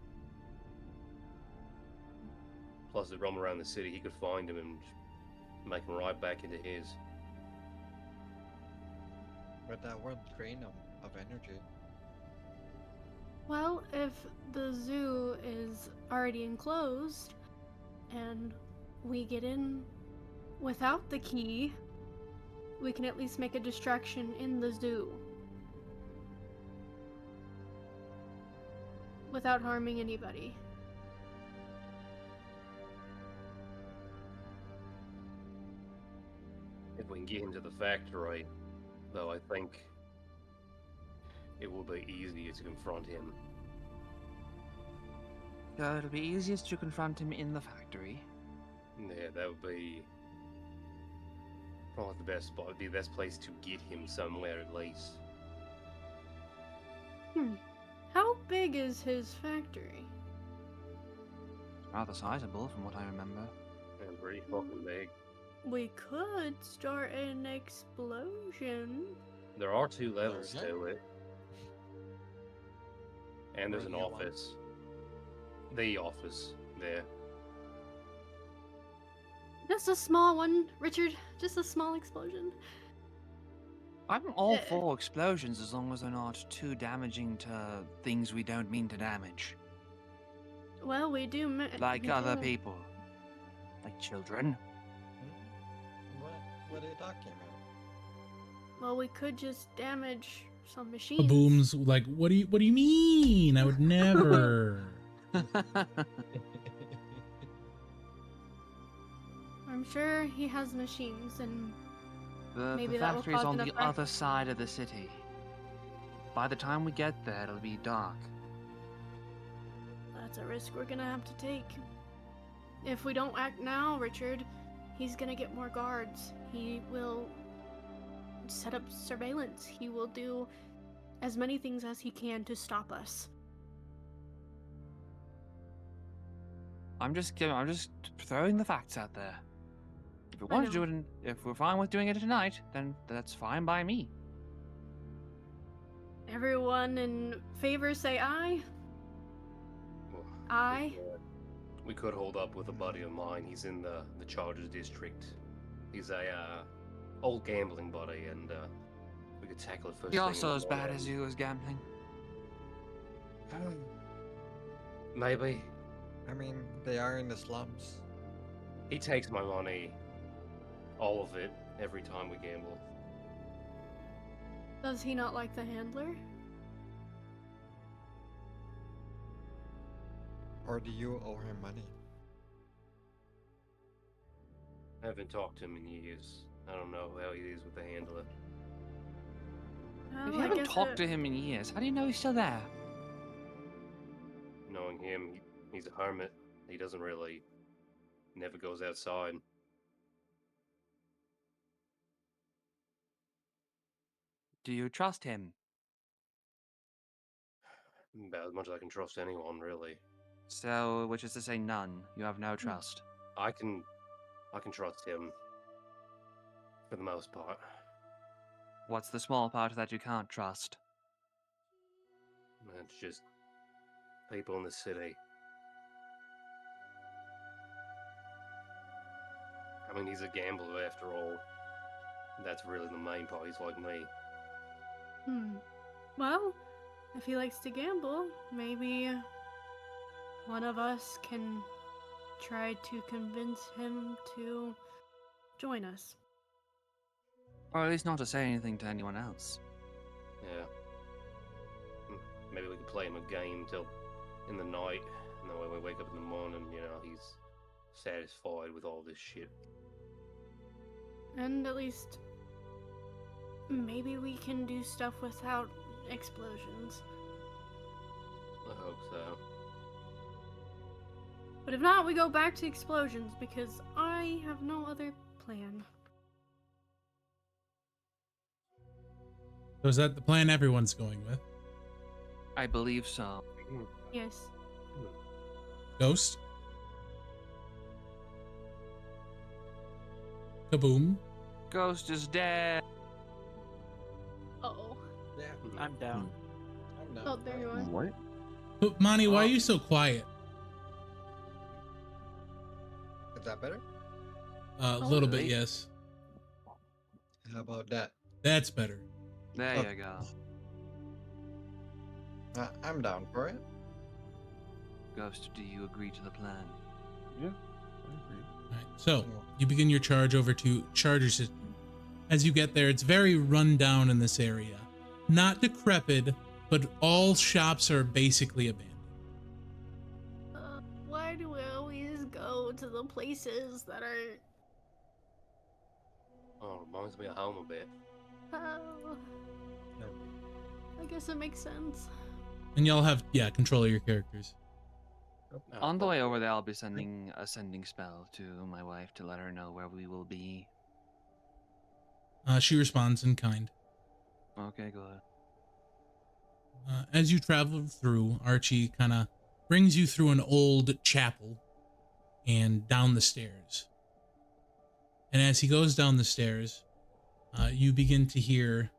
Plus, they roam around the city. He could find him and make him right back into his. But that would drain him of energy. Well, if the zoo is already enclosed and we get in without the key, we can at least make a distraction in the zoo without harming anybody. If we can get him to the factory, though, I think it will be easier to confront him. It'll be easiest to confront him in the factory. Yeah, that would be probably the best spot. It'd be the best place to get him somewhere at least. How big is his factory? Rather sizable from what I remember. And pretty fucking big. We could start an explosion. There are 2 levels There's to it. And there's an Right here, one. office. The office there. Just a small one, Richard. Just a small explosion. I'm all Eh. for explosions as long as they're not too damaging to things we don't mean to damage. Well, we do. Like other people. Like children. What are you talking about? Well, we could just damage some machines. Kaboom's like, what do you mean? I would never. I'm sure he has machines, and The Maybe that will factory's cause on an the effect. other side of the city. By the time we get there, it'll be dark. that's a risk we're gonna have to take. If we don't act now, Richard, he's gonna get more guards. He will set up surveillance. He will do as many things as he can to stop us. I'm just throwing the facts out there. If we I want to do know. it, if we're fine with doing it tonight, then that's fine by me. Everyone in favor say aye. Well, Aye. we could hold up with a buddy of mine. He's in the Chargers district. He's a old gambling buddy, and we could tackle it first. He thing in also the as bad morning. as you as gambling. Maybe. I mean, they are in the slums. He takes my money, all of it, every time we gamble. Does he not like the handler? Or do you owe him money? I haven't talked to him in years. I don't know how he is with the handler. Well, If you I haven't guess talked to him in years, how do you know he's still there? Knowing him, he's a hermit. He doesn't really, never goes outside. Do you trust him? About as much as I can trust anyone, really. So, which is to say, none. You have no trust. I can trust him. For the most part. What's the small part that you can't trust? It's just people in the city. I mean, he's a gambler after all. That's really the main part. He's like me. Well, if he likes to gamble, maybe one of us can try to convince him to join us. Or at least not to say anything to anyone else. Yeah. Maybe we could play him a game till in the night, and then when we wake up in the morning, he's satisfied with all this shit. And at least maybe we can do stuff without explosions. I hope so. But if not, we go back to explosions because I have no other plan. So is that the plan everyone's going with? I believe so. Yes. Ghost? Kaboom? Ghost is dead. Uh-oh. Yeah, I'm down. I'm not. Oh, there you are. What? But Monty, why are you so quiet? Is that better? A Oh, little bit, really? yes. How about that? That's better. There Oh. you go. I'm down for it. Ghost, do you agree to the plan? Yeah, I agree. All right, so you begin your charge over to Charger System. As you get there, it's very run down in this area. Not decrepit, but all shops are basically abandoned. Why do we always go to the places that are... Oh, reminds me of home a bit. Oh, No. I guess it makes sense. And y'all have, control of your characters. On the way over there, I'll be sending a sending spell to my wife to let her know where we will be. She responds in kind. Okay, good. As you travel through, Archie kind of brings you through an old chapel and down the stairs. And as he goes down the stairs, you begin to hear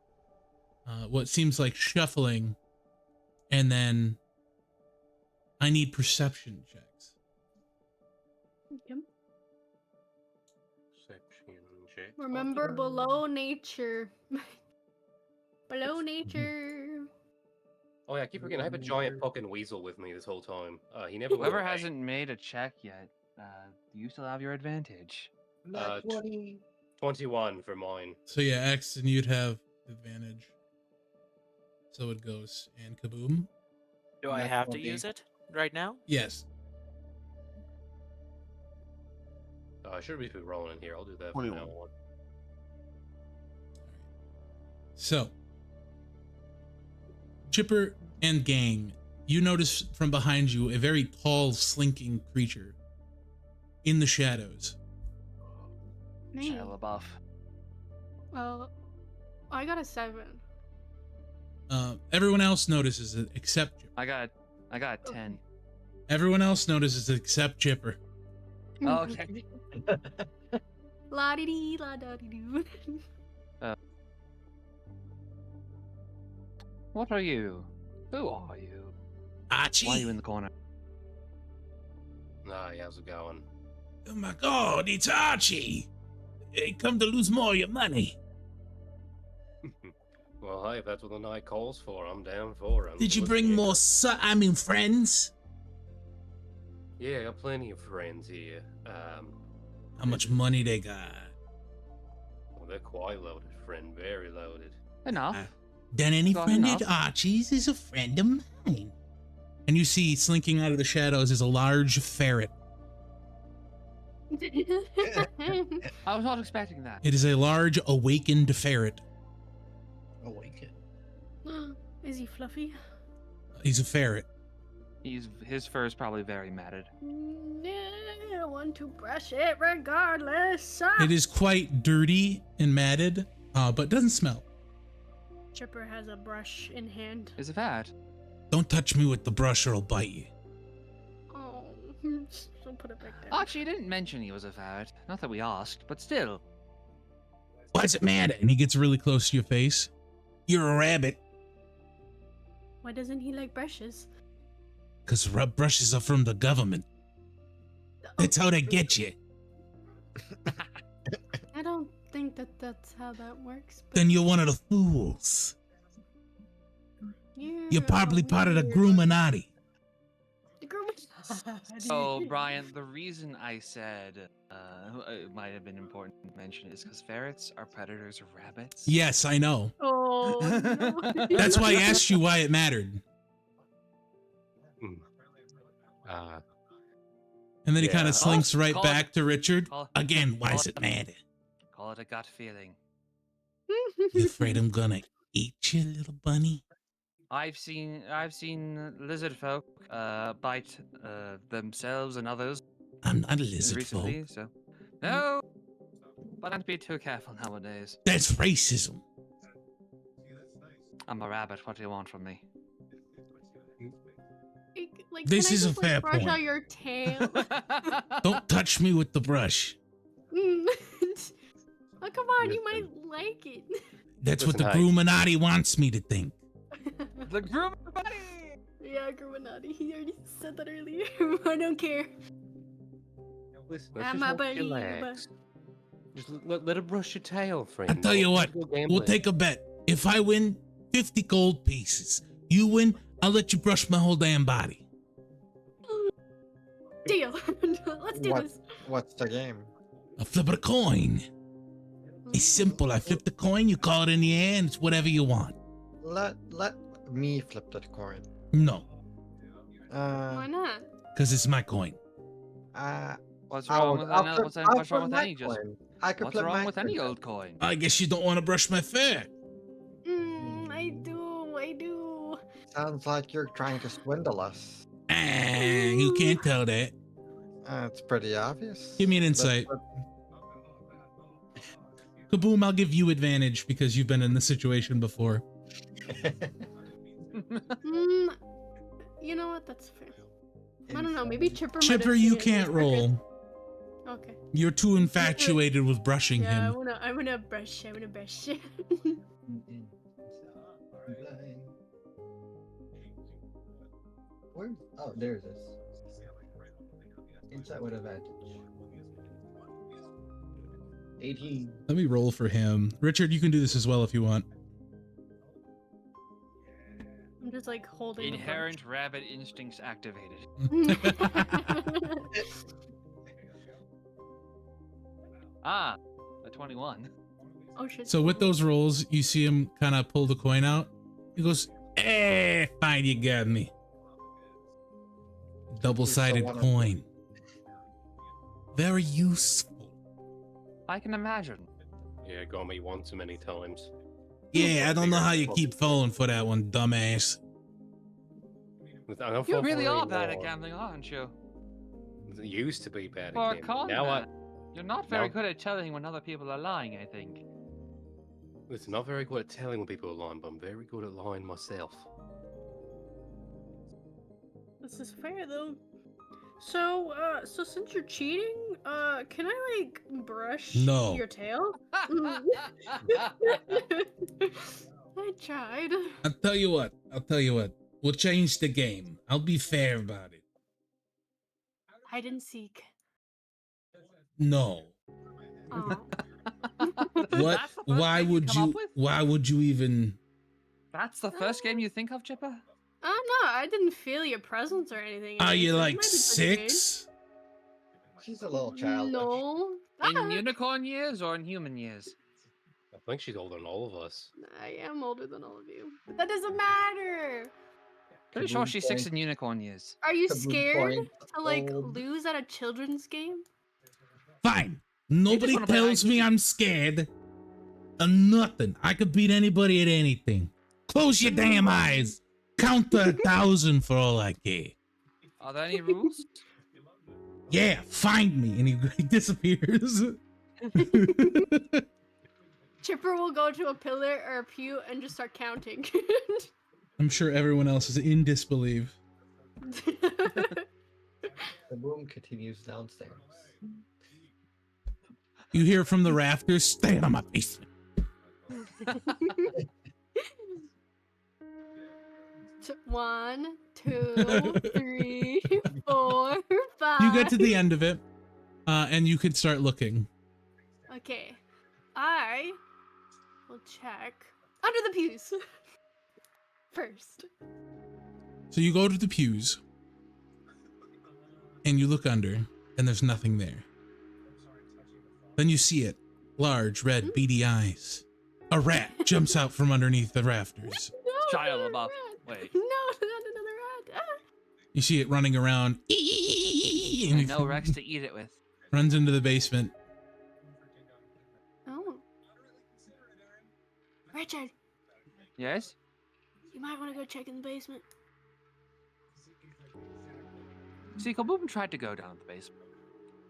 what seems like shuffling, and then I need perception checks. Yep. Perception check. Remember, below nature. Below nature. Oh yeah, I keep forgetting. I have a giant fucking weasel with me this whole time. He never. went Whoever away. hasn't made a check yet, you still have your advantage. Uh, 21 for mine. So yeah, X, and you'd have advantage. So it goes, and kaboom. Do I That's have to 20. use it right now? Yes. I should be rolling in here. I'll do that 21. from now on. So, Chipper and gang, you notice from behind you a very tall, slinking creature in the shadows. Man. Shia LaBeouf. Well, I got a 7. Everyone else notices it except Chipper. I got 10. Everyone else notices it except Chipper. Okay. La di dee, la da di doo. What are you? Who are you? Archie. Why are you in the corner? Hi, how's it going? Oh my God, it's Archie. Hey, come to lose more of your money. Well, hey, if that's what the night calls for, I'm down for it. Did you bring more friends? Yeah, I got plenty of friends here. How much money they got? Well, they're quite loaded, friend. Very loaded. Enough. Then any Got friend enough. at Archie's is a friend of mine. And you see slinking out of the shadows is a large ferret. I was not expecting that. It is a large awakened ferret. Awaken. Is he fluffy? He's a ferret. His fur is probably very matted. Yeah, I want to brush it regardless. It is quite dirty and matted, but doesn't smell. Chipper has a brush in hand. Is it bad? Don't touch me with the brush or I'll bite you. Oh, don't put it back down. Archie didn't mention he was a ferret. Not that we asked, but still. Why does it matter? And he gets really close to your face. You're a rabbit. Why doesn't he like brushes? Because brushes are from the government. That's how they get you. I don't think that's how that works. But Then you're one of the fools. You're probably part of the Gruminati. The Gruminati. So, Brian, the reason I said it might have been important to mention is because ferrets are predators of rabbits. Yes, I know. Oh, no. That's why I asked you why it mattered. And then he kind Yeah. of slinks right Call back to Richard. call- Again, why call does it matter? Call it a gut feeling. You afraid I'm gonna eat you, little bunny? I've seen lizard folk bite themselves and others I'm not a lizard recently. folk. So no, but don't be too careful nowadays. That's racism. I'm a rabbit. What do you want from me? Like, This can I is a just, fair brush point. out your tail? Don't touch me with the brush. Oh, come on, you might like it. That's what the Listen, Gruminati wants me to think. The groom buddy. Yeah, Gruminati. He already said that earlier. I don't care. Listen, I'm let's a just believer. relax. Just let her brush your tail, friend. I'll tell you what, we'll take a bet. If I win 50 gold pieces, you win, I'll let you brush my whole damn body. Deal. Let's do this. What's the game? I'll flip a coin. It's simple. I flip the coin, you call it in the air, and it's whatever you want. Let me flip that coin. No, Why not? because it's my coin. What's I'll- wrong with I'll any? flip- What's I'll wrong flip with my any? Just coin. I could what's flip wrong my with any coin. old coin? I guess you don't want to brush my fur. I do. Sounds like you're trying to swindle us. Ah, you can't tell that. It's pretty obvious. Give me an But- insight. but- Kaboom, I'll give you advantage because you've been in this situation before. You know what? That's fair. I don't know. Maybe Chipper. might Chipper, have you seen it can't quicker. roll. Okay. You're too infatuated with brushing Yeah, him. I'm gonna brush. I'm gonna brush. Where? Oh, there's this. Insight with advantage. 18. Let me roll for him. Richard, you can do this as well if you want. I'm just like holding. the Inherent rabbit instincts activated. brush. Ah, a 21. Oh shit. So with those rolls, you see him kind of pull the coin out. He goes, fine, you got me. Double-sided one of coin. Very useful. I can imagine. Yeah, got me one too many times. Yeah, I don't know how you keep falling for that one, dumbass. I don't You fall really for it are bad at anymore. gambling, aren't you? It used to be bad For at a gambling. con Now man, you're not very now- good at telling when other people are lying, I think. Listen, not very good at telling when people are lying, but I'm very good at lying myself. This is fair though. So, so since you're cheating, can I like brush No. your tail? Mm. I tried. I'll tell you what. We'll change the game. I'll be fair about it. Hide and seek. No. Oh. What? That's the first Why game you would come you? up with? Why would you even? That's the first game you think of, Chipper? Oh no, I didn't feel your presence or anything. Are you It like might be pretty good. 6? She's a little childish. No. In Ah, unicorn years or in human years? I think she's older than all of us. I am older than all of you. But that doesn't matter. Pretty sure she's 6 in unicorn years. Are you Kaboom scared point. to like Old. lose at a children's game? Fine. Nobody wanna play tells me I'm scared. Nothing. I could beat anybody at anything. Close your damn eyes. Count to 1,000 for all I care. Are there any rules? Yeah, find me. And he disappears. Chipper will go to a pillar or a pew and just start counting. I'm sure everyone else is in disbelief. The boom continues downstairs. You hear from the rafters, stay out of my basement. 1, 2, 3, 4, 5. You get to the end of it, and you could start looking. Okay. I will check under the pews first. So you go to the pews, and you look under, and there's nothing there. Then you see it. Large, red, beady eyes. A rat jumps out from underneath the rafters. No, Shia another LaBeouf. rat. Wait. No, not another rat. Ah. You see it running around. I And know Rex to eat it with. runs into the basement. Oh. Richard, Yes? you might want to go check in the basement. See, Kaboom tried to go down to the basement.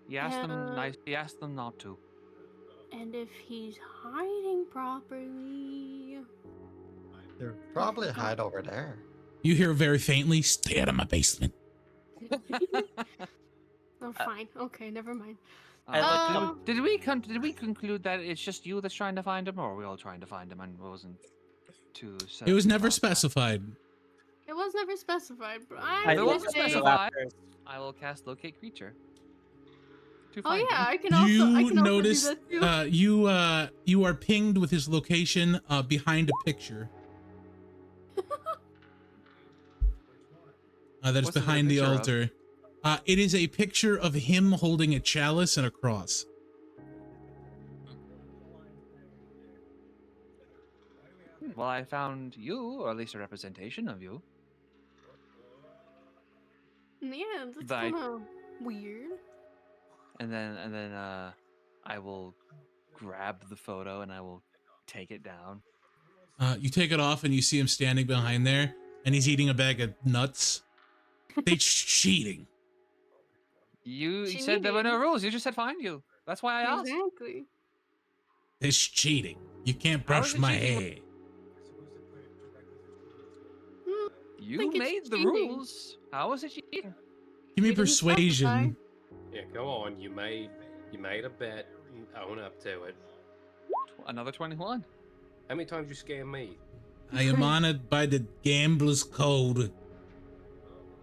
He asked them Yeah. nice. He asked them not to. And if he's hiding properly. They're probably hide over there. You hear very faintly, stay out of my basement. Oh, fine. Okay, never mind. Did we conclude that it's just you that's trying to find him, or are we all trying to find him and wasn't too? It was certain never about that? specified. It was never specified, but If I'm it gonna wasn't say. specified, I will cast locate creature. To Oh find yeah, him. I can also. I You can notice also do that too. you are pinged with his location behind a picture. That is What's it a behind the picture of? altar. It is a picture of him holding a chalice and a cross. Well, I found you, or at least a representation of you. Yeah, that's Bye. kind of weird. And then I will grab the photo and I will take it down. You take it off and you see him standing behind there, and he's eating a bag of nuts. They cheating. You said there were no rules. You just said find you. That's why I asked. Exactly. It's cheating. You can't How brush is it my cheating? hair. You think it's made the cheating. rules. How is it cheating? Give me We didn't specify. persuasion. Yeah, go on. You made a bet. Own up to it. Another 21. How many times you scam me? I am honored by the gambler's code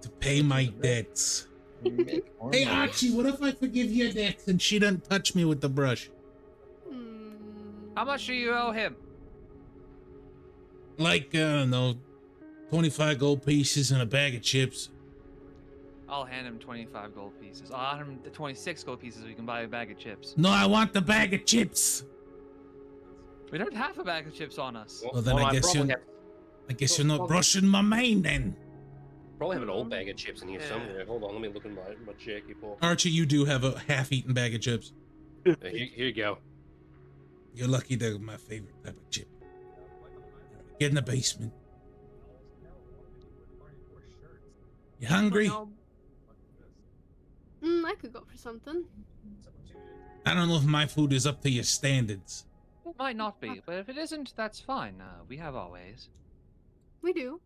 to pay my debts. Make more Hey money. Archie, what if I forgive your debts and she doesn't touch me with the brush? How much do you owe him? Like, I don't know, 25 gold pieces and a bag of chips. I'll hand him 25 gold pieces. I'll hand him the 26 gold pieces so you can buy a bag of chips. No, I want the bag of chips. We don't have a bag of chips on us. Well, then I guess probably you're, have, I guess you're not brushing my mane then. probably have an old bag of chips in here Yeah. somewhere. Hold on, let me look in my Jackie pool. Archie, you do have a half-eaten bag of chips. Here you go. You're lucky they're my favorite type of chip. Get in the basement. You hungry? I could go for something. I don't know if my food is up to your standards. It might not be, but if it isn't, that's fine. We have our ways. We do.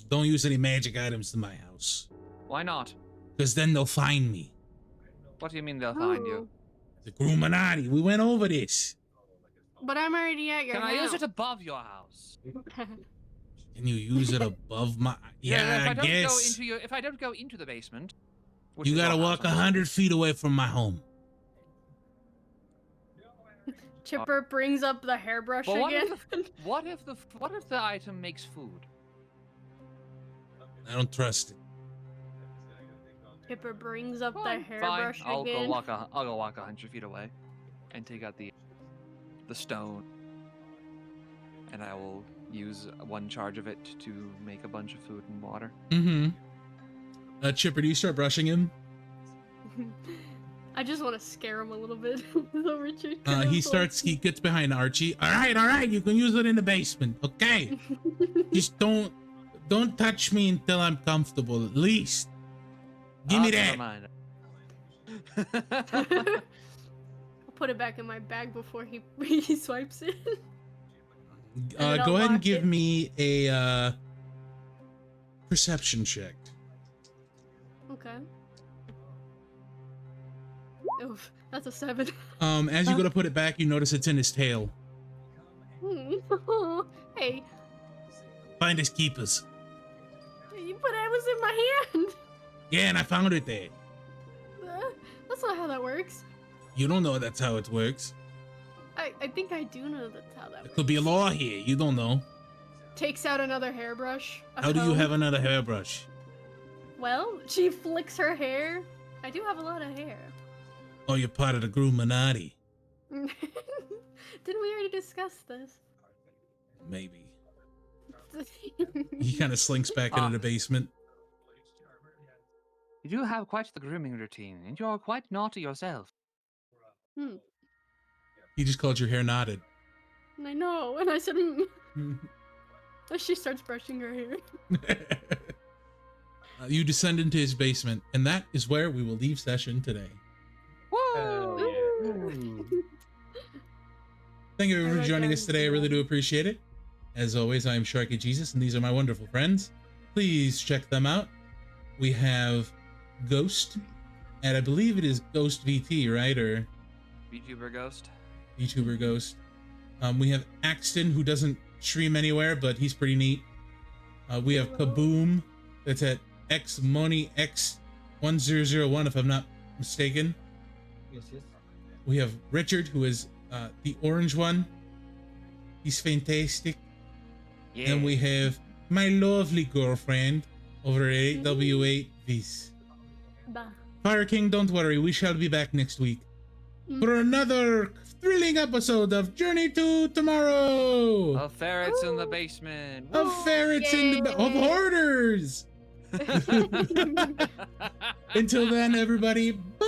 Don't use any magic items in my house. Why not? Because then they'll find me. What do you mean they'll find you? Ooh. The Gruminati. We went over this. But I'm already at your Can house. I use it above your house? Can you use it above my? Yeah, I guess. If I don't go into the basement, which You is gotta your walk house, 100 feet away from my home. Chipper brings up the hairbrush But what again. if the item makes food? I don't trust it. Chipper brings up the Fine, hairbrush I'll again. go walk 100 feet away, and take out the stone, and I will use one charge of it to make a bunch of food and water. Mm-hmm. Chipper, do you start brushing him? I just want to scare him a little bit. So Richard He gets behind Archie. All right, you can use it in the basement, okay? Just don't touch me until I'm comfortable, at least. Give me that. I'll put it back in my bag before he swipes it. And Go ahead and unlock give it. me a perception check. Okay. Oof, that's a 7. As you go to put it back, you notice it's in his tail. Hey, Find his keepers. but it was in my hand. Yeah, and I found it there. That's not how that works. You don't know that's how it works. I think I do know that's how that There works. could be a law here. You don't know. Takes out another hairbrush. a How do you comb. have another hairbrush? Well, she flicks her hair. I do have a lot of hair. Oh, you're part of the Gruminati. Didn't we already discuss this? Maybe. He kind of slinks back into the basement. You do have quite the grooming routine, and you're quite naughty yourself. He just called your hair knotted. I know, and I said, As she starts brushing her hair. You descend into his basement, and that is where we will leave session today. Thank you for joining us today. I really do appreciate it. As always, I am Sharky Jesus, and these are my wonderful friends. Please check them out. We have Ghost, and I believe it is Ghost VT, right? Or VTuber Ghost. YouTuber Ghost. We have Axton, who doesn't stream anywhere, but he's pretty neat. We have Kaboom, that's at xmoneyx1001, if I'm not mistaken. Yes. We have Richard, who is the orange one. He's fantastic. Yeah. And we have my lovely girlfriend over at 8W8 Vis. Bah. Fire King, don't worry, we shall be back next week for another thrilling episode of Journey to Tomorrow. Of ferrets in the basement. Of ferrets in the of hoarders. Until then, everybody, bye.